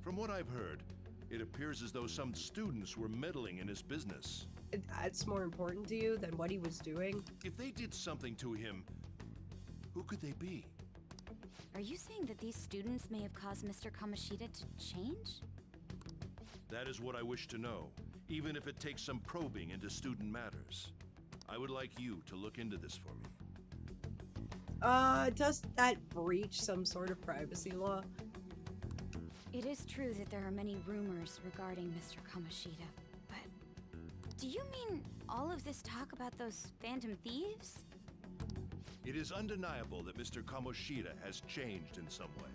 L: From what I've heard, it appears as though some students were meddling in his business.
A: That's more important to you than what he was doing?
L: If they did something to him, who could they be?
B: Are you saying that these students may have caused Mr. Kamoshida to change?
L: That is what I wish to know, even if it takes some probing into student matters. I would like you to look into this for me.
A: Does that breach some sort of privacy law?
B: It is true that there are many rumors regarding Mr. Kamoshida, but do you mean all of this talk about those Phantom Thieves?
L: It is undeniable that Mr. Kamoshida has changed in some way.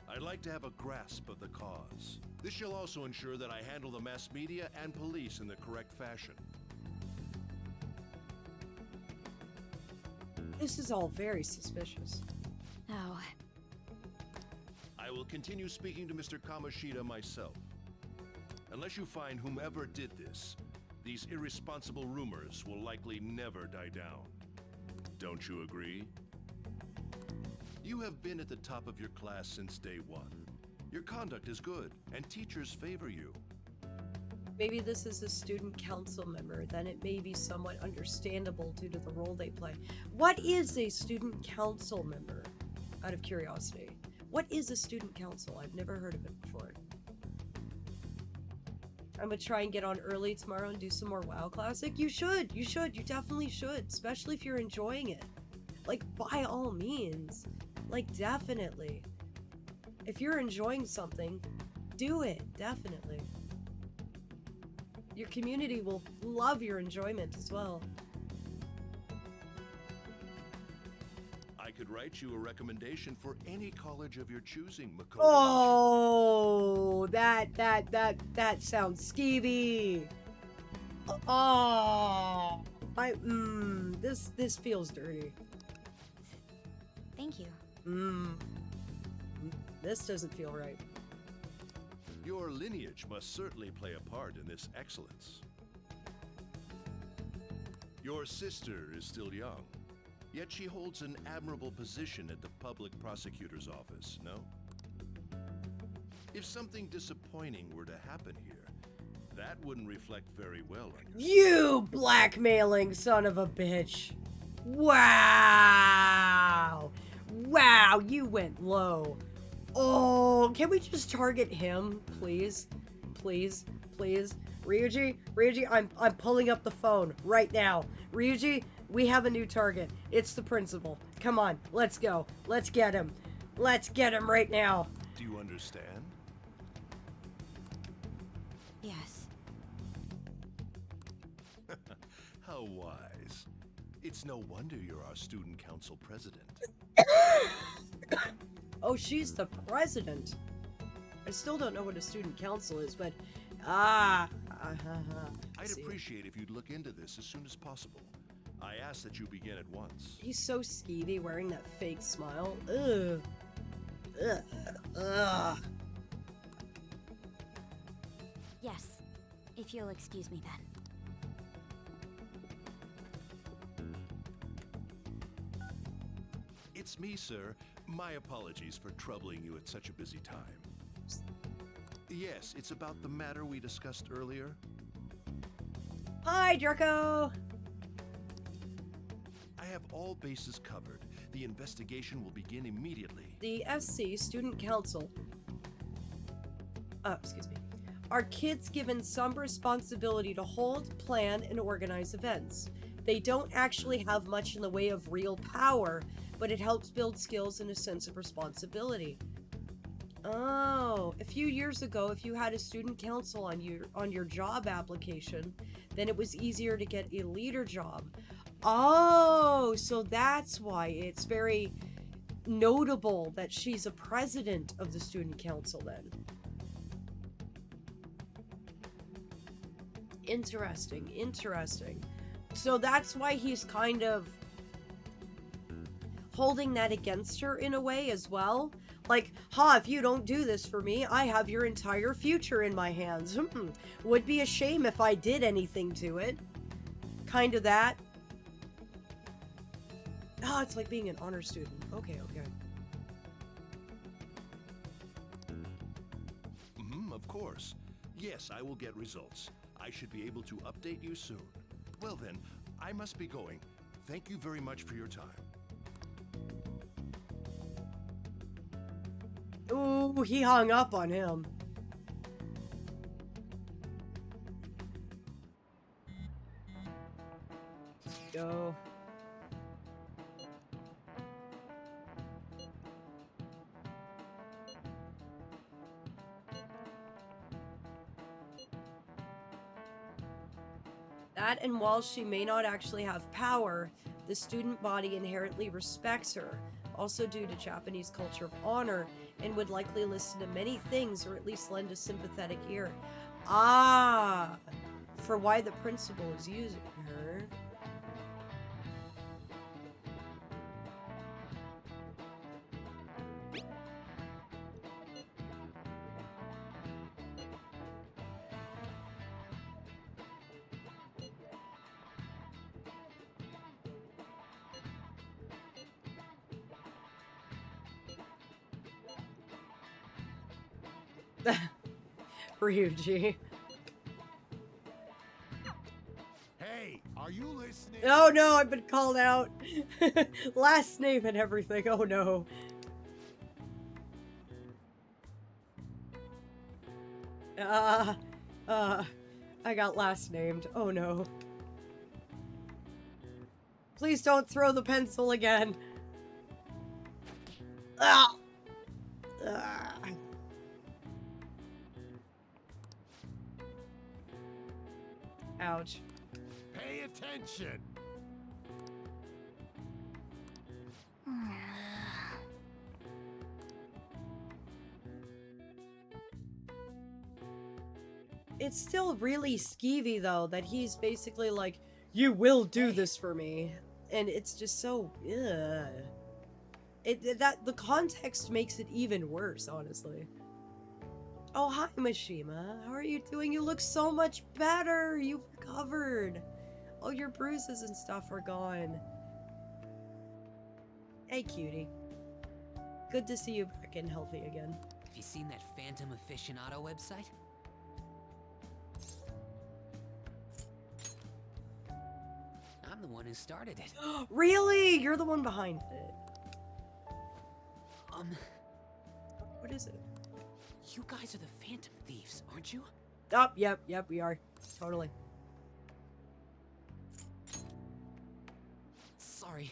L: I'd like to have a grasp of the cause. This shall also ensure that I handle the mass media and police in the correct fashion.
A: This is all very suspicious.
B: Oh.
L: I will continue speaking to Mr. Kamoshida myself. Unless you find whomever did this, these irresponsible rumors will likely never die down. Don't you agree? You have been at the top of your class since day one. Your conduct is good, and teachers favor you.
A: Maybe this is a student council member, then it may be somewhat understandable due to the role they play. What is a student council member? Out of curiosity. What is a student council? I've never heard of it before. I'm gonna try and get on early tomorrow and do some more WoW Classic. You should, you definitely should, especially if you're enjoying it. Like, by all means. Like, definitely. If you're enjoying something, do it, definitely. Your community will love your enjoyment as well.
L: I could write you a recommendation for any college of your choosing, Makoto.
A: Oh, that sounds skeevy. Oh, this feels dirty.
B: Thank you.
A: This doesn't feel right.
L: Your lineage must certainly play a part in this excellence. Your sister is still young, yet she holds an admirable position at the public prosecutor's office, no? If something disappointing were to happen here, that wouldn't reflect very well on your...
A: You blackmailing son of a bitch! Wow! Wow, you went low. Oh, can we just target him, please? Please, please. Ryuji, I'm pulling up the phone right now. Ryuji, we have a new target. It's the principal. Come on, let's go. Let's get him. Let's get him right now.
L: Do you understand?
B: Yes.
L: How wise. It's no wonder you're our student council president.
A: Oh, she's the president. I still don't know what a student council is, but I'd
L: appreciate if you'd look into this as soon as possible. I ask that you begin at once.
A: He's so skeevy wearing that fake smile. Ugh. Ugh. Ugh.
B: Yes. If you'll excuse me then.
L: It's me, sir. My apologies for troubling you at such a busy time. Yes, it's about the matter we discussed earlier.
A: Hi, Draco!
L: I have all bases covered. The investigation will begin immediately.
A: The SC Student Council, excuse me, are kids given some responsibility to hold, plan, and organize events. They don't actually have much in the way of real power, but it helps build skills and a sense of responsibility. Oh, a few years ago, if you had a student council on your job application, then it was easier to get a leader job. Oh, so that's why it's very notable that she's a president of the student council then. Interesting, interesting. So that's why he's kind of holding that against her in a way as well. Like, if you don't do this for me, I have your entire future in my hands. Would be a shame if I did anything to it. Kind of that. Oh, it's like being an honor student. Okay.
L: Of course. Yes, I will get results. I should be able to update you soon. Well then, I must be going. Thank you very much for your time.
A: Ooh, he hung up on him. Go. That, and while she may not actually have power, the student body inherently respects her, also due to Japanese culture of honor, and would likely listen to many things or at least lend a sympathetic ear. Ah, for why the principal is using her. Ryuji.
I: Hey, are you listening?
A: Oh no, I've been called out. Last name and everything. Oh no. I got last named. Oh no. Please don't throw the pencil again. Ah! Ah. Ouch.
I: Pay attention.
A: It's still really skeevy though that he's basically like, you will do this for me, and it's just so that the context makes it even worse, honestly. Oh, hi Mishima, how are you doing? You look so much better. You've recovered. Oh, your bruises and stuff are gone. Hey cutie, good to see you back and healthy again.
D: Have you seen that Phantom Aficionado website? I'm the one who started it.
A: Really? You're the one behind it. What is it?
D: You guys are the Phantom Thieves, aren't you?
A: Oh, yep, we are. Totally.
D: Sorry.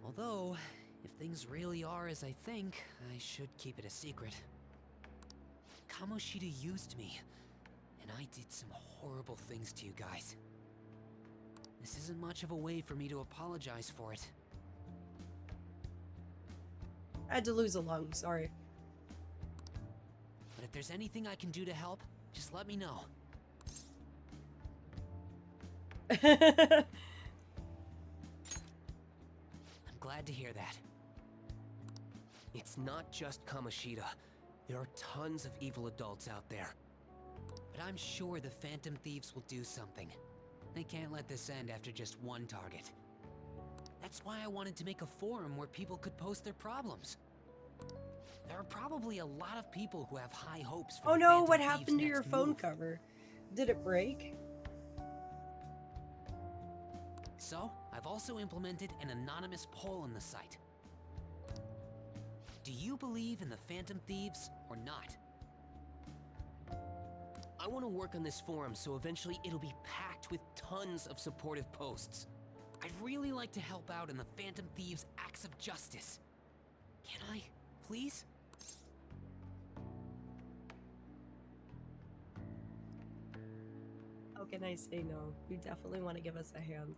D: Although, if things really are as I think, I should keep it a secret. Kamoshida used me, and I did some horrible things to you guys. This isn't much of a way for me to apologize for it.
A: I had to lose a lung, sorry.
D: But if there's anything I can do to help, just let me know. I'm glad to hear that.
P: It's not just Kamoshida. There are tons of evil adults out there.
D: But I'm sure the Phantom Thieves will do something. They can't let this end after just one target. That's why I wanted to make a forum where people could post their problems. There are probably a lot of people who have high hopes for
A: Oh
D: the
A: no,
D: Phantom
A: what
D: Thieves'
A: happened to your
D: next
A: phone
D: move.
A: cover? Did it break?
D: So, I've also implemented an anonymous poll on the site. Do you believe in the Phantom Thieves or not?
P: I want to work on this forum so eventually it'll be packed with tons of supportive posts.
D: I'd really like to help out in the Phantom Thieves' acts of justice. Can I, please?
A: How can I say no? You definitely want to give us a hand.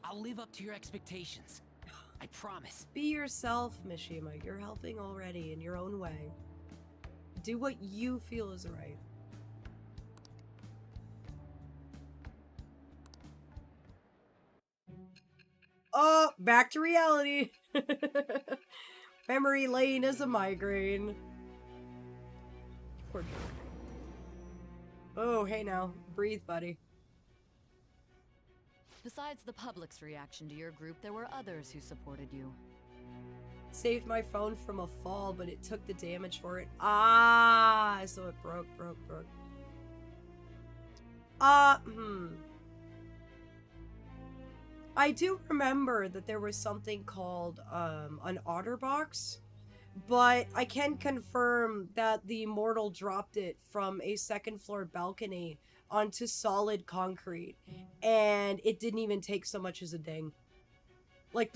D: I'll live up to your expectations. I promise.
A: Be yourself, Mishima. You're helping already in your own way. Do what you feel is right. Oh, back to reality. Memory lane is a migraine. Poor Joe. Oh, hey now. Breathe, buddy.
M: Besides the public's reaction to your group, there were others who supported you.
A: Saved my phone from a fall, but it took the damage for it. Ah, so it broke. I do remember that there was something called an OtterBox, but I can confirm that the mortal dropped it from a second floor balcony onto solid concrete, and it didn't even take so much as a ding. Like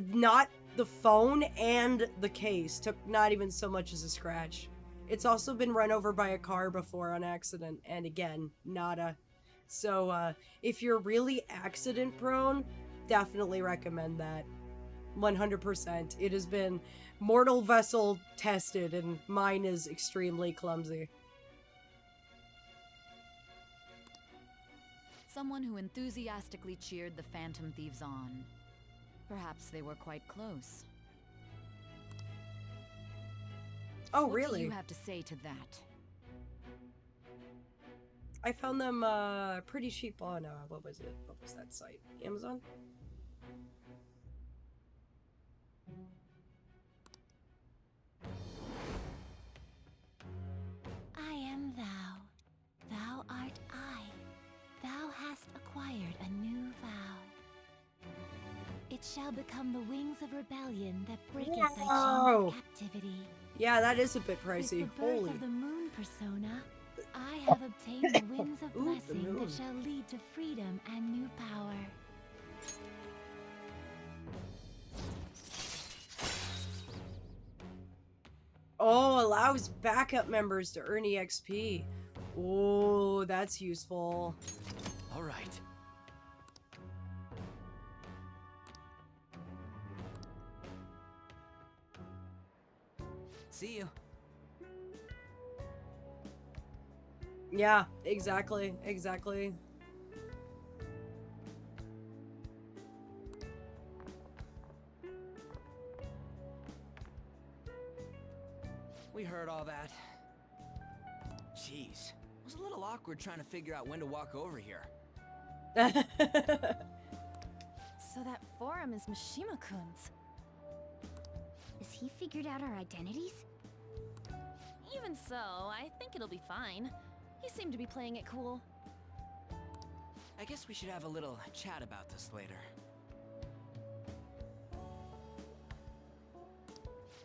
A: not the phone and the case took not even so much as a scratch. It's also been run over by a car before on accident, and again, nada. So, if you're really accident prone, definitely recommend that. 100%. It has been mortal vessel tested, and mine is extremely clumsy.
M: Someone who enthusiastically cheered the Phantom Thieves on. Perhaps they were quite close.
A: Oh,
M: What
A: really?
M: do you have to say to that?
A: I found them pretty cheap on what was that site? Amazon?
R: It shall become the wings of rebellion that breaketh thy chains
A: Whoa.
R: of captivity.
A: Yeah, that is a bit pricey.
R: With the birth
A: Holy.
R: of the moon persona, I have obtained the wings of
A: Ooh, the
R: blessing
A: moon.
R: that shall lead to freedom and new power.
A: Oh, allows backup members to earn EXP. Oh, that's useful.
D: All right. See you.
A: Yeah, exactly, exactly.
D: We heard all that. Jeez. It was a little awkward trying to figure out when to walk over here.
G: So that forum is Mishima-kun's.
B: Has he figured out our identities?
G: Even so, I think it'll be fine. He seemed to be playing it cool.
D: I guess we should have a little chat about this later.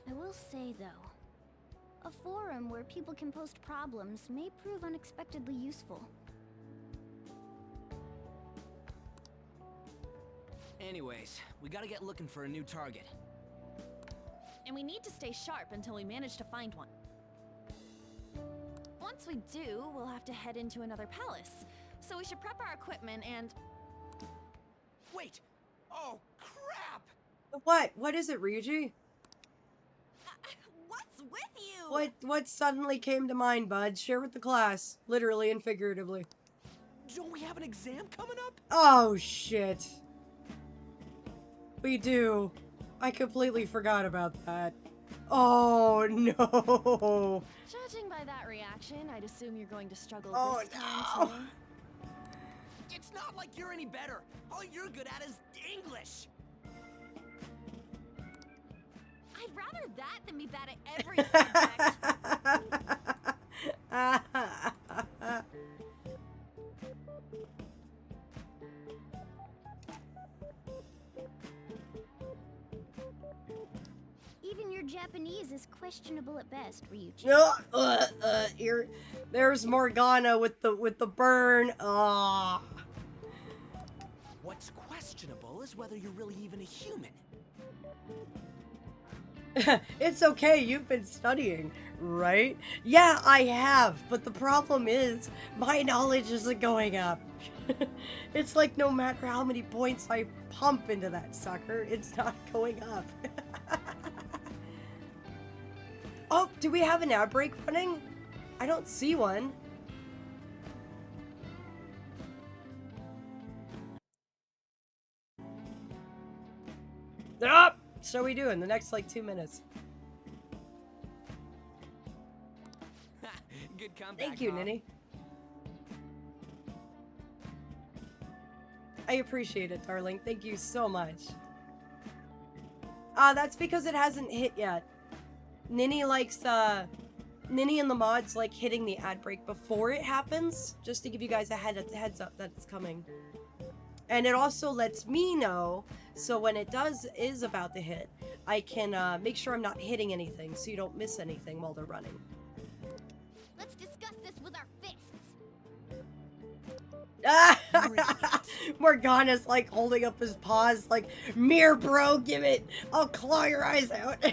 B: I will say, though, a forum where people can post problems may prove unexpectedly useful.
D: Anyways, we gotta get looking for a new target.
G: And we need to stay sharp until we manage to find one. Once we do, we'll have to head into another palace. So we should prep our equipment and...
D: Wait! Oh, crap!
A: What? What is it, Ryuji?
S: What's with you?
A: What suddenly came to mind, bud? Share with the class, literally and figuratively.
D: Don't we have an exam coming up?
A: Oh, shit. We do. I completely forgot about that. Oh, no.
G: Judging by that reaction, I'd assume you're going to struggle
A: Oh,
G: this time
A: no.
G: too.
D: It's not like you're any better. All you're good at is English.
S: I'd rather that than be bad at every subject.
B: Even your Japanese is questionable at best, Ryuji.
A: No, there's Morgana with the burn. Ah.
D: What's questionable is whether you're really even a human.
A: It's okay, you've been studying, right? Yeah, I have, but the problem is, my knowledge isn't going up. It's like no matter how many points I pump into that sucker, it's not going up. Oh, do we have an ad break running? I don't see one. Ah! So we do in the next like 2 minutes.
D: Good comeback.
A: Thank you,
D: huh?
A: Ninny. I appreciate it, darling. Thank you so much. That's because it hasn't hit yet. Ninny likes, Ninny and the mods like hitting the ad break before it happens, just to give you guys a heads up that it's coming. And it also lets me know, so when it is about to hit, I can make sure I'm not hitting anything, so you don't miss anything while they're running.
B: Let's discuss this with our fists.
A: Morgana's like holding up his paws, like, "Mirror, bro, give it. I'll claw your eyes out."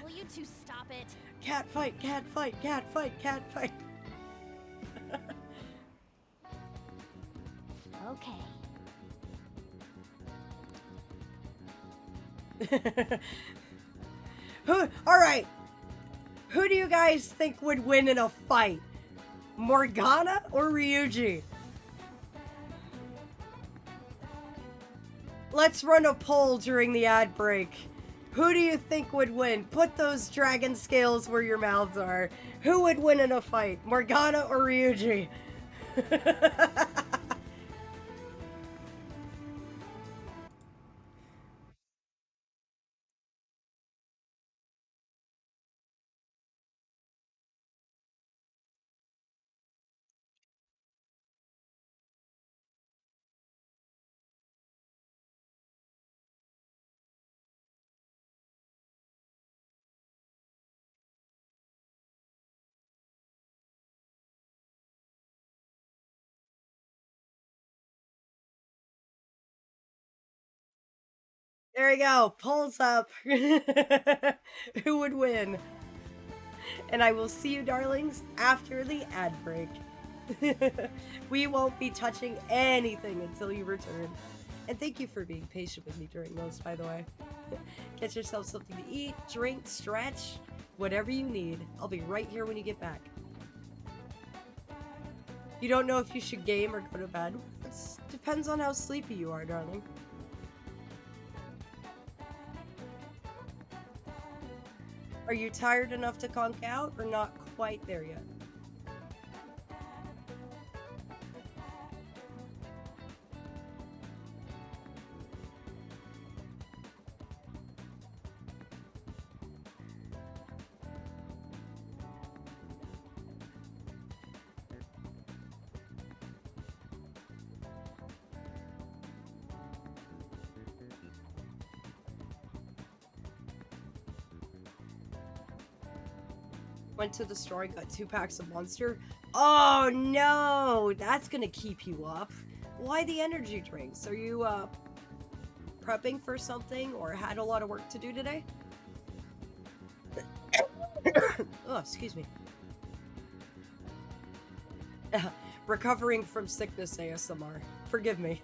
G: Will you two stop it?
A: Cat fight, cat fight, cat fight, cat fight.
B: Okay.
A: Alright. Who do you guys think would win in a fight? Morgana or Ryuji? Let's run a poll during the ad break. Who do you think would win? Put those dragon scales where your mouths are. Who would win in a fight? Morgana or Ryuji? There we go. Polls up. Who would win? And I will see you, darlings, after the ad break. We won't be touching anything until you return. And thank you for being patient with me during those, by the way. Get yourself something to eat, drink, stretch, whatever you need. I'll be right here when you get back. You don't know if you should game or go to bed? It depends on how sleepy you are, darling. Are you tired enough to conk out or not quite there yet? Went to the store and got 2 packs of Monster. Oh no, that's gonna keep you up. Why the energy drinks? Are you prepping for something or had a lot of work to do today? Oh, excuse me. Recovering from sickness ASMR. Forgive me.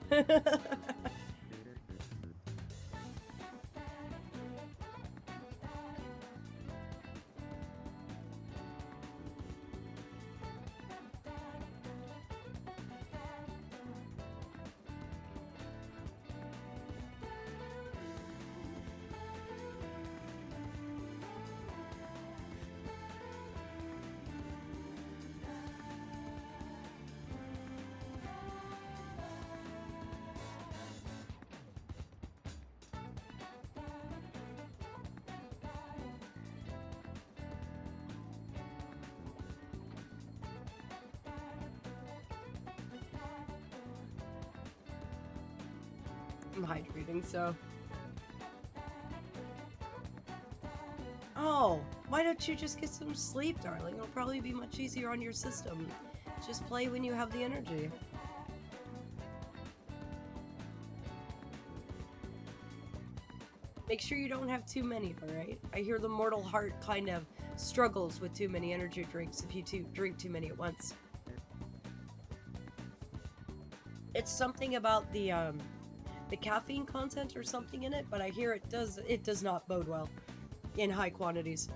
A: I'm hydrating, so... Oh, why don't you just get some sleep, darling? It'll probably be much easier on your system. Just play when you have the energy. Make sure you don't have too many, alright? I hear the mortal heart kind of struggles with too many energy drinks if you drink too many at once. It's something about the caffeine content or something in it, but I hear it does not bode well in high quantities.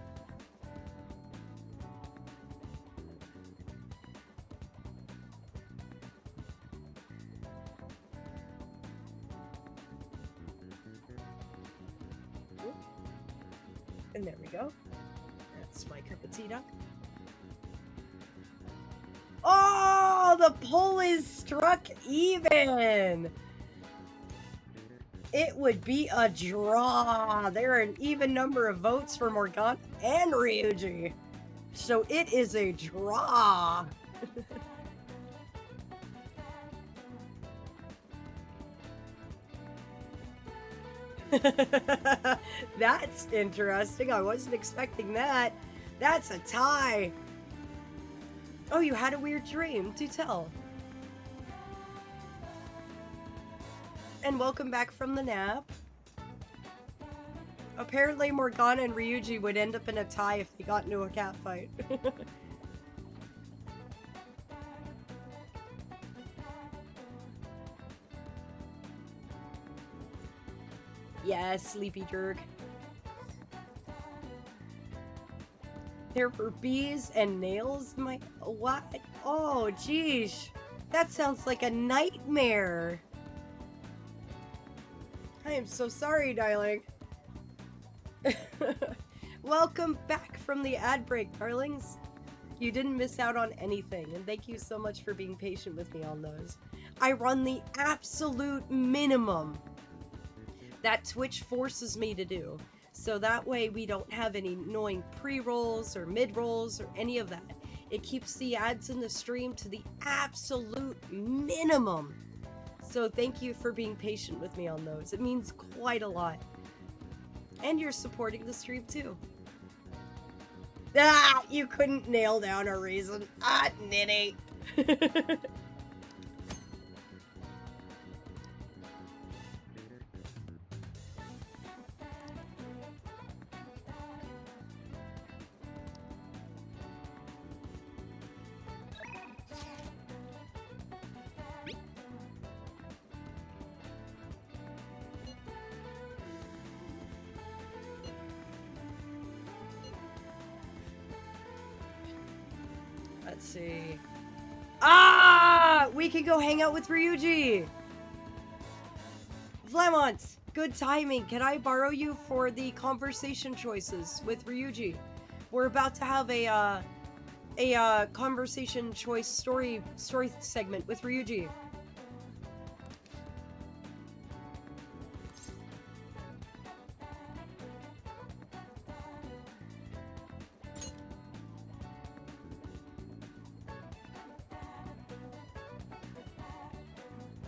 A: And there we go. That's my cup of tea, duck. Oh, the poll is struck even. It would be a draw. There are an even number of votes for Morgana and Ryuji. So it is a draw. That's interesting. I wasn't expecting that. That's a tie. Oh, you had a weird dream. Do tell. And welcome back from the nap. Apparently Morgana and Ryuji would end up in a tie if they got into a cat fight. Yes, sleepy jerk. There were bees and nails in my... What? Oh, geez. That sounds like a nightmare. I am so sorry, darling. Welcome back from the ad break, darlings. You didn't miss out on anything, and thank you so much for being patient with me on those. I run the absolute minimum that Twitch forces me to do, so that way we don't have any annoying pre-rolls or mid-rolls or any of that. It keeps the ads in the stream to the absolute minimum. So thank you for being patient with me on those. It means quite a lot. And you're supporting the stream too. Ah, you couldn't nail down a reason. Ah, nitty. Let's see. Ah! We can go hang out with Ryuji! Flamont! Good timing. Can I borrow you for the conversation choices with Ryuji? We're about to have a conversation choice story segment with Ryuji.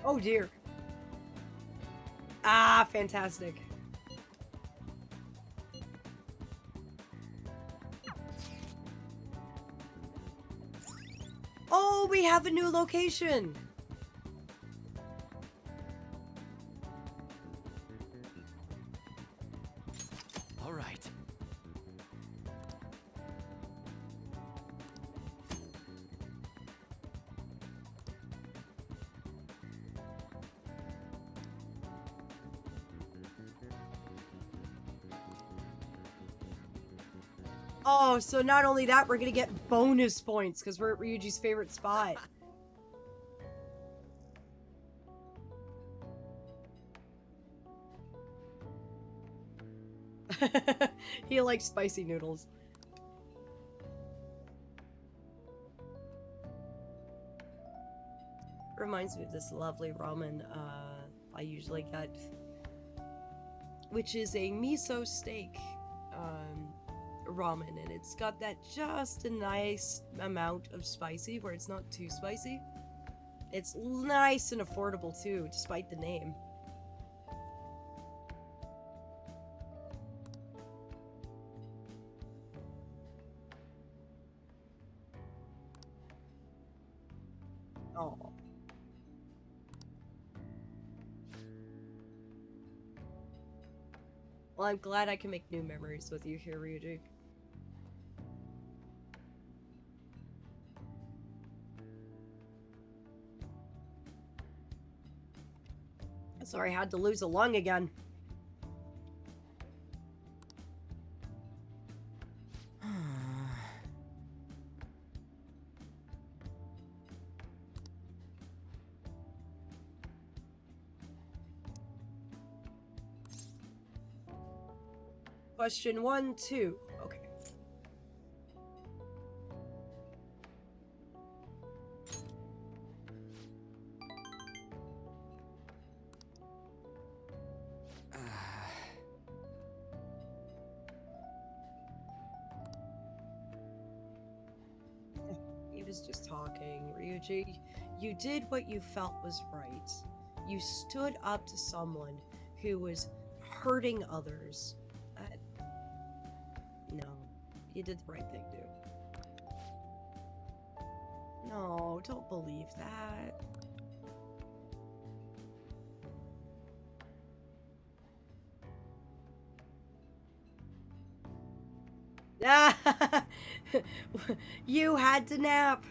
A: Oh dear. Ah, fantastic. Oh, we have a new location.
H: All right.
A: Oh, so not only that, we're gonna get bonus points because we're at Ryuji's favorite spot. He likes spicy noodles. Reminds me of this lovely ramen I usually get, which is a miso steak ramen, and it's got that just a nice amount of spicy where it's not too spicy. It's nice and affordable too, despite the name. Oh. Well, I'm glad I can make new memories with you here, Ryuji. Sorry, I had to lose a lung again. Question 1, 2. Okay. He was just talking, Ryuji. You did what you felt was right. You stood up to someone who was hurting others. No, you did the right thing, dude. No, don't believe that. You had to nap.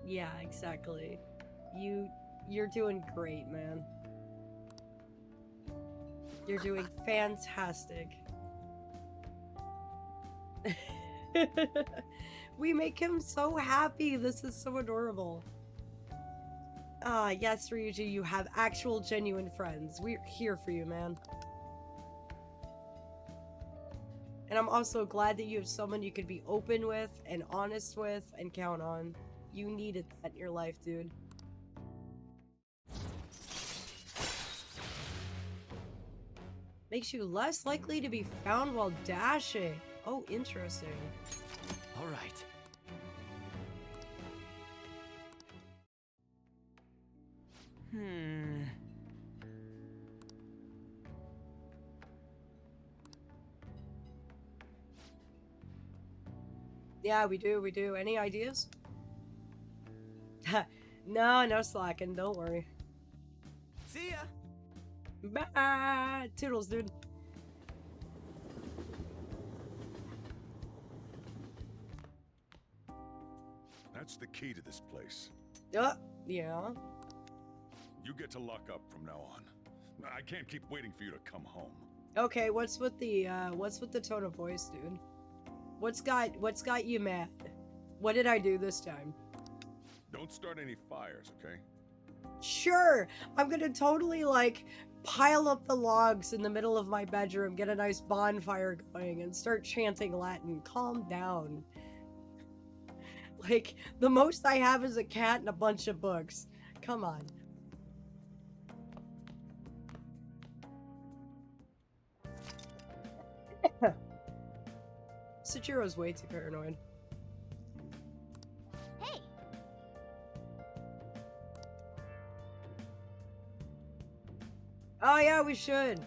A: Yeah, exactly. You're doing great, man. You're doing fantastic. We make him so happy. This is so adorable. Ah, yes, Ryuji, you have actual genuine friends. We're here for you, man. And I'm also glad that you have someone you could be open with and honest with and count on. You needed that in your life, dude. Makes you less likely to be found while dashing. Oh, interesting.
H: All right.
A: Yeah, we do. Any ideas? No slacking. Don't worry.
D: See ya!
A: Bye! Toodles, dude.
L: That's the key to this place.
A: Yeah.
L: You get to lock up from now on. I can't keep waiting for you to come home.
A: Okay, what's with the tone of voice, dude? What's got you mad? What did I do this time?
L: Don't start any fires, okay?
A: Sure, I'm gonna totally, like, pile up the logs in the middle of my bedroom, get a nice bonfire going, and start chanting Latin. Calm down. Like, the most I have is a cat and a bunch of books. Come on. Sachiro's way too paranoid.
B: Hey!
A: Oh yeah, we should.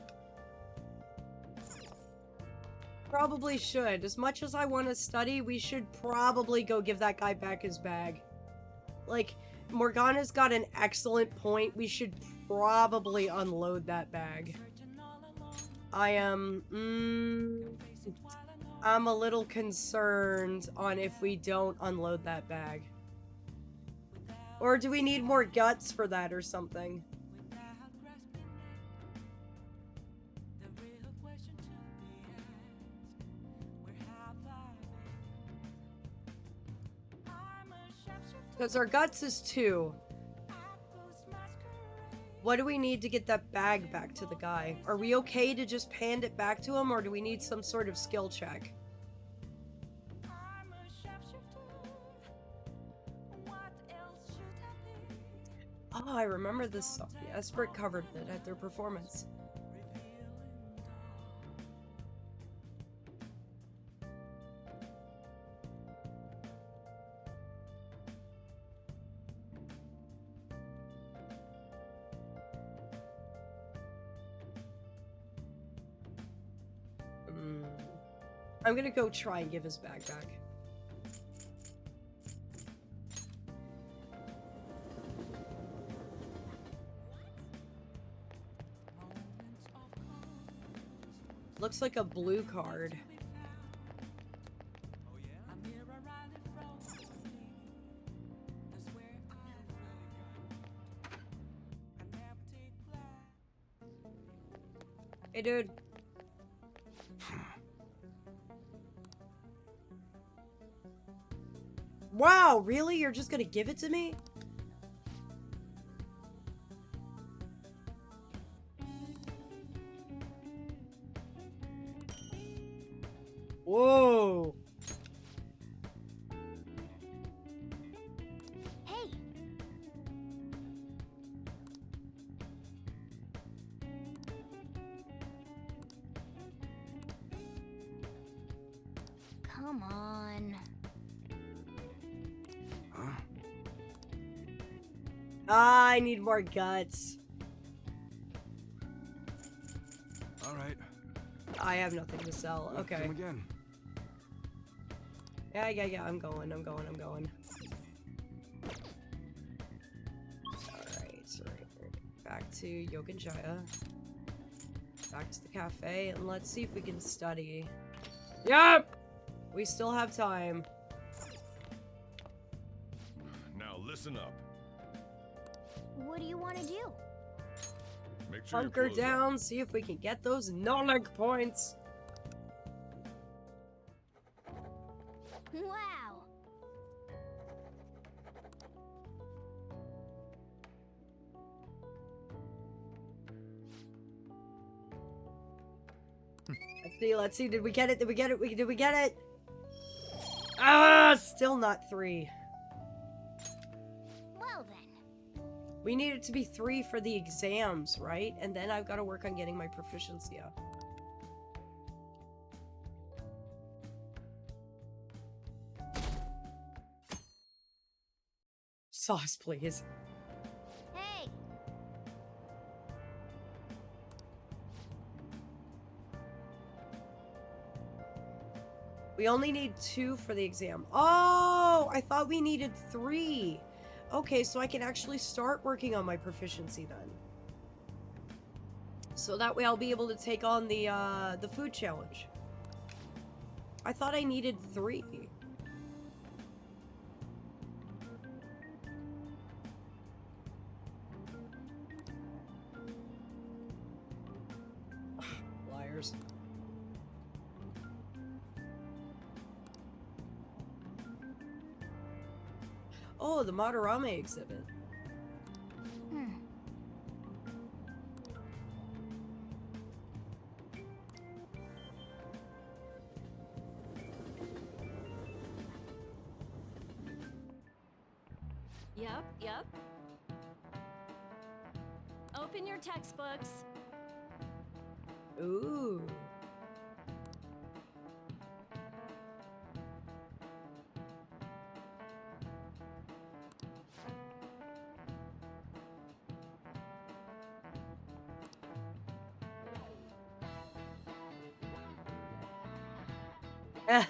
A: Probably should. As much as I want to study, we should probably go give that guy back his bag. Like, Morgana's got an excellent point. We should probably unload that bag. I am... I'm a little concerned on if we don't unload that bag. Or do we need more guts for that or something? Because our guts is 2. What do we need to get that bag back to the guy? Are we okay to just hand it back to him, or do we need some sort of skill check? Oh, I remember this song. Esprit covered it at their performance. I'm gonna go try and give his bag back. Looks like a blue card. Hey, dude. Wow, really? You're just gonna give it to me? Whoa.
B: Hey. Come on.
A: I need more guts.
D: All right.
A: I have nothing to sell. Okay.
D: Come again.
A: Yeah. I'm going. Alright, so back to Yoganjaya. Back to the cafe, and let's see if we can study. Yep! We still have time.
L: Now listen up.
B: What do you want to do?
L: Make sure
A: Bunker down, see if we can get those knowledge points.
B: Wow.
A: Let's see. Did we get it? Did we get it? Ah, still not 3.
B: Well then.
A: We need it to be 3 for the exams, right? And then I've got to work on getting my proficiency up. Sauce, please.
B: Hey.
A: We only need 2 for the exam. Oh, I thought we needed 3. Okay, so I can actually start working on my proficiency then. So that way I'll be able to take on the food challenge. I thought I needed 3. Liars. Oh, the Madarame exhibit.
O: Yep. Open your textbooks.
A: Ooh. Eh.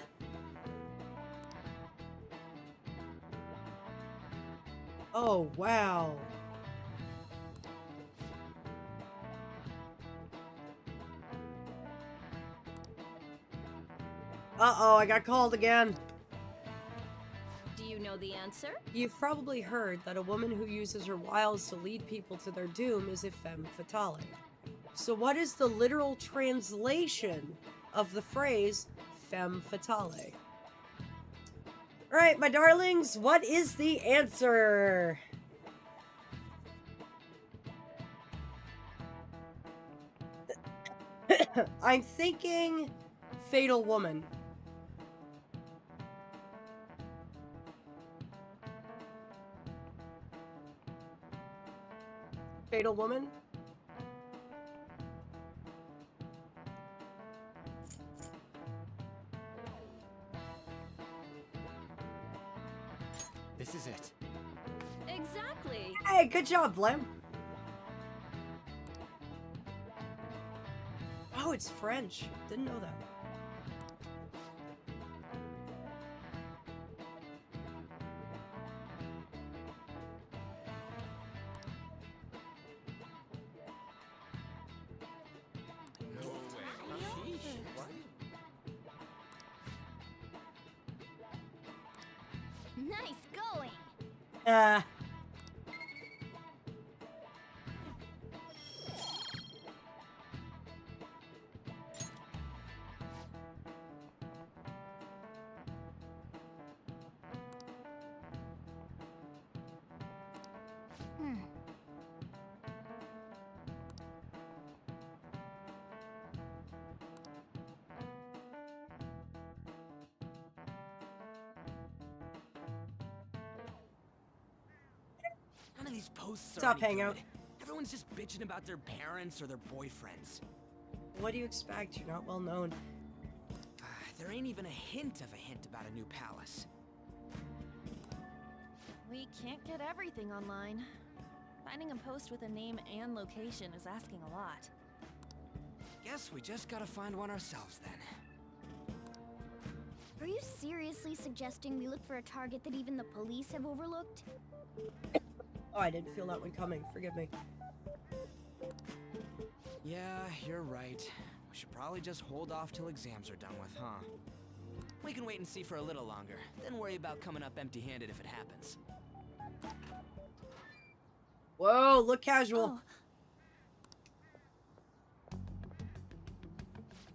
A: Oh, wow. Uh-oh, I got called again.
O: Do you know the answer?
A: You've probably heard that a woman who uses her wiles to lead people to their doom is a femme fatale. So what is the literal translation of the phrase femme fatale? Alright, my darlings, what is the answer? I'm thinking Fatal Woman. Fatal Woman?
H: This is it.
O: Exactly.
A: Hey, good job, Blim. Oh, it's French. Didn't know that.
B: Nice going.
D: None of these posts are
A: Stop
D: any
A: hanging out.
D: good. Everyone's just bitching about their parents or their boyfriends.
A: What do you expect? You're not well known.
D: There ain't even a hint of a hint about a new palace.
G: We can't get everything online. Finding a post with a name and location is asking a lot.
D: Guess we just gotta find one ourselves then.
B: Are you seriously suggesting we look for a target that even the police have overlooked?
A: Oh, I didn't feel that one coming. Forgive me.
D: Yeah, you're right. We should probably just hold off till exams are done with, huh? We can wait and see for a little longer, then worry about coming up empty-handed if it happens.
A: Whoa, look casual.
B: Oh.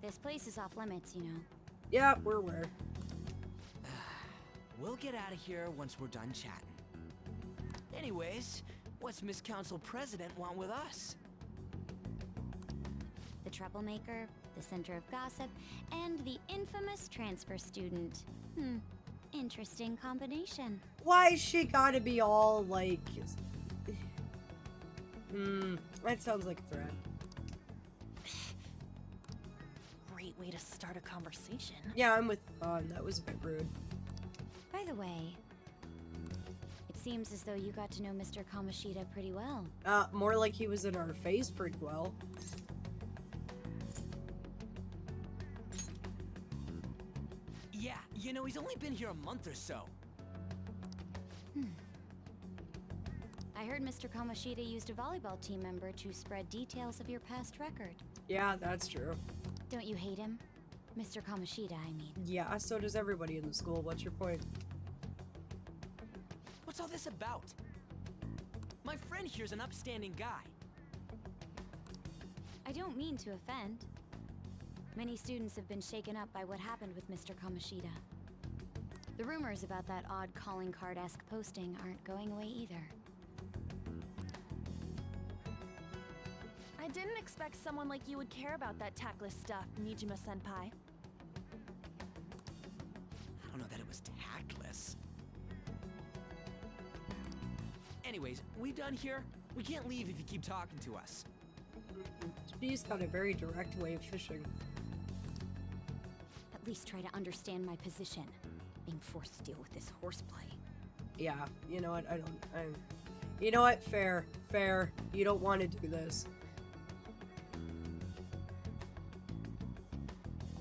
B: This place is off limits, you know.
A: Yeah, we're aware.
D: We'll get out of here once we're done chatting. Anyways, what's Miss Council President want with us?
B: The troublemaker, the center of gossip, and the infamous transfer student. Interesting combination.
A: Why she gotta be all like... that sounds like a threat.
G: Great way to start a conversation.
A: Yeah, I'm with that was a bit rude.
B: By the way, it seems as though you got to know Mr. Kamoshida pretty well.
A: More like he was in our face pretty well.
D: Yeah, Yeah, you know, he's only been here a month or so.
B: I heard Mr. Kamoshida used a volleyball team member to spread details of your past record.
A: Yeah, that's true.
B: Don't you hate him? Mr. Kamoshida, I mean.
A: Yeah, so does everybody in the school. What's your point?
D: What's all this about? My friend here's an upstanding guy.
B: I don't mean to offend. Many students have been shaken up by what happened with Mr. Kamoshida. The rumors about that odd calling card-esque posting aren't going away either.
G: I didn't expect someone like you would care about that tactless stuff, Nijima-senpai.
D: I don't know that it was tactless. Anyways, we done here? We can't leave if you keep talking to us.
A: She's got a very direct way of fishing.
B: At least try to understand my position. Being forced to deal with this horseplay.
A: Yeah, you know what? You know what? Fair. You don't want to do this.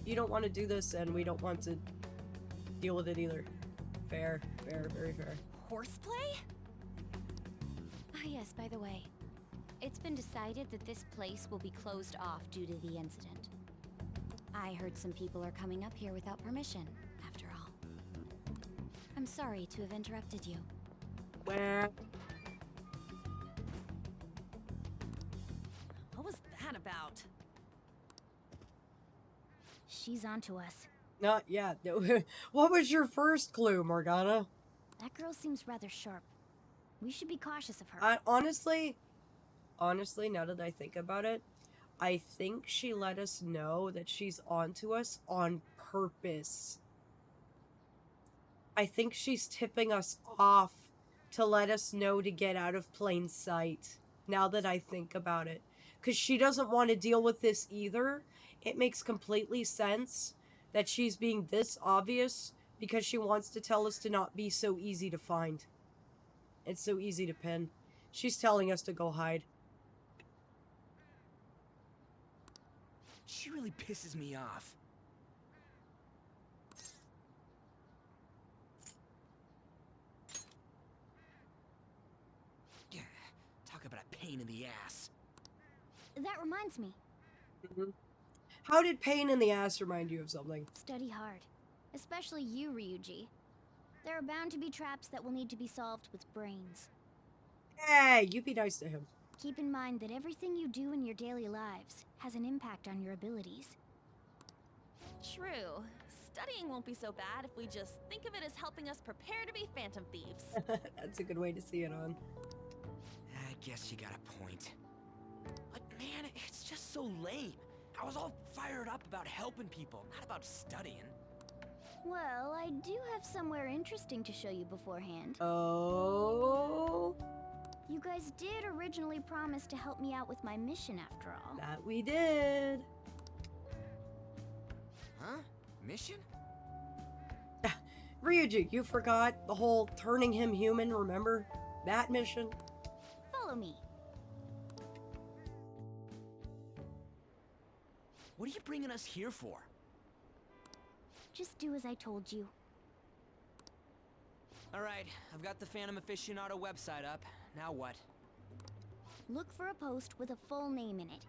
A: You don't want to do this, and we don't want to deal with it either. Fair, very fair.
B: Horseplay? Ah yes, by the way. It's been decided that this place will be closed off due to the incident. I heard some people are coming up here without permission, after all. I'm sorry to have interrupted you.
A: Where?
G: What was that about?
B: She's onto us.
A: Not yet. What was your first clue, Morgana?
B: That girl seems rather sharp. We should be cautious of her.
A: Honestly, now that I think about it, I think she let us know that she's onto us on purpose. I think she's tipping us off to let us know to get out of plain sight, now that I think about it. Because she doesn't want to deal with this either. It makes completely sense that she's being this obvious because she wants to tell us to not be so easy to find. It's so easy to pin. She's telling us to go hide.
D: She really pisses me off. Yeah, talk about a pain in the ass.
B: That reminds me.
A: How did pain in the ass remind you of something?
B: Study hard. Especially you, Ryuji. There are bound to be traps that will need to be solved with brains.
A: Hey, you be nice to him.
B: Keep in mind that everything you do in your daily lives has an impact on your abilities.
G: True. Studying won't be so bad if we just think of it as helping us prepare to be phantom thieves.
A: That's a good way to see it on.
D: I guess you got a point. But man, it's just so lame. I was all fired up about helping people, not about studying.
B: Well, I do have somewhere interesting to show you beforehand.
A: Oh?
B: You guys did originally promise to help me out with my mission after all.
A: That we did.
D: Huh? Mission?
A: Ryuji, you forgot the whole turning him human, remember? That mission?
B: Follow me.
D: What are you bringing us here for?
B: Just do as I told you.
D: Alright, I've got the Phantom Aficionado website up. Now what?
B: Look for a post with a full name in it.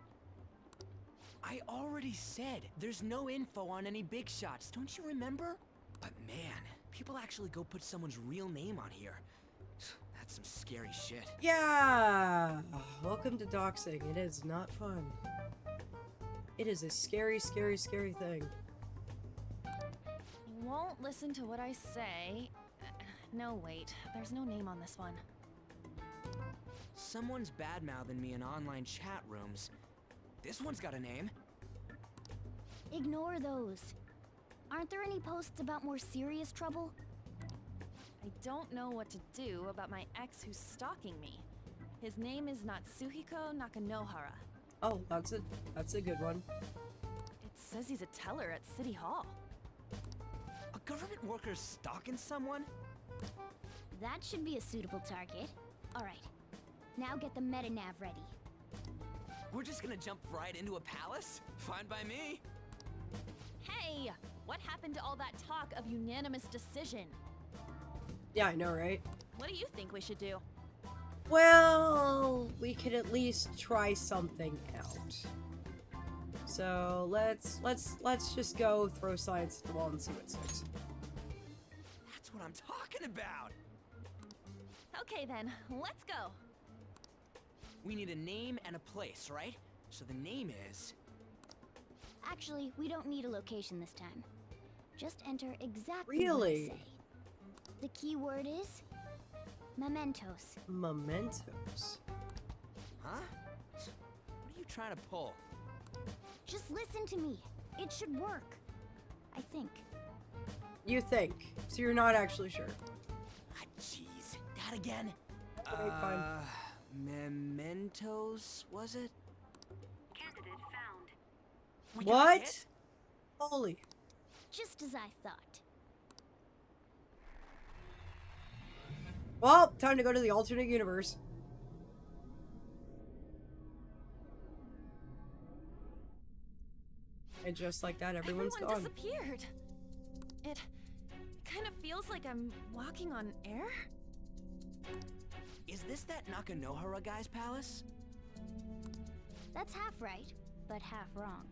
D: I already said there's no info on any big shots, don't you remember? But man, people actually go put someone's real name on here. That's some scary shit.
A: Yeah! Welcome to doxing. It is not fun. It is a scary thing.
G: You won't listen to what I say. No, wait. There's no name on this one.
D: Someone's bad-mouthing me in online chat rooms. This one's got a name.
B: Ignore those. Aren't there any posts about more serious trouble?
G: I don't know what to do about my ex who's stalking me. His name is Natsuhiko Nakanohara.
A: Oh, that's a good one.
G: It says he's a teller at City Hall.
D: A government worker stalking someone?
B: That should be a suitable target. Alright, now get the meta-nav ready.
D: We're just gonna jump right into a palace? Fine by me.
G: Hey! What happened to all that talk of unanimous decision?
A: Yeah, I know, right?
G: What do you think we should do?
A: Well, we could at least try something out. So let's just go throw science at the wall and see what sticks.
D: That's what I'm talking about!
G: Okay then, let's go.
D: We need a name and a place, right? So the name is...
B: Actually, we don't need a location this time. Just enter exactly
A: Really?
B: what I say. The key word is... mementos.
A: Mementos?
D: Huh? What are you trying to pull?
B: Just listen to me. It should work. I think.
A: You think. So you're not actually sure.
D: Ah, jeez. That again?
A: Okay, fine.
D: Mementos, was it?
N: Candidate found.
D: We got
A: What?
D: it?
A: Holy.
B: Just as I thought.
A: Well, time to go to the alternate universe. And just like that, everyone's
G: Everyone
A: gone.
G: disappeared. It kind of feels like I'm walking on air.
D: Is this that Nakanohara guy's palace?
B: That's half right, but half wrong.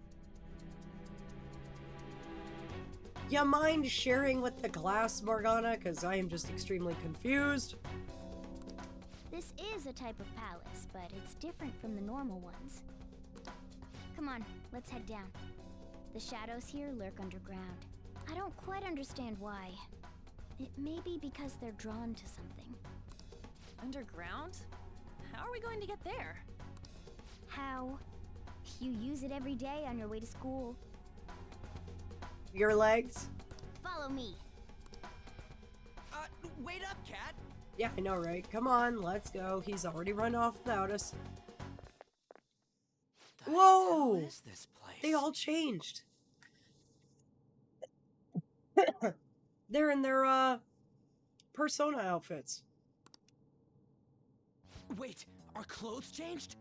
A: You mind sharing with the class, Morgana? Because I am just extremely confused.
B: This is a type of palace, but it's different from the normal ones. Come on, let's head down. The shadows here lurk underground. I don't quite understand why. It may be because they're drawn to something.
G: Underground? How are we going to get there?
B: How? You use it every day on your way to school.
A: Your legs?
B: Follow me.
D: Wait up, Cat!
A: Yeah, I know, right? Come on, let's go. He's already run off without us. Whoa!
D: What is this place?
A: They all changed. They're in their, persona outfits.
D: Wait, our clothes changed?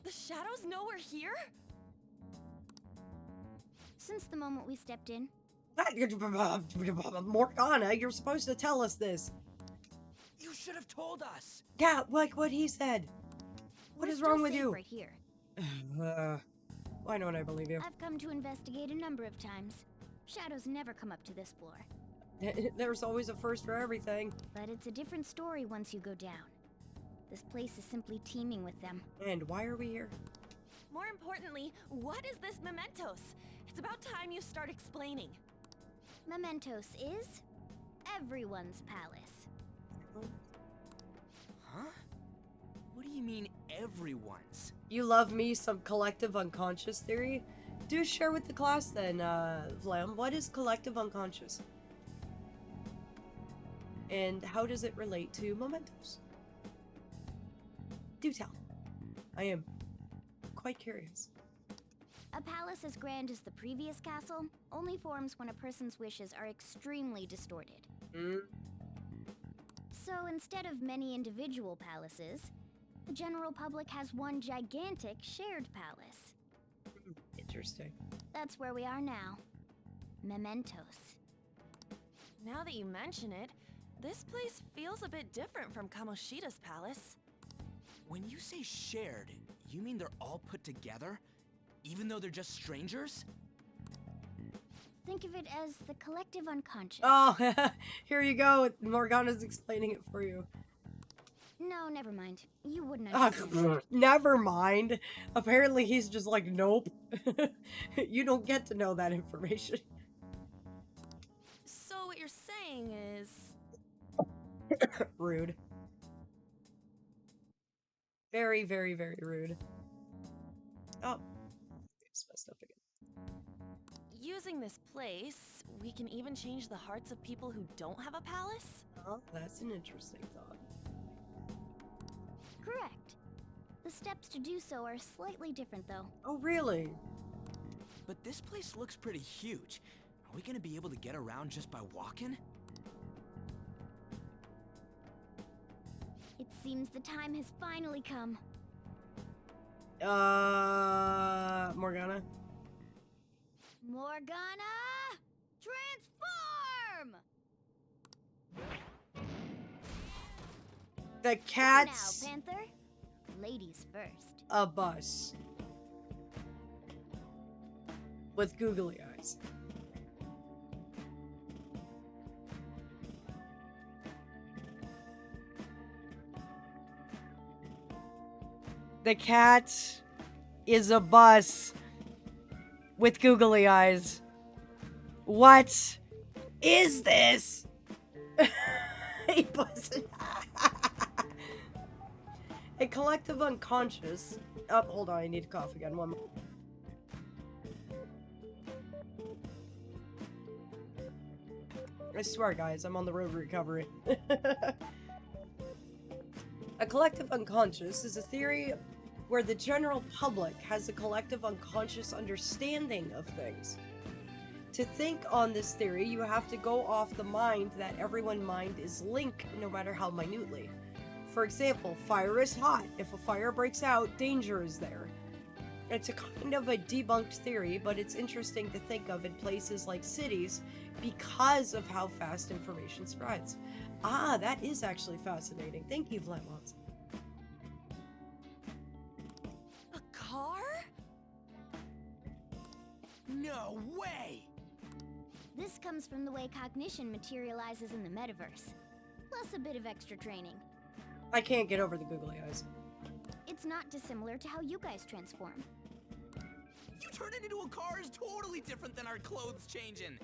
G: The shadows know we're here?
B: Since the moment we stepped in.
A: Morgana, you're supposed to tell us this.
D: You should have told us.
A: Yeah, like what he said. What is wrong with you?
B: Right here.
A: Why don't I believe you?
B: I've come to investigate a number of times. Shadows never come up to this floor.
A: There's always a first for everything.
B: But it's a different story once you go down. This place is simply teeming with them.
A: And why are we here?
G: More importantly, what is this mementos? It's about time you start explaining.
B: Mementos is everyone's palace.
D: Huh? What do you mean, everyone's?
A: You love me some collective unconscious theory? Do share with the class then, Vlam. What is collective unconscious? And how does it relate to mementos? Do tell. I am quite curious.
B: A palace as grand as the previous castle only forms when a person's wishes are extremely distorted. So instead of many individual palaces, the general public has one gigantic shared palace.
A: Interesting.
B: That's where we are now. Mementos.
G: Now that you mention it, this place feels a bit different from Kamoshida's palace.
D: When you say shared, you mean they're all put together? Even though they're just strangers?
B: Think of it as the collective unconscious.
A: Oh, here you go. Morgana's explaining it for you.
B: No, never mind. You wouldn't understand.
A: Never mind. Apparently he's just like, nope. You don't get to know that information.
G: So what you're saying is...
A: Rude. Very, very, very rude. Oh. It's messed up again.
G: Using this place, we can even change the hearts of people who don't have a palace?
A: Oh, that's an interesting thought.
B: Correct. The steps to do so are slightly different, though.
A: Oh, really?
D: But this place looks pretty huge. Are we gonna be able to get around just by walking?
B: It seems the time has finally come.
A: Morgana?
B: Morgana, transform!
A: The cat's
B: Now, Panther. Ladies first.
A: a bus with googly eyes. The cat is a bus with googly eyes. What is this? A bus. A collective unconscious. Oh, hold on, I need to cough again. One more. I swear, guys, I'm on the road to recovery. A collective unconscious is a theory where the general public has a collective unconscious understanding of things. To think on this theory, you have to go off the mind that everyone's mind is linked no matter how minutely. For example, fire is hot. If a fire breaks out, danger is there. It's a kind of a debunked theory, but it's interesting to think of in places like cities because of how fast information spreads. Ah, that is actually fascinating. Thank you, Vletmots.
D: A car? No way!
B: This comes from the way cognition materializes in the metaverse. Plus a bit of extra training.
A: I can't get over the googly eyes.
B: It's not dissimilar to how you guys transform.
D: You turning into a car is totally different than our clothes changing.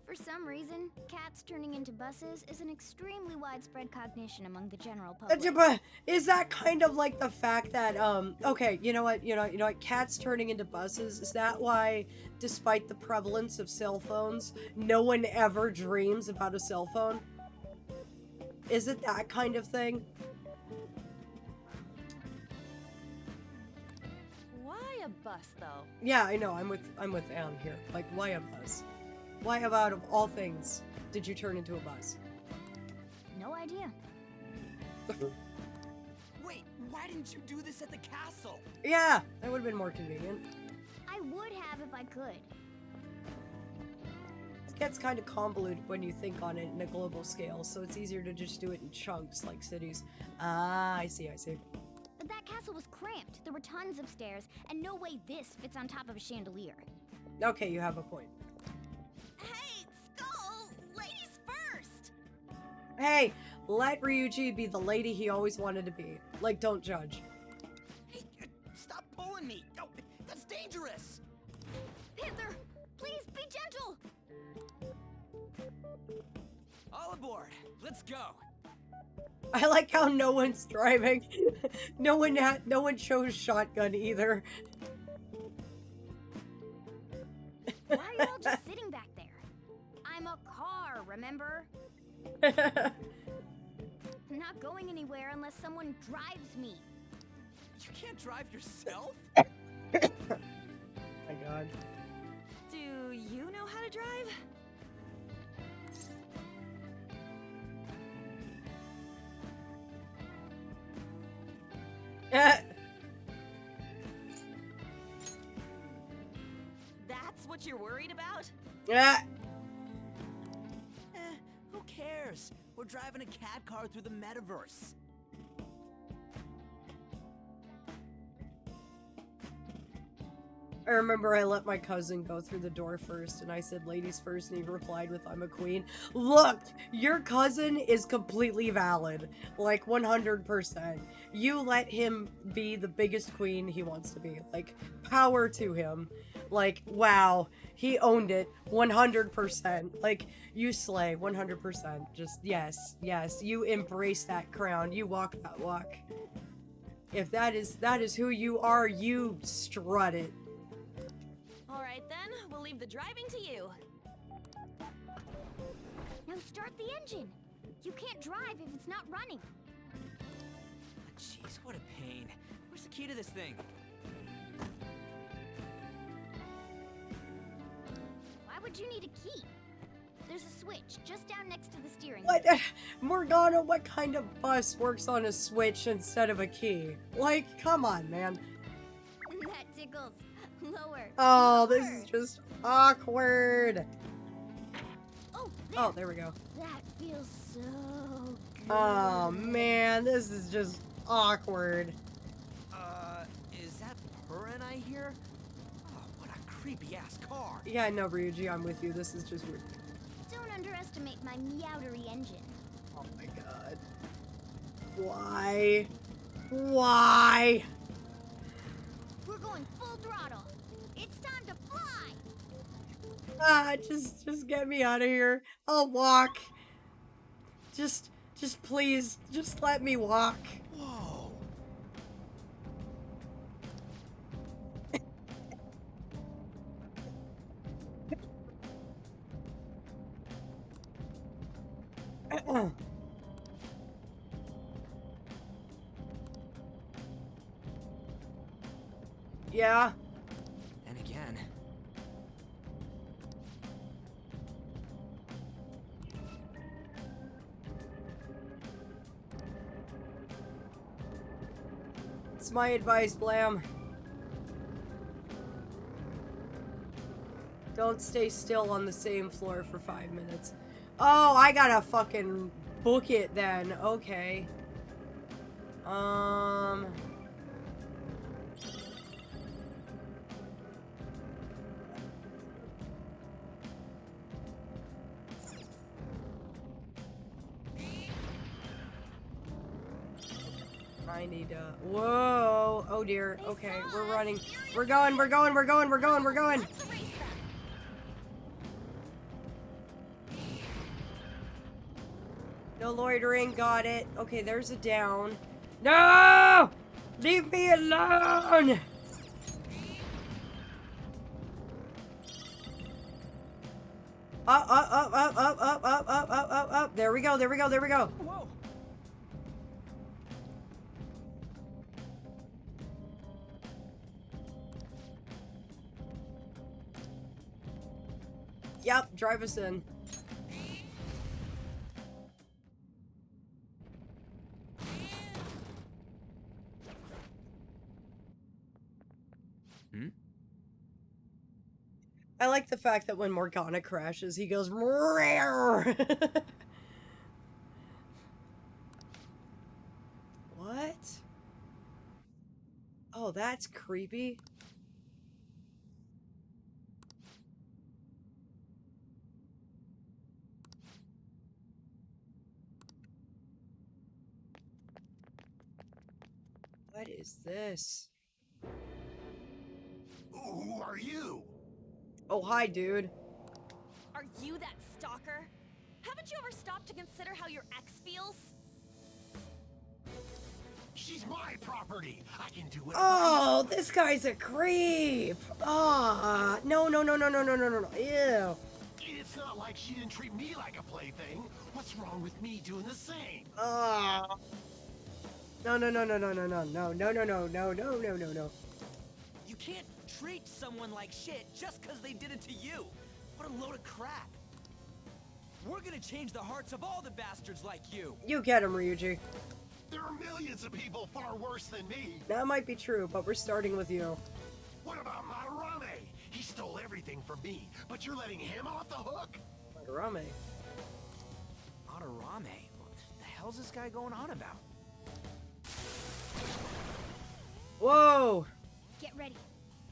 B: For some reason, cats turning into buses is an extremely widespread cognition among the general public.
A: Is that kind of like the fact that, okay, you know what, cats turning into buses, is that why, despite the prevalence of cell phones, no one ever dreams about a cell phone? Is it that kind of thing?
G: Why a bus, though?
A: Yeah, I know, I'm with Anne here. Like, why a bus? Why, out of all things, did you turn into a bus?
B: No idea.
D: Wait, why didn't you do this at the castle?
A: Yeah, that would have been more convenient.
B: I would have if I could.
A: It gets kind of convoluted when you think on it in a global scale, so it's easier to just do it in chunks like cities. Ah, I see.
B: But that castle was cramped. There were tons of stairs, and no way this fits on top of a chandelier.
A: Okay, you have a point.
S: Hey, Skull! Ladies first!
A: Hey, let Ryuji be the lady he always wanted to be. Like, don't judge.
D: Hey, stop pulling me! No, that's dangerous!
B: Panther, please be gentle!
D: All aboard! Let's go!
A: I like how no one's driving. no one chose shotgun either.
B: Why are you all just sitting back there? I'm a car, remember? I'm not going anywhere unless someone drives me.
D: You can't drive yourself?
A: My god.
G: Do you know how to drive? That's what you're worried about?
D: Who cares? We're driving a cat car through the metaverse.
A: I remember I let my cousin go through the door first, and I said ladies first, and he replied with, I'm a queen. Look, your cousin is completely valid. Like, 100%. You let him be the biggest queen he wants to be. Like, power to him. Like, wow. He owned it. 100%. Like, you slay. 100%. Just, yes. You embrace that crown. You walk that walk. If that is who you are, you strut it.
G: Alright then, we'll leave the driving to you.
B: Now start the engine. You can't drive if it's not running.
D: Jeez, what a pain. Where's the key to this thing?
B: Why would you need a key? There's a switch just down next to the steering
A: What? Morgana, what kind of bus works on a switch instead of a key? Like, come on, man.
B: That tickles. Lower.
A: Oh, this is just awkward.
B: Oh,
A: there we go.
B: That feels so good.
A: Oh man, this is just awkward.
D: Is that purring I hear? Oh, what a creepy-ass car.
A: Yeah, no, Ryuji, I'm with you. This is just weird.
B: Don't underestimate my meowdery engine.
A: Oh my god. Why? Why?
B: We're going full throttle. It's time to fly.
A: Just get me out of here. I'll walk. Just please, just let me walk.
D: Whoa.
A: Yeah.
D: And again.
A: It's my advice, Blam. Don't stay still on the same floor for 5 minutes. Oh, I gotta fucking book it then. Okay. I need to... Whoa! Oh dear. Okay, we're running. We're going. No loitering. Got it. Okay, there's a down. No! Leave me alone! Up. There we go.
D: Whoa.
A: Yep, drive us in. I like the fact that when Morgana crashes, he goes rare. What? Oh, that's creepy. What is this?
I: Who are you?
A: Oh, hi, dude.
S: Are you that stalker? Haven't you ever stopped to consider how your ex feels?
I: She's my property. I can do it.
A: Oh, this guy's a creep. Ah, no. Ew.
I: It's not like she didn't treat me like a plaything. What's wrong with me doing the same?
A: Ah. No.
D: You can't treat someone like shit just because they did it to you. What a load of crap. We're gonna change the hearts of all the bastards like you.
A: You get him, Ryuji.
I: There are millions of people far worse than me.
A: That might be true, but we're starting with you.
I: What about Madarame? He stole everything from me, but you're letting him off the hook?
A: Madarame?
D: Madarame? What the hell's this guy going on about?
A: Whoa!
B: Get ready.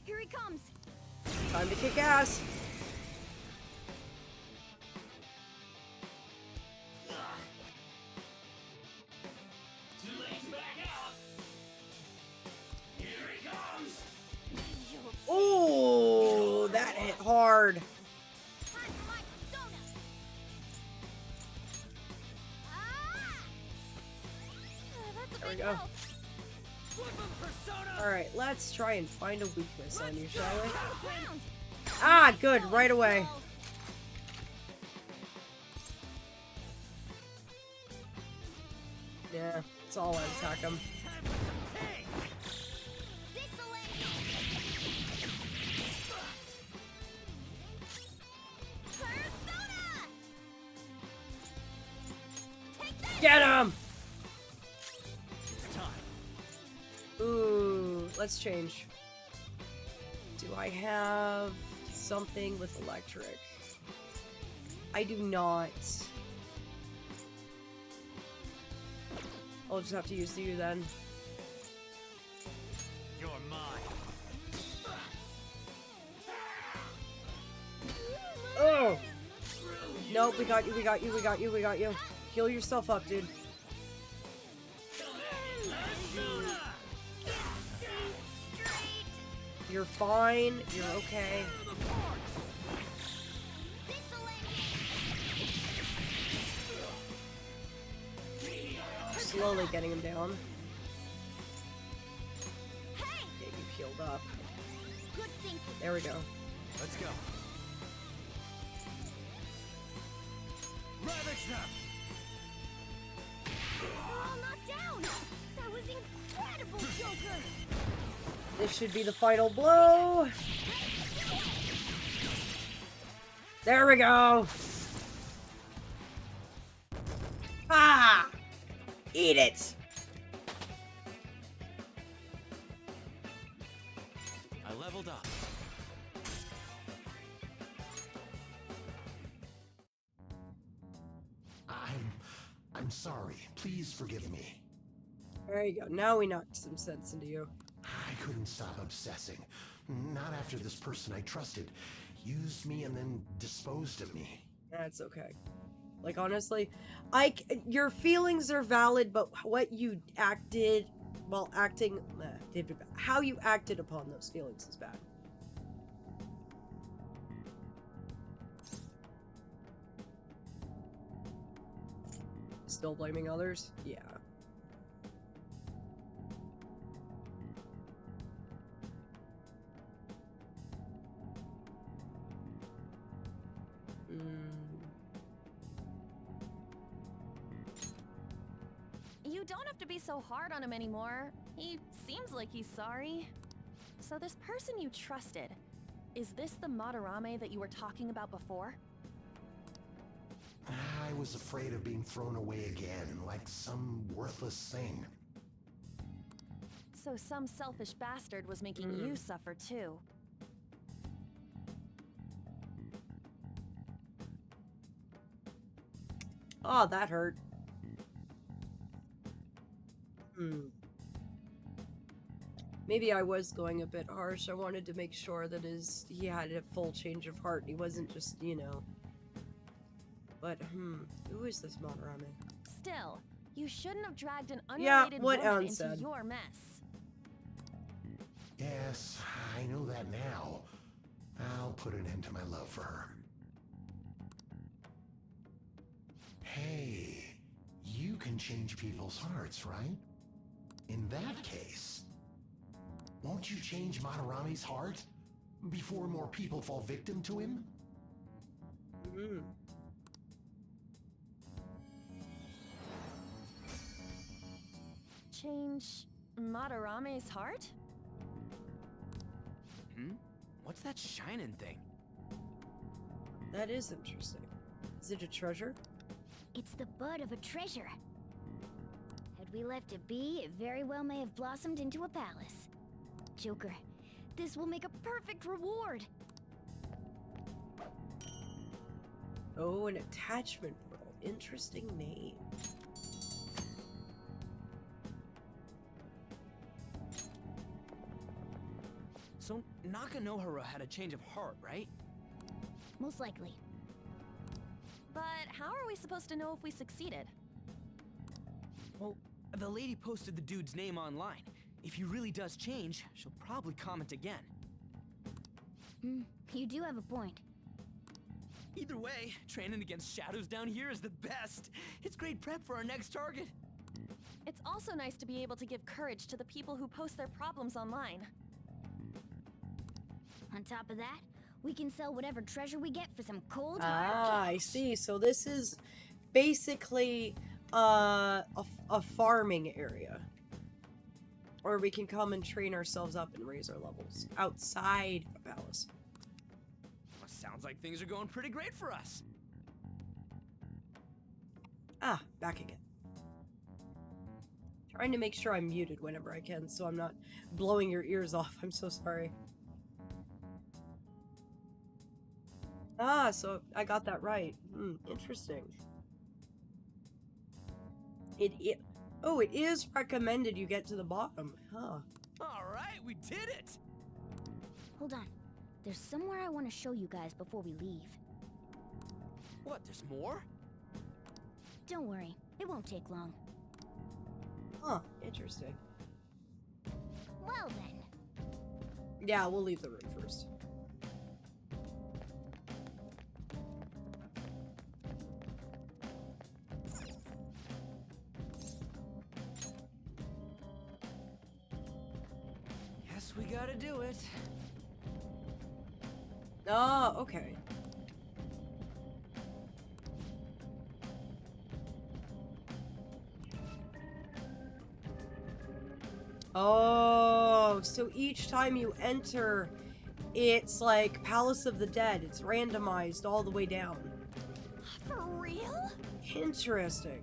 B: Here he comes.
A: Time to kick ass.
I: Too late to back out. Here he comes.
A: Oh, that hit hard. There we go. Alright, let's try and find a weakness on you, shall we? Ah, good, right away. Yeah, it's all I attack him. Get him! Ooh, let's change. Do Do I have something with electric? I do not. I'll just have to use you then.
I: You're mine.
A: Oh! Nope, we got you, we got you, we got you, we got you. Heal yourself up, dude. You're fine. You're okay. Slowly getting him down. Get you healed up. There we go.
D: Let's go.
I: Ravage them!
B: All knocked down! That was incredible, Joker!
A: This should be the final blow. There we go. Ah! Eat it.
D: I leveled up.
I: I'm sorry. Please forgive me.
A: There you go. Now we knocked some sense into you.
I: I couldn't stop obsessing. Not after this person I trusted used me and then disposed of me.
A: That's okay. Like, honestly, your feelings are valid, but what you acted while acting, how you acted upon those feelings is bad. Still blaming others? Yeah.
G: You don't have to be so hard on him anymore. He seems like he's sorry. So this person you trusted, is this the Madarame that you were talking about before?
I: I was afraid of being thrown away again, like some worthless thing.
G: So some selfish bastard was making you suffer too.
A: Oh, that hurt. Maybe I was going a bit harsh. I wanted to make sure that he had a full change of heart. He wasn't just, you know. But, who is this Madarame?
G: Still, you shouldn't have dragged an unrelated woman into your mess.
I: Yes, I know that now. I'll put an end to my love for her. Hey, you can change people's hearts, right? In that case, won't you change Madarame's heart before more people fall victim to him?
G: Change Madarame's heart?
D: What's that shining thing?
A: That is interesting. Is it a treasure?
B: It's the bud of a treasure. Had we left it be, it very well may have blossomed into a palace. Joker, this will make a perfect reward.
A: Oh, an attachment pearl. Interesting name.
D: So Nakanohara had a change of heart, right?
B: Most likely.
G: But how are we supposed to know if we succeeded?
D: Well, the lady posted the dude's name online. If he really does change, she'll probably comment again.
B: You do have a point.
D: Either way, training against shadows down here is the best. It's great prep for our next target.
G: It's also nice to be able to give courage to the people who post their problems online.
B: On top of that, we can sell whatever treasure we get for some cold hard
A: Ah,
B: cash.
A: I see. So this is basically a farming area. Or we can come and train ourselves up and raise our levels outside the palace.
D: Well, sounds like things are going pretty great for us.
A: Ah, back again. Trying to make sure I'm muted whenever I can so I'm not blowing your ears off. I'm so sorry. Ah, so I got that right. Interesting. Oh, it is recommended you get to the bottom. Huh.
D: Alright, we did it!
B: Hold on. There's somewhere I want to show you guys before we leave.
D: What, there's more?
B: Don't worry, it won't take long.
A: Huh, interesting.
B: Well then.
A: Yeah, we'll leave the room first.
D: Guess we gotta do it.
A: Oh, okay. Oh, so each time you enter, it's like Palace of the Dead. It's randomized all the way down.
B: For real?
A: Interesting.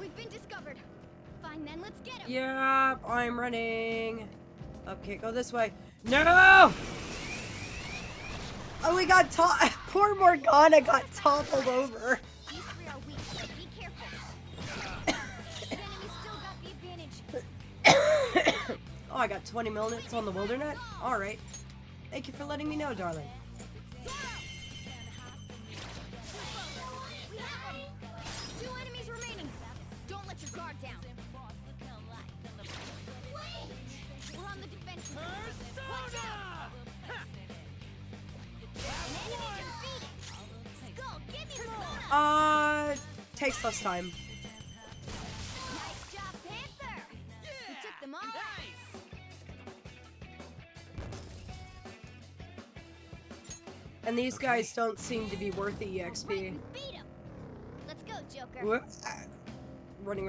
B: We've been discovered. Fine then, let's get him.
A: Yeah, I'm running. Okay, go this way. No! Oh, we got poor Morgana got toppled over.
B: These three are weak, so be careful. The enemy still got the advantage.
A: Oh, I got 20 minutes on the Wilderness? Alright. Thank you for letting me know, darling.
B: Two enemies remaining. Don't let your guard down. Wait! We're on the defensive. Watch out! An enemy defeated. Skull, give me more.
A: Takes less time.
B: Nice job, Panther. We took them all out.
A: And these guys don't seem to be worth the EXP.
B: Beat him. Let's go, Joker.
A: Whoops. Running.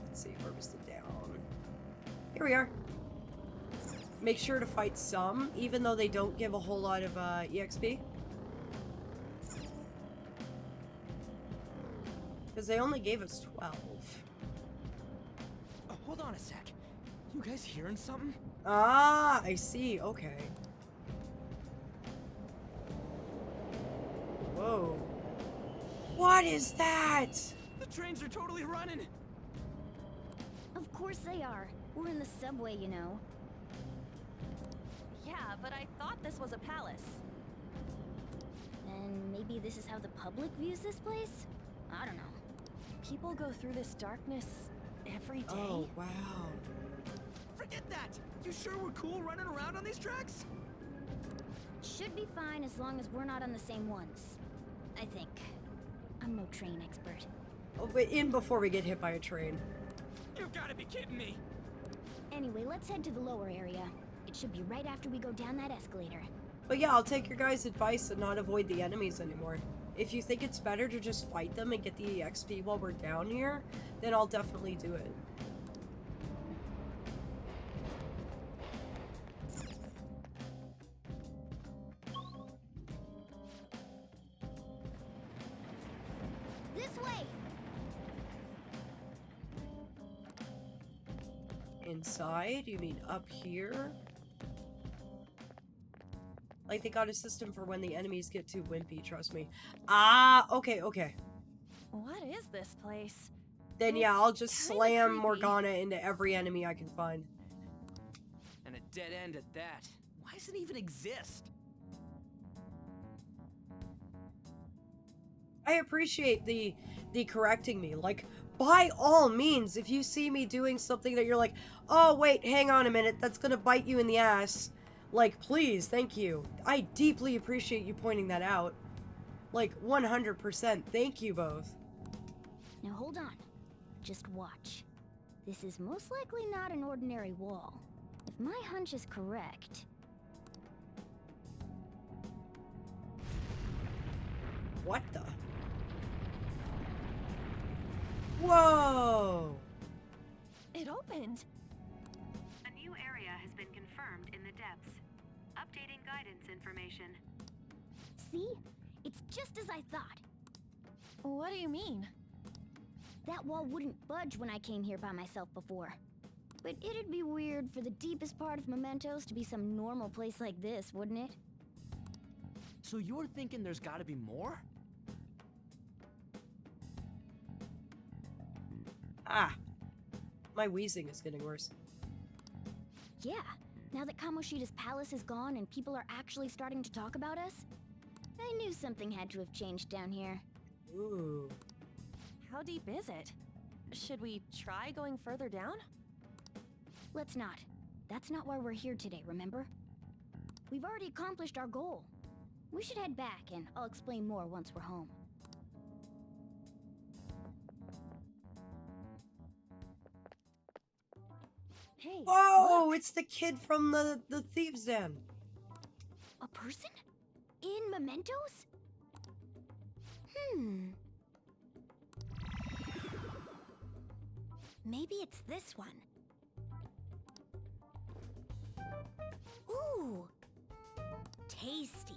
A: Let's see, harvested down. Here we are. Make sure to fight some, even though they don't give a whole lot of EXP. Because they only gave us 12.
D: Oh, hold on a sec. You guys hearing something?
A: Ah, I see. Okay. Whoa. What is that?
D: The trains are totally running.
B: Of course they are. We're in the subway, you know.
G: Yeah, but I thought this was a palace.
B: Then maybe this is how the public views this place? I don't know.
G: People go through this darkness every day.
A: Oh, wow.
D: Forget that! You sure we're cool running around on these tracks?
B: Should be fine as long as we're not on the same ones. I think. I'm no train expert.
A: Oh, but in before we get hit by a train.
D: You've gotta be kidding me!
B: Anyway, let's head to the lower area. It should be right after we go down that escalator.
A: But yeah, I'll take your guys' advice and not avoid the enemies anymore. If you think it's better to just fight them and get the EXP while we're down here, then I'll definitely do it.
B: This way!
A: Inside? You mean up here? Like they got a system for when the enemies get too wimpy, trust me. Ah, okay.
G: What is this place?
A: Then yeah, I'll just slam Morgana into every enemy I can find.
D: And a dead end at that. Why does it even exist?
A: I appreciate the correcting me. Like, by all means, if you see me doing something that you're like, oh wait, hang on a minute, that's gonna bite you in the ass. Like, please, thank you. I deeply appreciate you pointing that out. Like, 100%. Thank you both.
B: Now hold on. Just watch. This is most likely not an ordinary wall. If my hunch is correct...
A: What the? Whoa!
G: It opened.
N: A new area has been confirmed in the depths. Updating guidance information.
B: See? It's just as I thought.
G: What do you mean?
B: That wall wouldn't budge when I came here by myself before. But it'd be weird for the deepest part of Mementos to be some normal place like this, wouldn't it?
D: So you're thinking there's gotta be more?
A: Ah. My wheezing is getting worse.
B: Yeah, now that Kamoshida's palace is gone and people are actually starting to talk about us, I knew something had to have changed down here.
A: Ooh.
G: How deep is it? Should we try going further down?
B: Let's not. That's not why we're here today, remember? We've already accomplished our goal. We should head back, and I'll explain more once we're home. Hey!
A: Whoa! Look. It's the kid from the Thieves' Den.
B: A person? In Mementos? Maybe it's this one. Ooh! Tasty.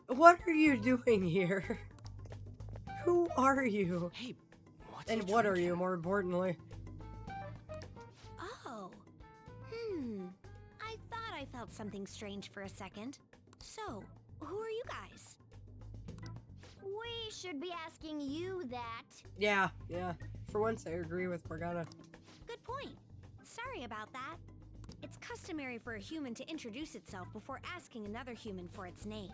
A: What are you doing here? Who are you?
D: Hey,
A: and what are you, more importantly?
R: Oh. I thought I felt something strange for a second. So, who are you guys?
B: We should be asking you that.
A: Yeah. For once, I agree with Morgana.
R: Good point. Sorry about that. It's customary for a human to introduce itself before asking another human for its name.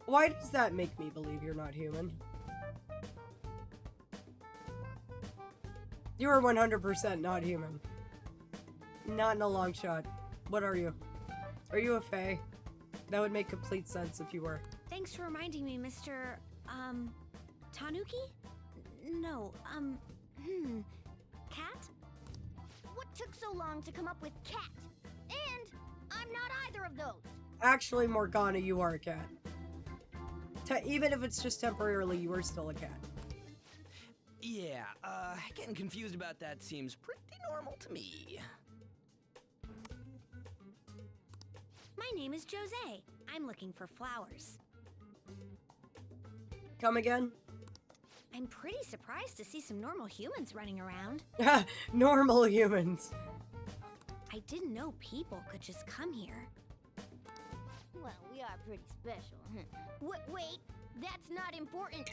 A: Why does that make me believe you're not human? You are 100% not human. Not in a long shot. What are you? Are you a fae? That would make complete sense if you were.
R: Thanks for reminding me, Mr. Tanuki? No, Cat?
B: What took so long to come up with cat? And I'm not either of those.
A: Actually, Morgana, you are a cat. Even if it's just temporarily, you are still a cat.
D: Yeah, getting confused about that seems pretty normal to me.
R: My name is Jose. I'm looking for flowers.
A: Come again?
R: I'm pretty surprised to see some normal humans running around.
A: Normal humans.
R: I didn't know people could just come here.
B: Well, we are pretty special. Wait, that's not important.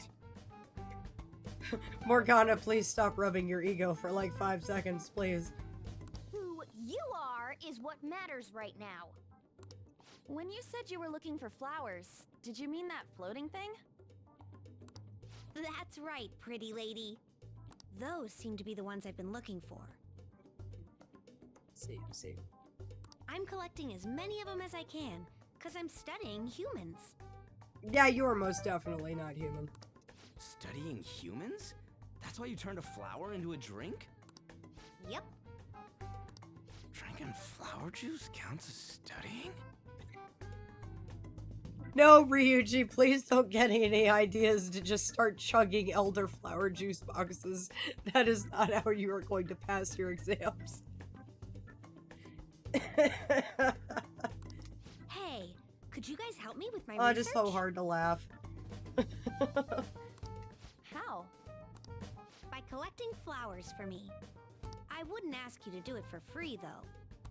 A: Morgana, please stop rubbing your ego for like 5 seconds, please.
B: Who you are is what matters right now.
G: When you said you were looking for flowers, did you mean that floating thing?
R: That's right, pretty lady. Those seem to be the ones I've been looking for.
A: See.
R: I'm collecting as many of them as I can, because I'm studying humans.
A: Yeah, you are most definitely not human.
D: Studying humans? That's why you turned a flower into a drink?
R: Yep.
D: Drinking flower juice counts as studying?
A: No, Ryuji, please don't get any ideas to just start chugging elderflower juice boxes. That is not how you are going to pass your exams.
R: Hey, could you guys help me with my
A: research?
R: research?
A: Just so hard to laugh.
G: How?
R: By collecting flowers for me. I wouldn't ask you to do it for free, though.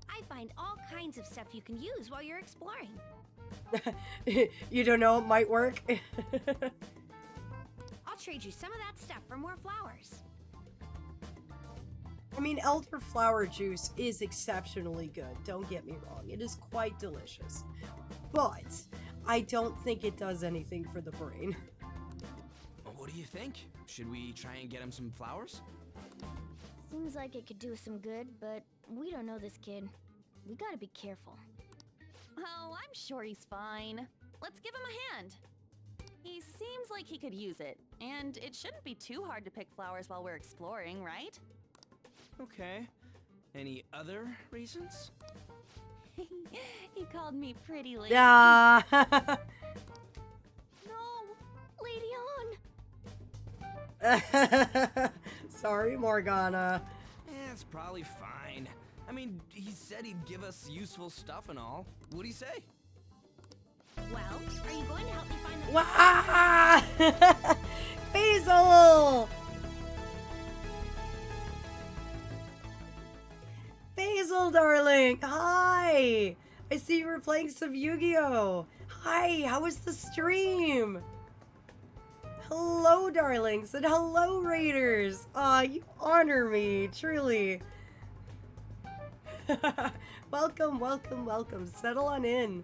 R: I find all kinds of stuff you can use while you're exploring.
A: You don't know, it might work.
R: I'll trade you some of that stuff for more flowers.
A: I mean, elderflower juice is exceptionally good, don't get me wrong. It is quite delicious. But I don't think it does anything for the brain.
D: What do you think? Should we try and get him some flowers?
B: Seems like it could do some good, but we don't know this kid. We gotta be careful.
G: Oh, I'm sure he's fine. Let's give him a hand. He seems like he could use it, and it shouldn't be too hard to pick flowers while we're exploring, right?
D: Okay. Any other reasons?
G: He called me pretty lady.
A: Yeah.
B: No, Lady On.
A: Sorry, Morgana.
D: It's probably fine. I mean, he said he'd give us useful stuff and all. What'd he say?
R: Well, are you going to help me find the
A: Wah! Basil! Basil, darling! Hi! I see you were playing some Yu-Gi-Oh! Hi, how was the stream? Hello, darlings, and hello, raiders! Aw, you honor me, truly. Welcome, welcome, welcome. Settle on in.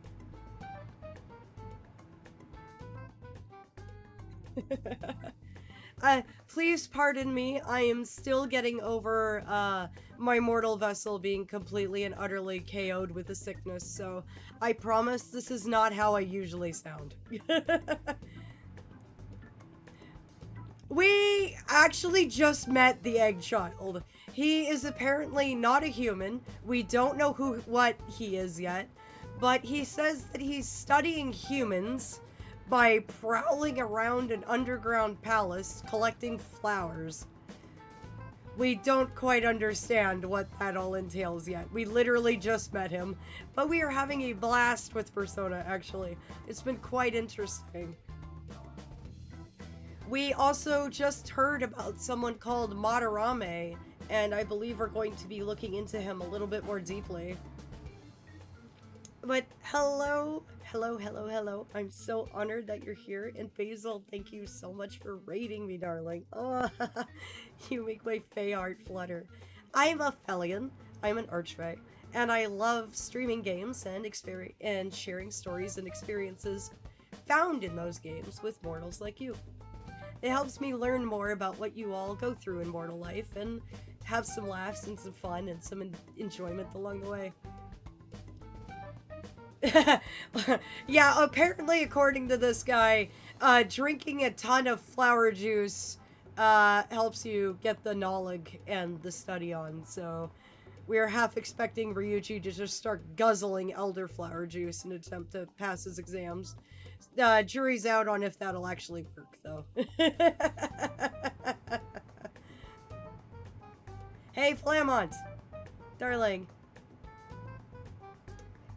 A: Please pardon me. I am still getting over my mortal vessel being completely and utterly KO'd with a sickness, so I promise this is not how I usually sound. We actually just met the egg child. He is apparently not a human. We don't know what he is yet, but he says that he's studying humans by prowling around an underground palace collecting flowers. We don't quite understand what that all entails yet. We literally just met him, but we are having a blast with Persona, actually. It's been quite interesting. We also just heard about someone called Madarame, and I believe we're going to be looking into him a little bit more deeply. But hello, hello, hello, hello. I'm so honored that you're here. And Basil, thank you so much for raiding me, darling. Oh, you make my fey heart flutter. I'm Aphelion. I'm an archfey, and I love streaming games and sharing stories and experiences found in those games with mortals like you. It helps me learn more about what you all go through in mortal life and have some laughs and some fun and some enjoyment along the way. Yeah, apparently, according to this guy, drinking a ton of flower juice helps you get the knowledge and the study on, so we're half expecting Ryuji to just start guzzling elderflower juice in an attempt to pass his exams. Jury's out on if that'll actually work, though. Hey, Flamont! Darling.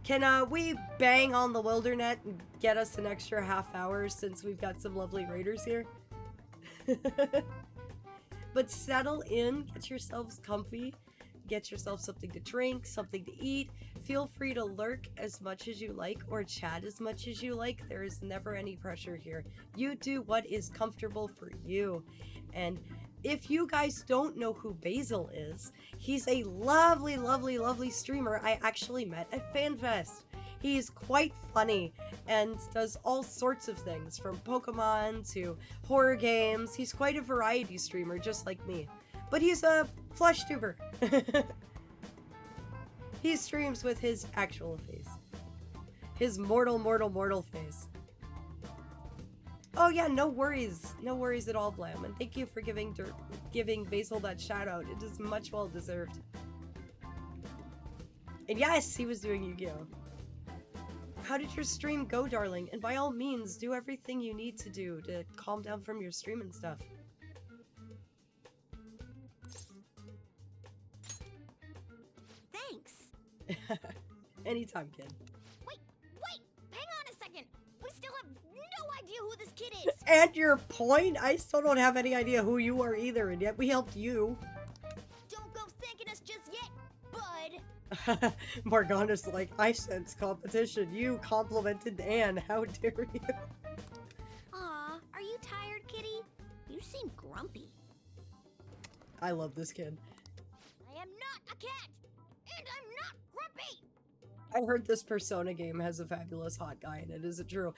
A: Can we bang on the Wildernet and get us an extra half hour since we've got some lovely raiders here? But settle in, get yourselves comfy, get yourself something to drink, something to eat. Feel free to lurk as much as you like or chat as much as you like. There is never any pressure here. You do what is comfortable for you. And if you guys don't know who Basil is, he's a lovely, lovely, lovely streamer I actually met at FanFest. He's quite funny and does all sorts of things, from Pokemon to horror games. He's quite a variety streamer, just like me. But he's a flesh tuber. He streams with his actual face. His mortal face. Oh yeah, no worries. No worries at all, Blam. And thank you for giving Basil that shout out. It is much well deserved. And yes, he was doing Yu-Gi-Oh! How did your stream go, darling? And by all means, do everything you need to do to calm down from your stream and stuff.
R: Thanks.
A: Anytime, kid.
B: Wait! Hang on a second! We still have no idea who this kid is!
A: And your point? I still don't have any idea who you are either, and yet we helped you.
B: Don't go thanking us just yet, bud!
A: Morgana's like, I sense competition. You complimented Anne. How dare you?
R: Aw, are you tired, kitty? You seem grumpy.
A: I love this kid.
B: I am not a cat! And I'm not grumpy!
A: I heard this Persona game has a fabulous hot guy in it. Is it true?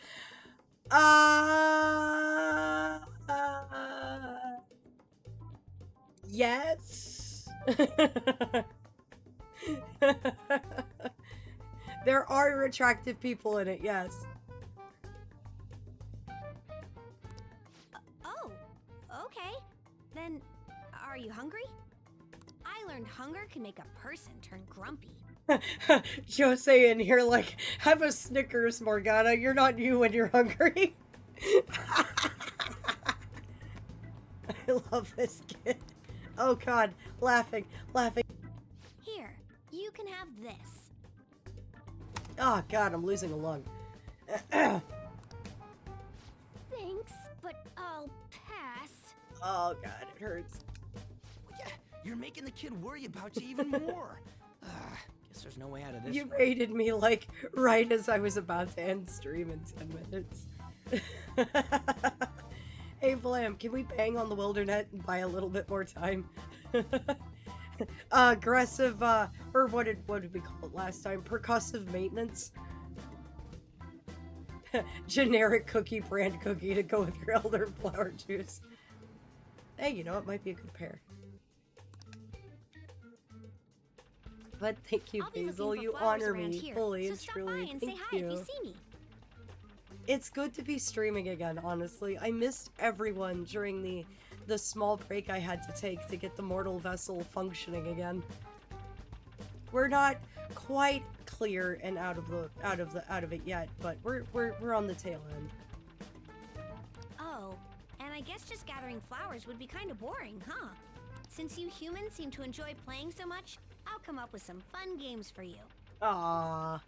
A: Yes. There are attractive people in it, yes.
R: Oh, okay. Then, are you hungry? I learned hunger can make a person turn grumpy.
A: Jose in here like, have a Snickers, Morgana. You're not you when you're hungry. I love this kid. Oh god, laughing.
R: Here, you can have this.
A: Oh god, I'm losing a lung.
B: Thanks, but I'll
R: guess.
A: Oh god, it hurts.
D: Well, yeah, you're making the kid worry about you even more. Guess there's no way out of this.
A: You raided me like right as I was about to end stream in 10 minutes. Hey Vlam, can we bang on the Wildernet and buy a little bit more time? Aggressive, or what did we call it last time? Percussive maintenance. Generic cookie brand cookie to go with your elderflower juice. Hey, you know, it might be a good pair. But thank you, Basil. You honor me fully and truly. Thank you. It's good to be streaming again, honestly. I missed everyone during the small break I had to take to get the mortal vessel functioning again. We're not quite clear and out of it yet, but we're on the tail end.
R: Oh, and I guess just gathering flowers would be kind of boring, huh? Since you humans seem to enjoy playing so much, I'll come up with some fun games for you.
A: Aww.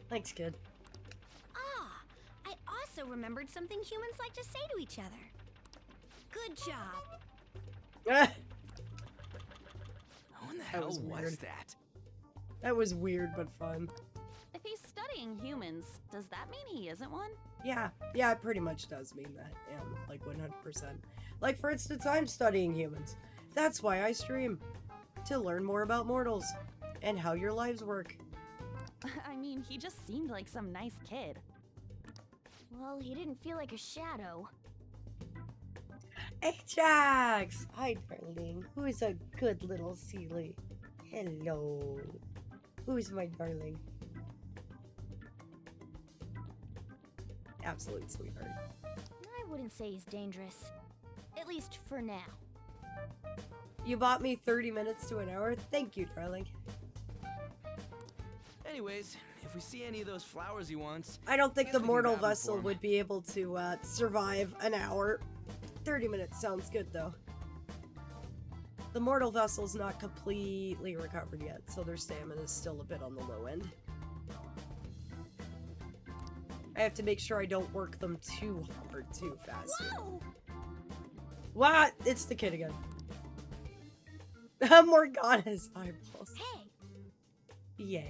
A: Thanks, kid.
R: I also remembered something humans like to say to each other. Good job.
D: What the hell was that?
A: That was weird but fun.
M: If he's studying humans, does that mean he isn't one?
A: Yeah, it pretty much does mean that, like 100%. Like, for instance, I'm studying humans. That's why I stream. To learn more about mortals and how your lives work.
M: I mean, he just seemed like some nice kid.
B: Well, he didn't feel like a shadow.
A: Ajax! Hi, darling. Who's a good little Sealy? Hello. Who's my darling? Absolute sweetheart.
B: I wouldn't say he's dangerous. At least for now.
A: You bought me 30 minutes to an hour? Thank you, darling.
D: Anyways, if we see any of those flowers he wants...
A: I don't think the mortal vessel would be able to survive an hour. 30 minutes sounds good, though. The mortal vessel's not completely recovered yet, so their stamina is still a bit on the low end. I have to make sure I don't work them too hard, too fast.
R: Whoa!
A: What? It's the kid again. Morgana's eyeballs.
R: Hey!
A: Yes.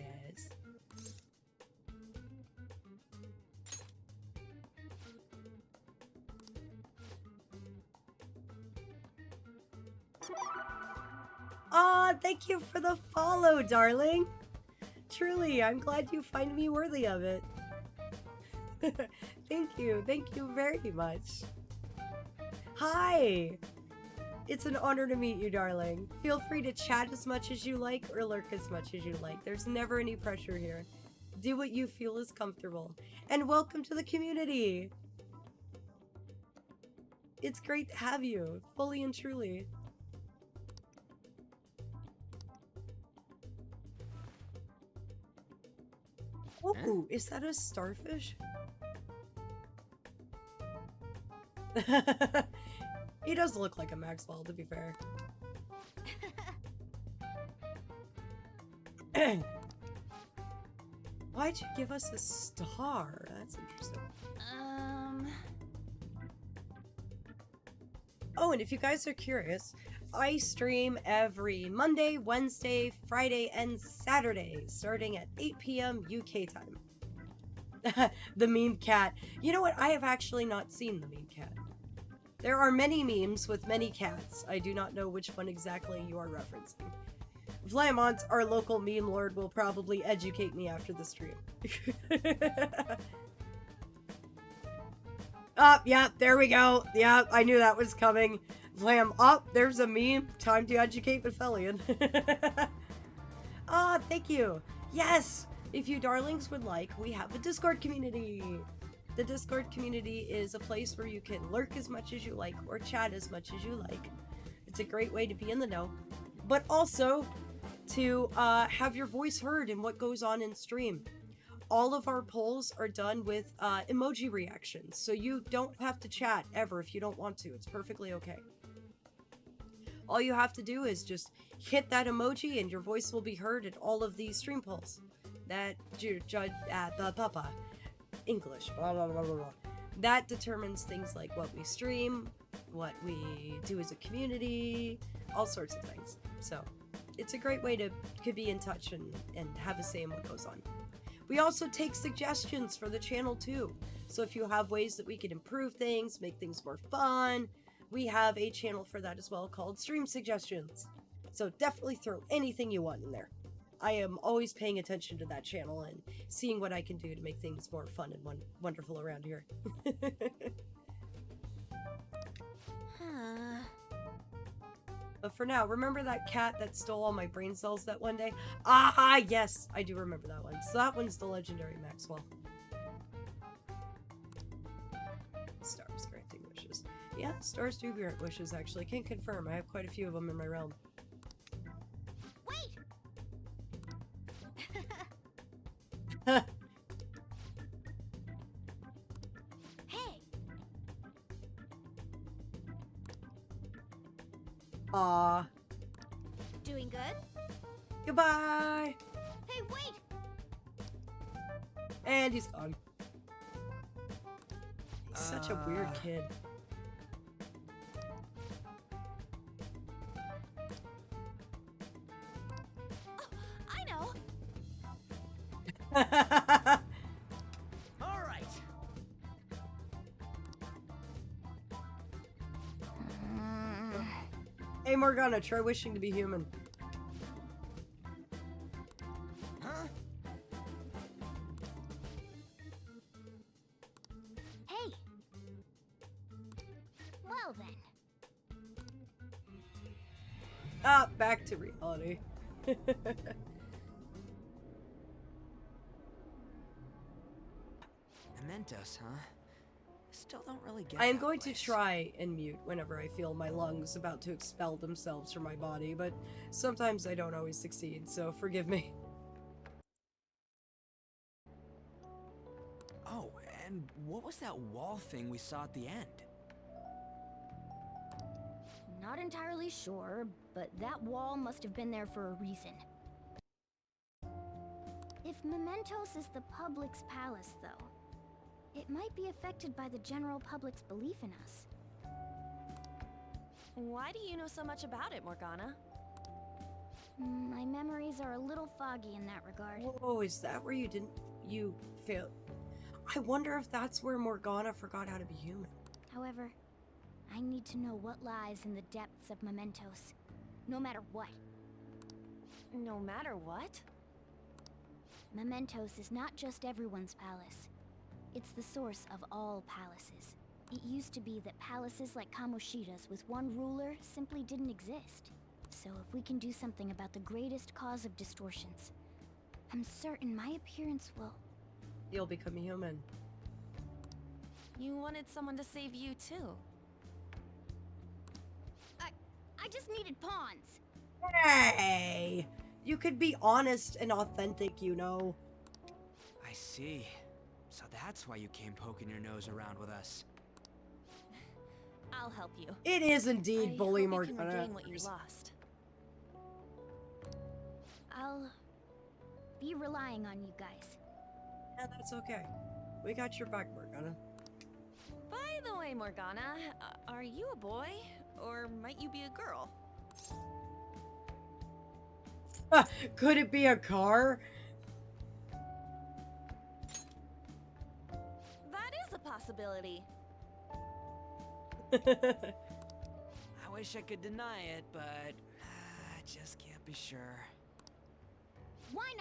A: Aw, thank you for the follow, darling. Truly, I'm glad you find me worthy of it. Thank you very much. Hi! It's an honor to meet you, darling. Feel free to chat as much as you like or lurk as much as you like. There's never any pressure here. Do what you feel is comfortable. And welcome to the community! It's great to have you, fully and truly. Ooh, is that a starfish? He does look like a Maxwell, to be fair. Why'd you give us a star? That's interesting. Oh, and if you guys are curious, I stream every Monday, Wednesday, Friday, and Saturday, starting at 8 p.m. UK time. The meme cat. You know what? I have actually not seen the meme cat. There are many memes with many cats. I do not know which one exactly you are referencing. Vlamont, our local meme lord, will probably educate me after the stream. Yeah, there we go. Yeah, I knew that was coming. Vlam, there's a meme. Time to educate Aphelion. Thank you. Yes, if you darlings would like, we have a Discord community. The Discord community is a place where you can lurk as much as you like or chat as much as you like. It's a great way to be in the know, but also to have your voice heard in what goes on in stream. All of our polls are done with emoji reactions, so you don't have to chat ever if you don't want to. It's perfectly okay. All you have to do is just hit that emoji and your voice will be heard at all of these stream polls. That English, blah, blah, blah, blah, blah. That determines things like what we stream, what we do as a community, all sorts of things. So it's a great way to be in touch and have a say in what goes on. We also take suggestions for the channel too. So if you have ways that we can improve things, make things more fun, we have a channel for that as well called Stream Suggestions. So definitely throw anything you want in there. I am always paying attention to that channel and seeing what I can do to make things more fun and wonderful around here. But for now, remember that cat that stole all my brain cells that one day? Ah, yes, I do remember that one. So that one's the legendary Maxwell. Stars granting wishes. Yeah, stars do grant wishes, actually. Can confirm. I have quite a few of them in my realm.
R: Hey!
A: Aw.
R: Doing good?
A: Goodbye!
R: Hey, wait!
A: And he's gone. He's such a weird kid.
S: I know.
D: All right.
A: Hey Morgana, try wishing to be human.
D: Huh?
B: Hey! Well then.
A: Ah, back to reality.
D: Mementos, huh? Still don't really get
A: I am
D: that
A: going
D: place.
A: to try and mute whenever I feel my lungs about to expel themselves from my body, but sometimes I don't always succeed, so forgive me.
D: Oh, and what was that wall thing we saw at the end?
B: Not entirely sure, but that wall must have been there for a reason. If Mementos is the public's palace, though, it might be affected by the general public's belief in us.
G: Why do you know so much about it, Morgana?
B: My memories are a little foggy in that regard.
A: Whoa, is that where you failed? I wonder if that's where Morgana forgot how to be human.
B: However, I need to know what lies in the depths of Mementos, no matter what.
G: No matter what?
B: Mementos is not just everyone's palace. It's the source of all palaces. It used to be that palaces like Kamoshida's with one ruler simply didn't exist. So if we can do something about the greatest cause of distortions, I'm certain my appearance will...
A: You'll become a human.
G: You wanted someone to save you, too.
B: I just needed pawns.
A: Hey! You could be honest and authentic, you know.
D: I see. So that's why you came poking your nose around with us.
G: I'll help you.
A: It is indeed Bully
G: I hope you can
A: Morgana.
G: regain what you lost.
B: I'll be relying on you guys.
A: Yeah, that's okay. We got your back, Morgana.
G: By the way, Morgana, are you a boy? Or might you be a girl?
A: Could it be a car?
G: That is a possibility.
D: I wish I could deny it, but I just can't be sure.
B: Why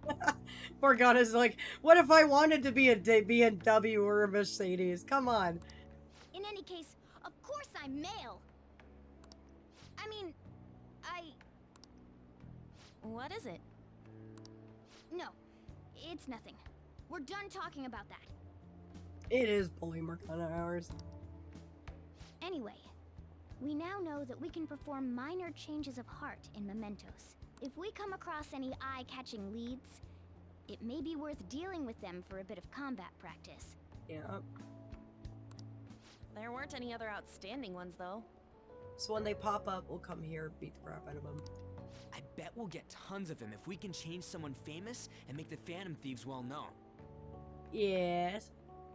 B: not?
A: Morgana's like, what if I wanted to be a BMW or a Mercedes? Come on.
B: In any case, of course I'm male. I mean,
G: What is it?
B: No, it's nothing. We're done talking about that.
A: It is Bully Morgana hours.
B: Anyway, we now know that we can perform minor changes of heart in Mementos. If we come across any eye-catching leads, it may be worth dealing with them for a bit of combat practice.
A: Yeah.
G: There weren't any other outstanding ones, though.
A: So when they pop up, we'll come here, beat the crap out of them.
D: I bet we'll get tons of them if we can change someone famous and make the Phantom Thieves well known.
A: Yes.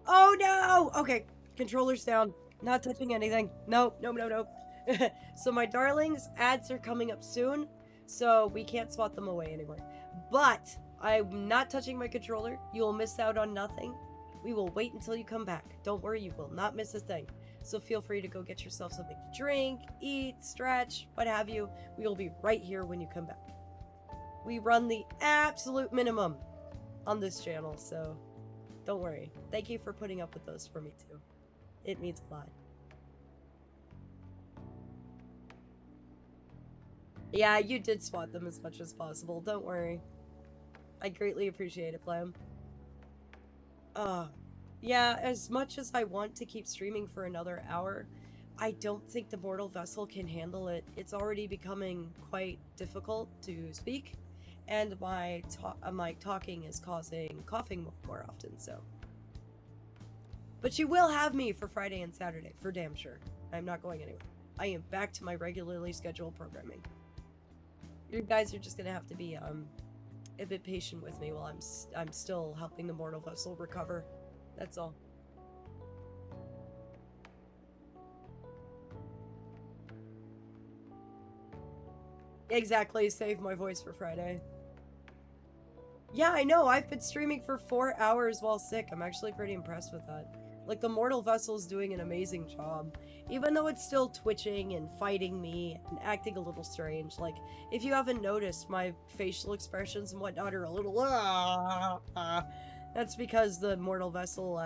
A: Oh no! Okay, controller's down. Not touching anything. Nope, nope, nope, nope. So my darlings, ads are coming up soon, so we can't swat them away anymore. But I'm not touching my controller. You will miss out on nothing. We will wait until you come back. Don't worry, you will not miss a thing. So feel free to go get yourself something to drink, eat, stretch, what have you. We will be right here when you come back. We run the absolute minimum on this channel, so don't worry. Thank you for putting up with those for me too. It means a lot. Yeah, you did swat them as much as possible. Don't worry. I greatly appreciate it, Blam. Yeah, as much as I want to keep streaming for another hour, I don't think the mortal vessel can handle it. It's already becoming quite difficult to speak, and my talking is causing coughing more often, so. But you will have me for Friday and Saturday, for damn sure. I'm not going anywhere. I am back to my regularly scheduled programming. You guys are just gonna have to be a bit patient with me while I'm still helping the mortal vessel recover. That's all. Exactly, save my voice for Friday. Yeah, I know, I've been streaming for 4 hours while sick. I'm actually pretty impressed with that. Like, the mortal vessel's doing an amazing job. Even though it's still twitching and fighting me and acting a little strange. Like, if you haven't noticed, my facial expressions and whatnot are a little That's because the mortal vessel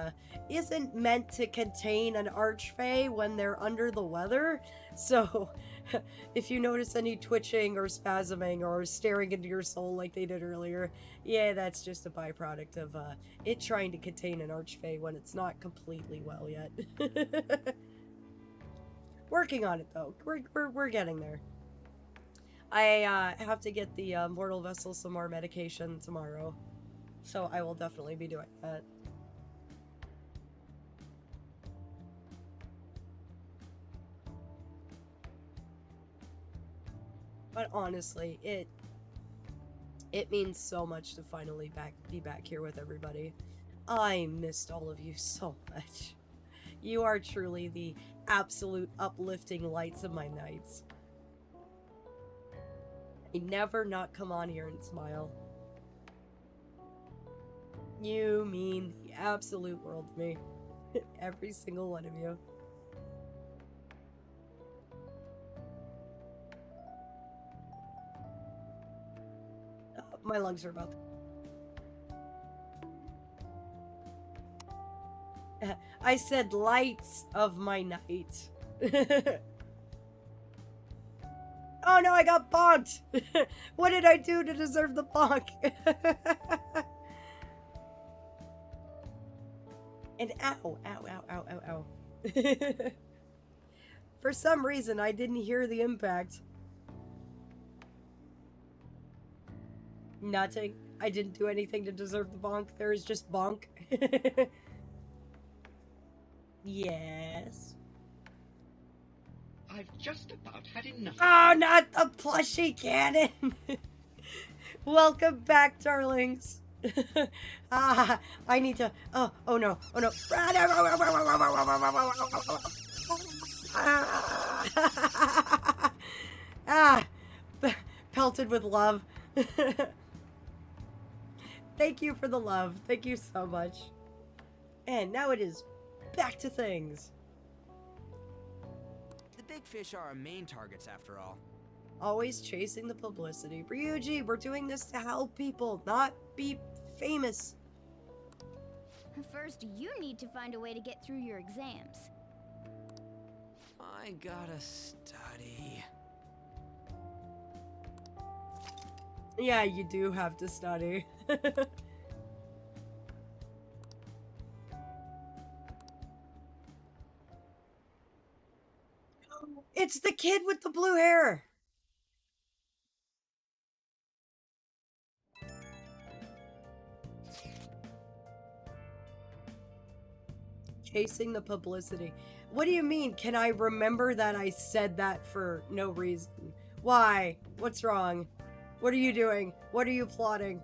A: isn't meant to contain an archfey when they're under the weather. So, if you notice any twitching or spasming or staring into your soul like they did earlier, yeah, that's just a byproduct of it trying to contain an archfey when it's not completely well yet. Working on it though. We're getting there. I have to get the mortal vessel some more medication tomorrow. So I will definitely be doing that. But honestly, it means so much to finally be back here with everybody. I missed all of you so much. You are truly the absolute uplifting lights of my nights. I never not come on here and smile. You mean the absolute world to me. Every single one of you. My lungs are about to... I said lights of my night. Oh no, I got bonked! What did I do to deserve the bonk? And ow, ow, ow, ow, ow, ow. For some reason, I didn't hear the impact. Nothing. I didn't do anything to deserve the bonk. There is just bonk. Yes.
U: I've just about had enough.
A: Oh, not the plushie cannon! Welcome back, darlings. I need to... Oh no, oh no. Pelted with love. Thank you for the love. Thank you so much. And now it is back to things.
D: The big fish are our main targets after all.
A: Always chasing the publicity. Ryuji, we're doing this to help people, not be famous.
B: First, you need to find a way to get through your exams.
D: I gotta study.
A: Yeah, you do have to study. It's the kid with the blue hair! Chasing the publicity. What do you mean? Can I remember that I said that for no reason? Why? What's wrong? What are you doing? What are you plotting?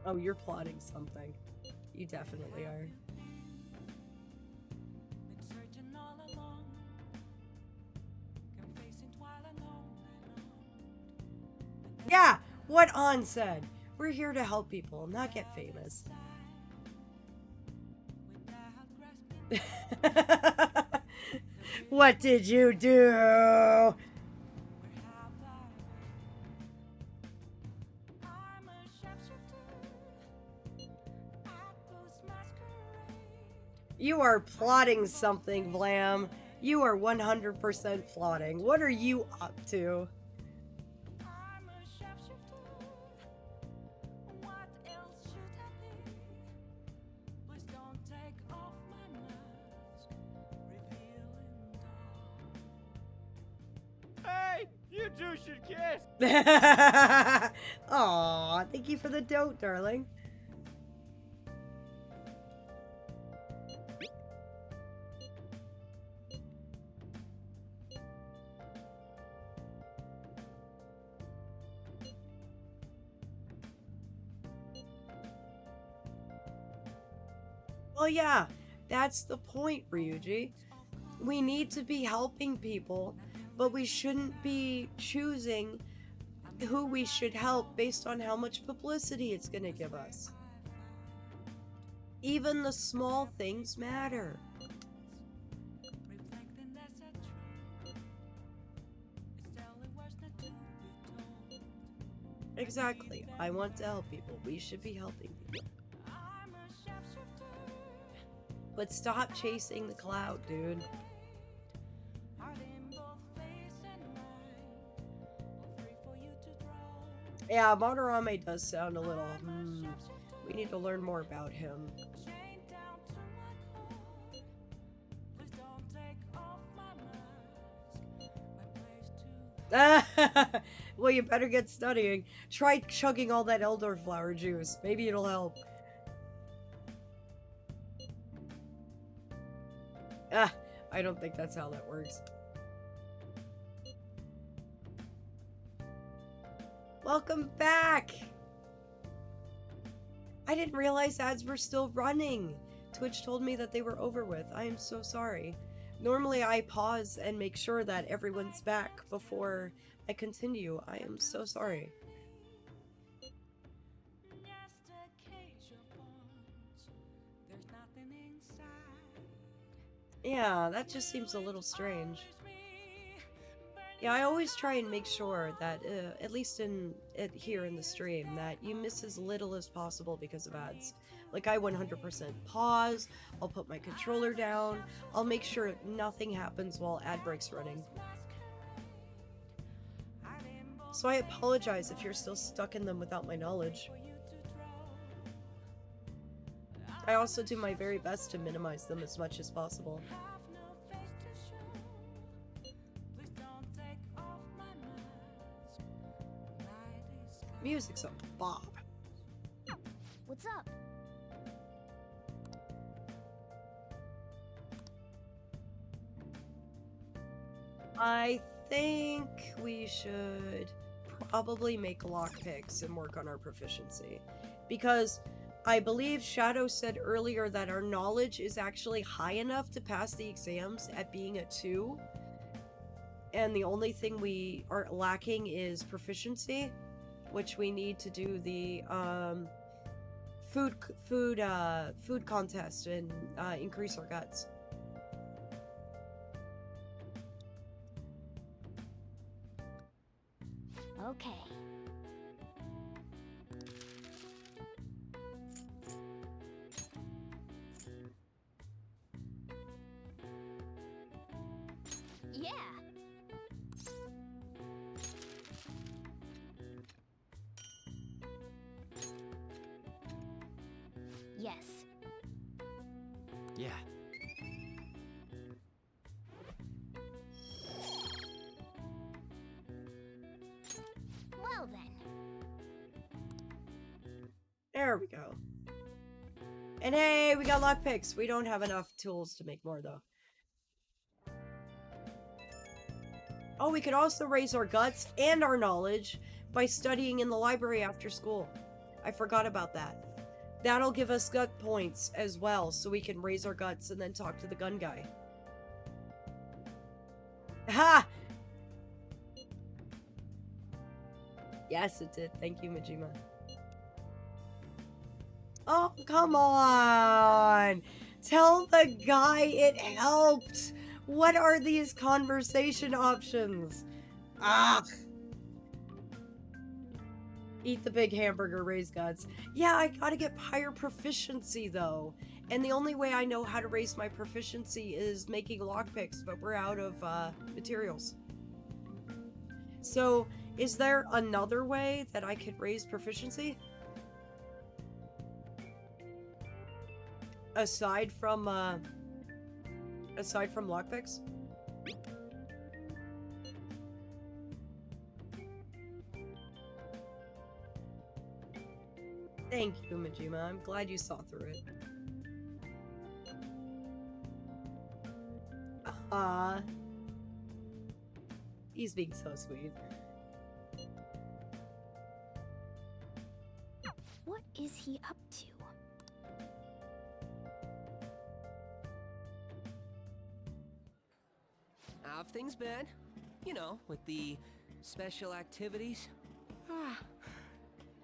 A: Oh, you're plotting something. You definitely are. Yeah, what On said. We're here to help people, not get famous. What did you do? You are plotting something, Vlam. You are 100% plotting. What are you up to?
J: Hey, you two should kiss.
A: Aw, thank you for the dote, darling. Well, yeah, that's the point, Ryuji. We need to be helping people, but we shouldn't be choosing who we should help based on how much publicity it's going to give us. Even the small things matter. Exactly. I want to help people. We should be helping people. But stop chasing the clout, dude. Yeah, Madarame does sound a little, we need to learn more about him. Well, you better get studying. Try chugging all that elderflower juice. Maybe it'll help. I don't think that's how that works. Welcome back! I didn't realize ads were still running. Twitch told me that they were over with. I am so sorry. Normally I pause and make sure that everyone's back before I continue. I am so sorry. Yeah, that just seems a little strange. Yeah, I always try and make sure that, at least here in the stream, that you miss as little as possible because of ads. Like, I 100% pause, I'll put my controller down, I'll make sure nothing happens while ad breaks running. So I apologize if you're still stuck in them without my knowledge. I also do my very best to minimize them as much as possible. Music's a bop.
B: What's up?
A: I think we should probably make lockpicks and work on our proficiency. Because I believe Shadow said earlier that our knowledge is actually high enough to pass the exams at being a 2. And the only thing we are lacking is proficiency, which we need to do the food contest and increase our guts.
B: Okay. Yeah. Yes.
H: Yeah.
B: Well then.
A: There we go. And hey, we got lockpicks. We don't have enough tools to make more, though. Oh, we could also raise our guts and our knowledge by studying in the library after school. I forgot about that. That'll give us gut points as well, so we can raise our guts and then talk to the gun guy. Ha! Yes, it did. Thank you, Majima. Oh, come on! Tell the guy it helped! What are these conversation options? Ah! Eat the big hamburger, raise guts. Yeah, I gotta get higher proficiency, though. And the only way I know how to raise my proficiency is making lockpicks, but we're out of materials. So, is there another way that I could raise proficiency? Aside from lockpicks? Thank you, Majima. I'm glad you saw through it. He's being so sweet.
B: What is he up to?
P: How've things been? You know, with the special activities.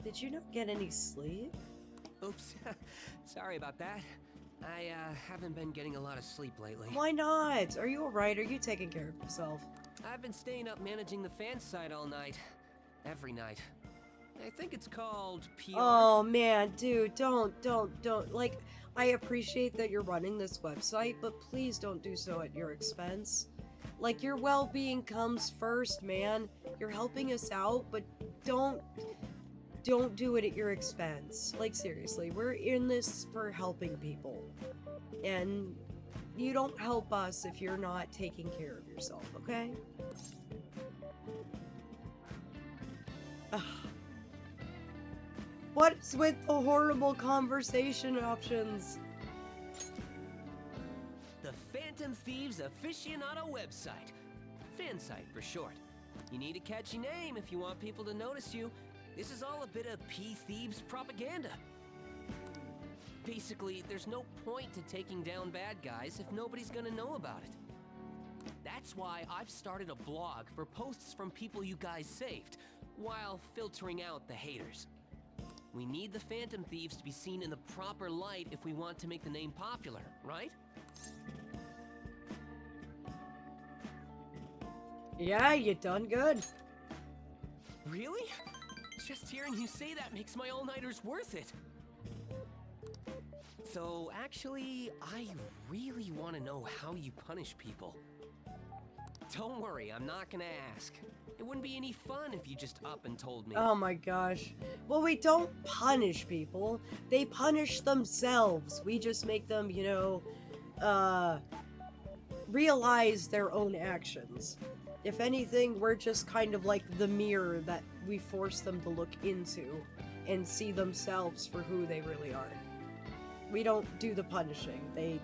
A: Did you not get any sleep?
P: Oops. Sorry about that. I haven't been getting a lot of sleep lately.
A: Why not? Are you alright? Are you taking care of yourself?
P: I've been staying up managing the fan site all night. Every night. I think it's called PR.
A: Oh man, dude, don't. Like, I appreciate that you're running this website, but please don't do so at your expense. Like, your well-being comes first, man. You're helping us out, but don't do it at your expense. Like, seriously, we're in this for helping people. And you don't help us if you're not taking care of yourself, okay? Ugh. What's with the horrible conversation options?
P: The Phantom Thieves Aficionado website. Fan site for short. You need a catchy name if you want people to notice you. This is all a bit of P-Thieves propaganda. Basically, there's no point to taking down bad guys if nobody's gonna know about it. That's why I've started a blog for posts from people you guys saved, while filtering out the haters. We need the Phantom Thieves to be seen in the proper light if we want to make the name popular, right?
A: Yeah, you done good.
P: Really? Just hearing you say that makes my all-nighters worth it. So, actually, I really want to know how you punish people. Don't worry, I'm not gonna ask. It wouldn't be any fun if you just up and told me.
A: Oh my gosh. Well, we don't punish people. They punish themselves. We just make them, you know, realize their own actions. If anything, we're just kind of like the mirror that we force them to look into and see themselves for who they really are. We don't do the punishing. They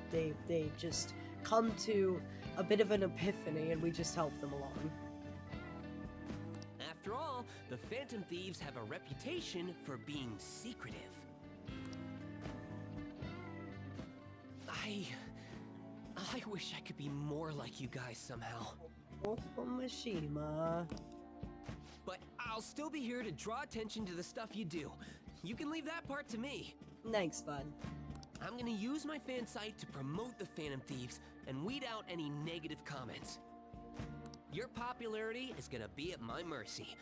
A: just come to a bit of an epiphany and we just help them along.
P: After all, the Phantom Thieves have a reputation for being secretive. I wish I could be more like you guys somehow.
A: Oh, Mishima.
P: But I'll still be here to draw attention to the stuff you do. You can leave that part to me.
A: Thanks, bud.
P: I'm gonna use my fan site to promote the Phantom Thieves and weed out any negative comments. Your popularity is gonna be at my mercy.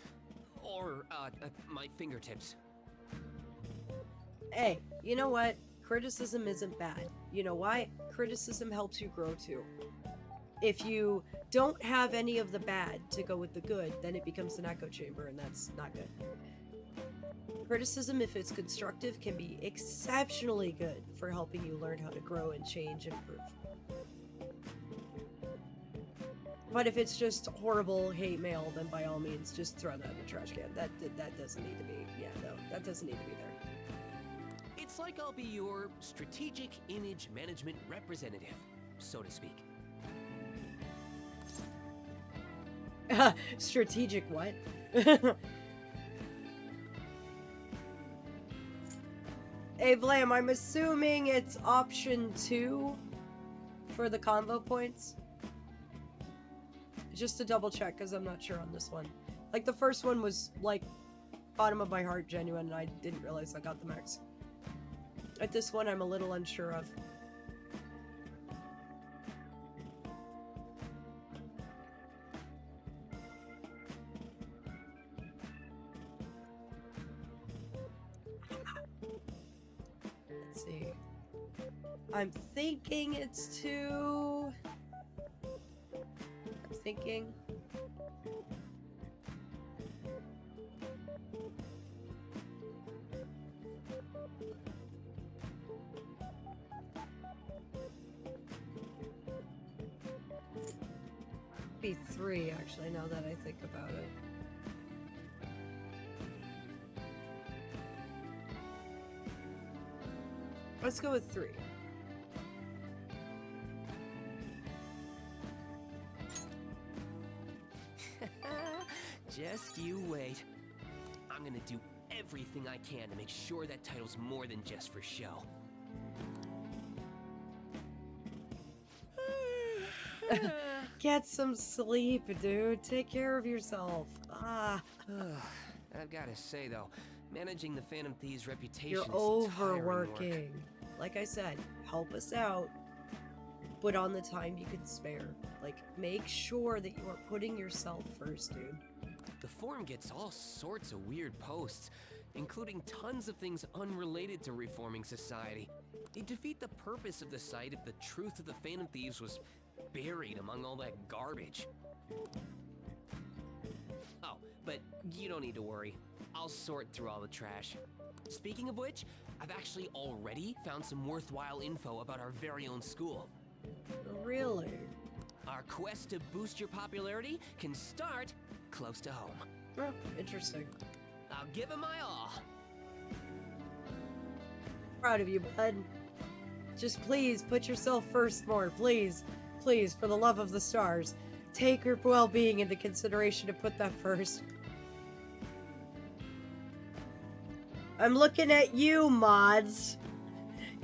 P: Or, at my fingertips.
A: Hey, you know what? Criticism isn't bad. You know why? Criticism helps you grow too. If you don't have any of the bad to go with the good, then it becomes an echo chamber, and that's not good. Criticism, if it's constructive, can be exceptionally good for helping you learn how to grow and change and improve. But if it's just horrible hate mail, then by all means, just throw that in the trash can. That doesn't need to be. Yeah, no, that doesn't need to be there.
P: It's like I'll be your strategic image management representative, so to speak.
A: Strategic what? Hey, Vlam, I'm assuming it's option 2 for the convo points. Just to double check, because I'm not sure on this one. Like, the first one was, like, bottom of my heart, genuine, and I didn't realize I got the max. At this one, I'm a little unsure of. Let's see. I'm thinking it's 2. I'm thinking. Be 3, actually, now that I think about it. Let's go with 3.
P: Just you wait. I'm gonna do everything I can to make sure that title's more than just for show.
A: Get some sleep, dude. Take care of yourself. Ah.
P: I've gotta say, though, managing the Phantom Thieves' reputation
A: You're
P: is tiring work.
A: overworking. Like I said, help us out. Put on the time you can spare. Like, make sure that you are putting yourself first, dude.
P: The forum gets all sorts of weird posts, including tons of things unrelated to reforming society. They defeat the purpose of the site if the truth of the Phantom Thieves was buried among all that garbage. Oh, but you don't need to worry. I'll sort through all the trash. Speaking of which, I've actually already found some worthwhile info about our very own school.
A: Really?
P: Our quest to boost your popularity can start close to home.
A: Oh, interesting.
P: I'll give it my all.
A: Proud of you, bud. Just please put yourself first more, please. Please, for the love of the stars. Take your well-being into consideration to put that first. I'm looking at you, mods.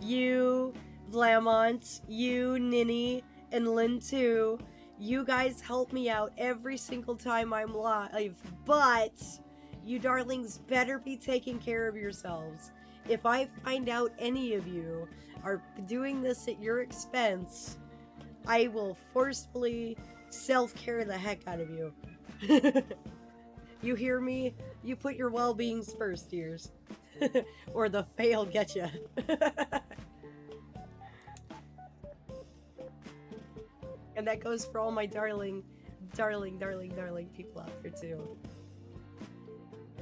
A: You, Vlamont, you, Ninny, and Lynn too. You guys help me out every single time I'm live, but you darlings better be taking care of yourselves. If I find out any of you are doing this at your expense, I will forcefully self-care the heck out of you. You hear me? You put your well-beings first, dears. Or the fail get ya. And that goes for all my darling people out there too.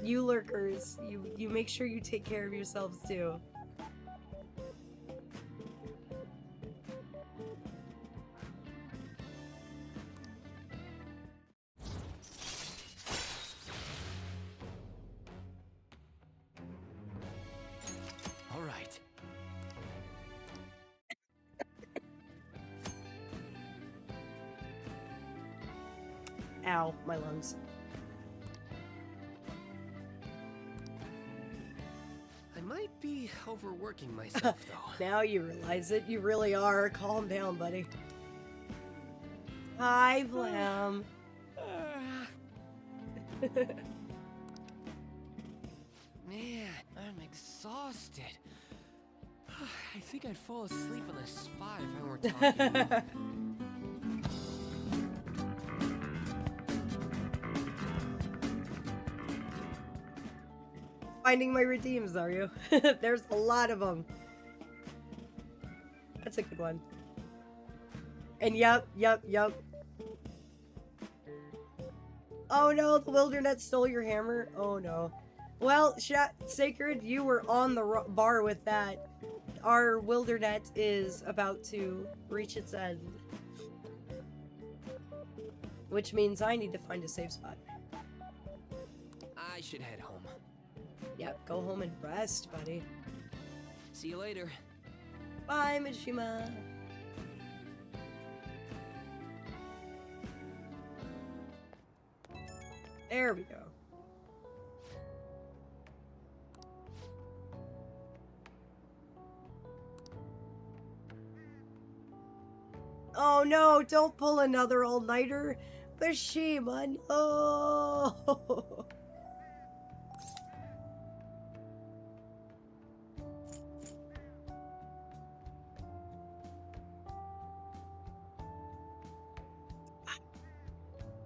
A: You lurkers, you make sure you take care of yourselves too.
P: All right.
A: Ow, my lungs.
P: I might be overworking myself, though.
A: Now you realize it. You really are. Calm down, buddy. Hi, Vlam.
P: Man, I'm exhausted. I think I'd fall asleep on the spot if I weren't talking.
A: Finding my redeems, are you? There's a lot of them. That's a good one. And yep. Oh no, the wilderness stole your hammer. Oh no. Well, Sacred, you were on the bar with that. Our wilderness is about to reach its end. Which means I need to find a safe spot.
P: I should head home.
A: Yep, go home and rest, buddy.
P: See you later.
A: Bye, Mishima. There we go. Oh no, don't pull another all-nighter. Bashima, no.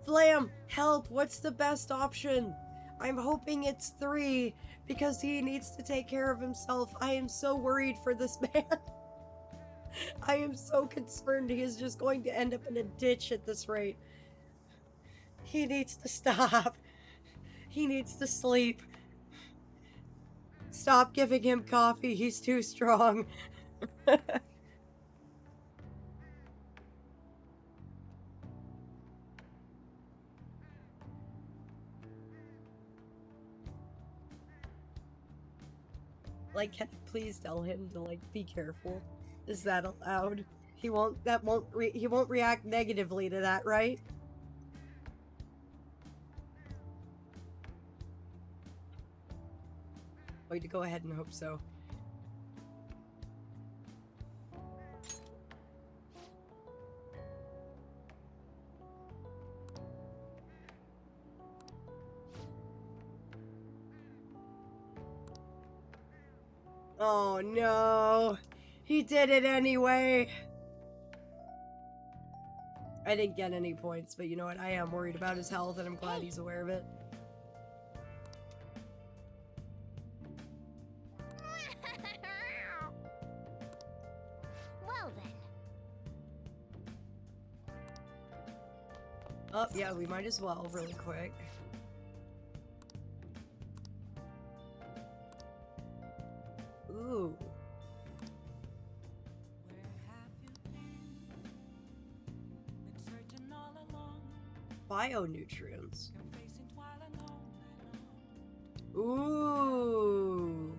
A: Flam, help, what's the best option? I'm hoping it's 3, because he needs to take care of himself. I am so worried for this man. I am so concerned he is just going to end up in a ditch at this rate. He needs to stop. He needs to sleep. Stop giving him coffee, he's too strong. Like, can I please tell him to, like, be careful? Is that allowed? He won't react negatively to that, right? Going to go ahead and hope so. Oh no, he did it anyway. I didn't get any points, but you know what? I am worried about his health, and I'm glad he's aware of it.
B: Well then.
A: Oh, yeah, we might as well really quick. Ooh. Bionutrients. Ooh.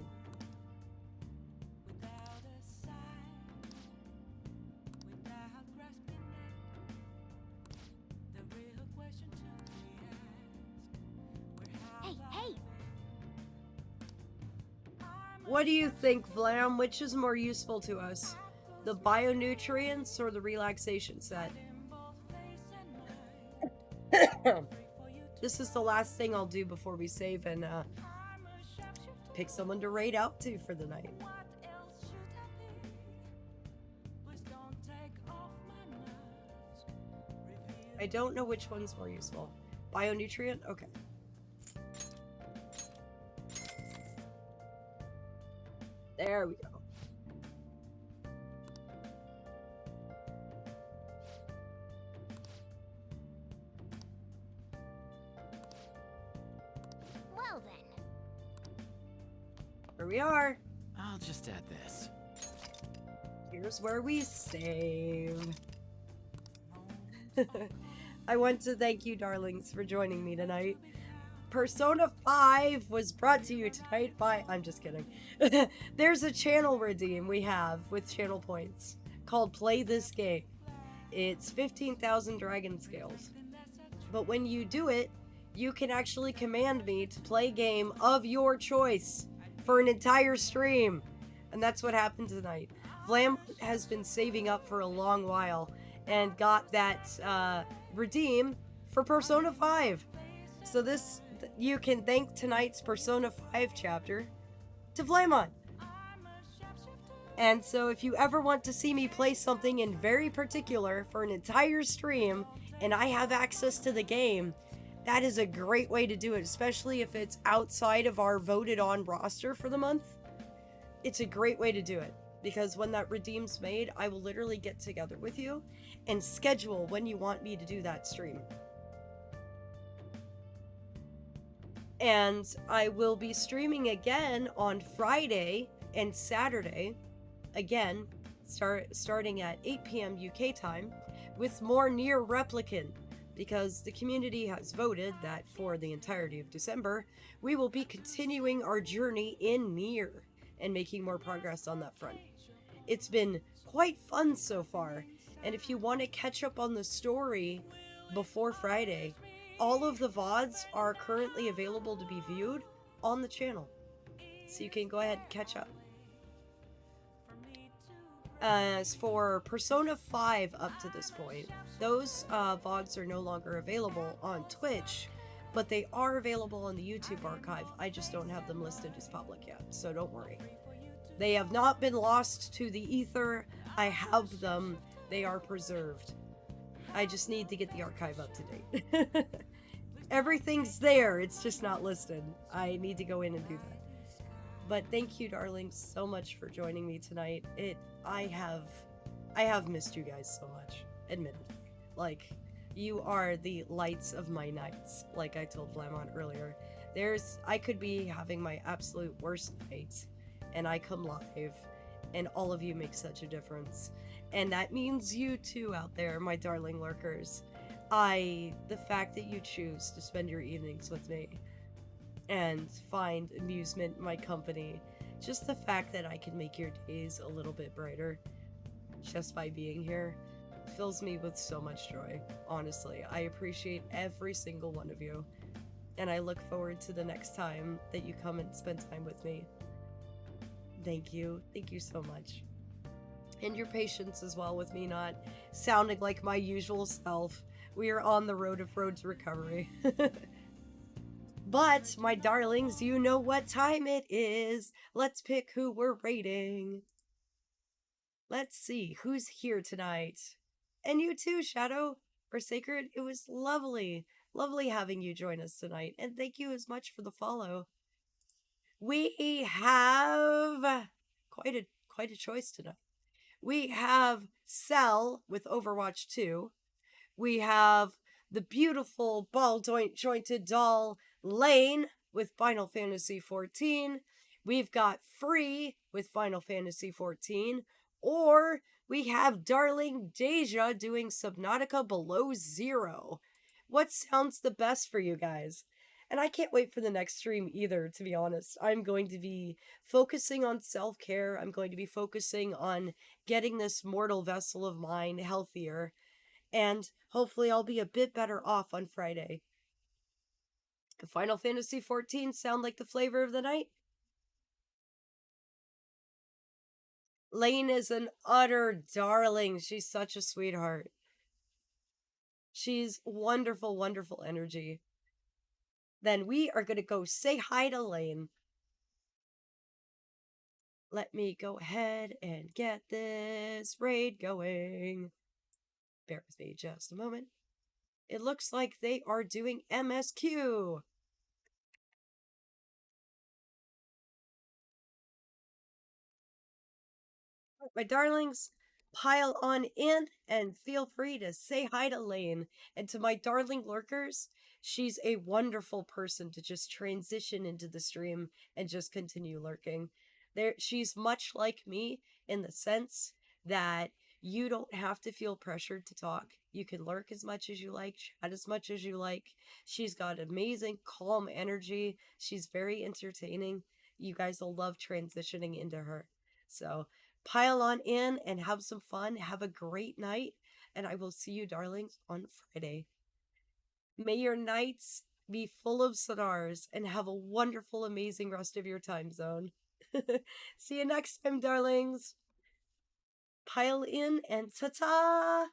B: Hey, hey!
A: What do you think, Vlam? Which is more useful to us? The bionutrients or the relaxation set? This is the last thing I'll do before we save and pick someone to raid out to for the night. I don't know which one's more useful. Bionutrient? Okay. There we go.
B: Well then.
A: Here we are.
H: I'll just add this.
A: Here's where we save. I want to thank you, darlings, for joining me tonight. Persona 5 was brought to you tonight by... I'm just kidding. There's a channel redeem we have with channel points called Play This Game. It's 15,000 dragon scales. But when you do it, you can actually command me to play a game of your choice for an entire stream. And that's what happened tonight. Vlam has been saving up for a long while and got that redeem for Persona 5. So this... you can thank tonight's Persona 5 chapter to Vlamon. And so if you ever want to see me play something in very particular for an entire stream, and I have access to the game, that is a great way to do it, especially if it's outside of our voted on roster for the month. It's a great way to do it, because when that redeem's made, I will literally get together with you and schedule when you want me to do that stream. And I will be streaming again on Friday and Saturday, again, starting at 8 p.m. UK time, with more Nier Replicant, because the community has voted that for the entirety of December, we will be continuing our journey in Nier and making more progress on that front. It's been quite fun so far, and if you want to catch up on the story before Friday, all of the VODs are currently available to be viewed on the channel, so you can go ahead and catch up. As for Persona 5 up to this point, those VODs are no longer available on Twitch, but they are available on the YouTube archive. I just don't have them listed as public yet, so don't worry. They have not been lost to the ether. I have them. They are preserved. I just need to get the archive up to date. Everything's there, it's just not listed. I need to go in and do that. But thank you, darlings, so much for joining me tonight. I have missed you guys so much, admittedly. Like, you are the lights of my nights, like I told Lamont earlier. I could be having my absolute worst night, and I come live, and all of you make such a difference. And that means you too out there, my darling lurkers. The fact that you choose to spend your evenings with me and find amusement in my company, just the fact that I can make your days a little bit brighter just by being here fills me with so much joy. Honestly, I appreciate every single one of you, and I look forward to the next time that you come and spend time with me. Thank you so much. And your patience as well with me not sounding like my usual self. We are on the road to recovery. But, my darlings, you know what time it is. Let's pick who we're rating. Let's see who's here tonight. And you too, Shadow or Sacred. It was lovely having you join us tonight. And thank you as much for the follow. We have quite a choice tonight. We have Cell with Overwatch 2. We have the beautiful ball-jointed doll Lane with Final Fantasy XIV. We've got Free with Final Fantasy XIV. Or we have darling Deja doing Subnautica Below Zero. What sounds the best for you guys? And I can't wait for the next stream either, to be honest. I'm going to be focusing on self-care. I'm going to be focusing on getting this mortal vessel of mine healthier. And hopefully I'll be a bit better off on Friday. Final Fantasy XIV sound like the flavor of the night? Lane is an utter darling. She's such a sweetheart. She's wonderful energy. Then we are going to go say hi to Lane. Let me go ahead and get this raid going. Bear with me just a moment. It looks like they are doing MSQ. My darlings, pile on in and feel free to say hi to Lane. And to my darling lurkers, she's a wonderful person to just transition into the stream and just continue lurking. She's much like me in the sense that you don't have to feel pressured to talk. You can lurk as much as you like, chat as much as you like. She's got amazing, calm energy. She's very entertaining. You guys will love transitioning into her. So, pile on in and have some fun. Have a great night. And I will see you, darlings, on Friday. May your nights be full of stars and have a wonderful, amazing rest of your time zone. See you next time, darlings. Pile in and ta-ta!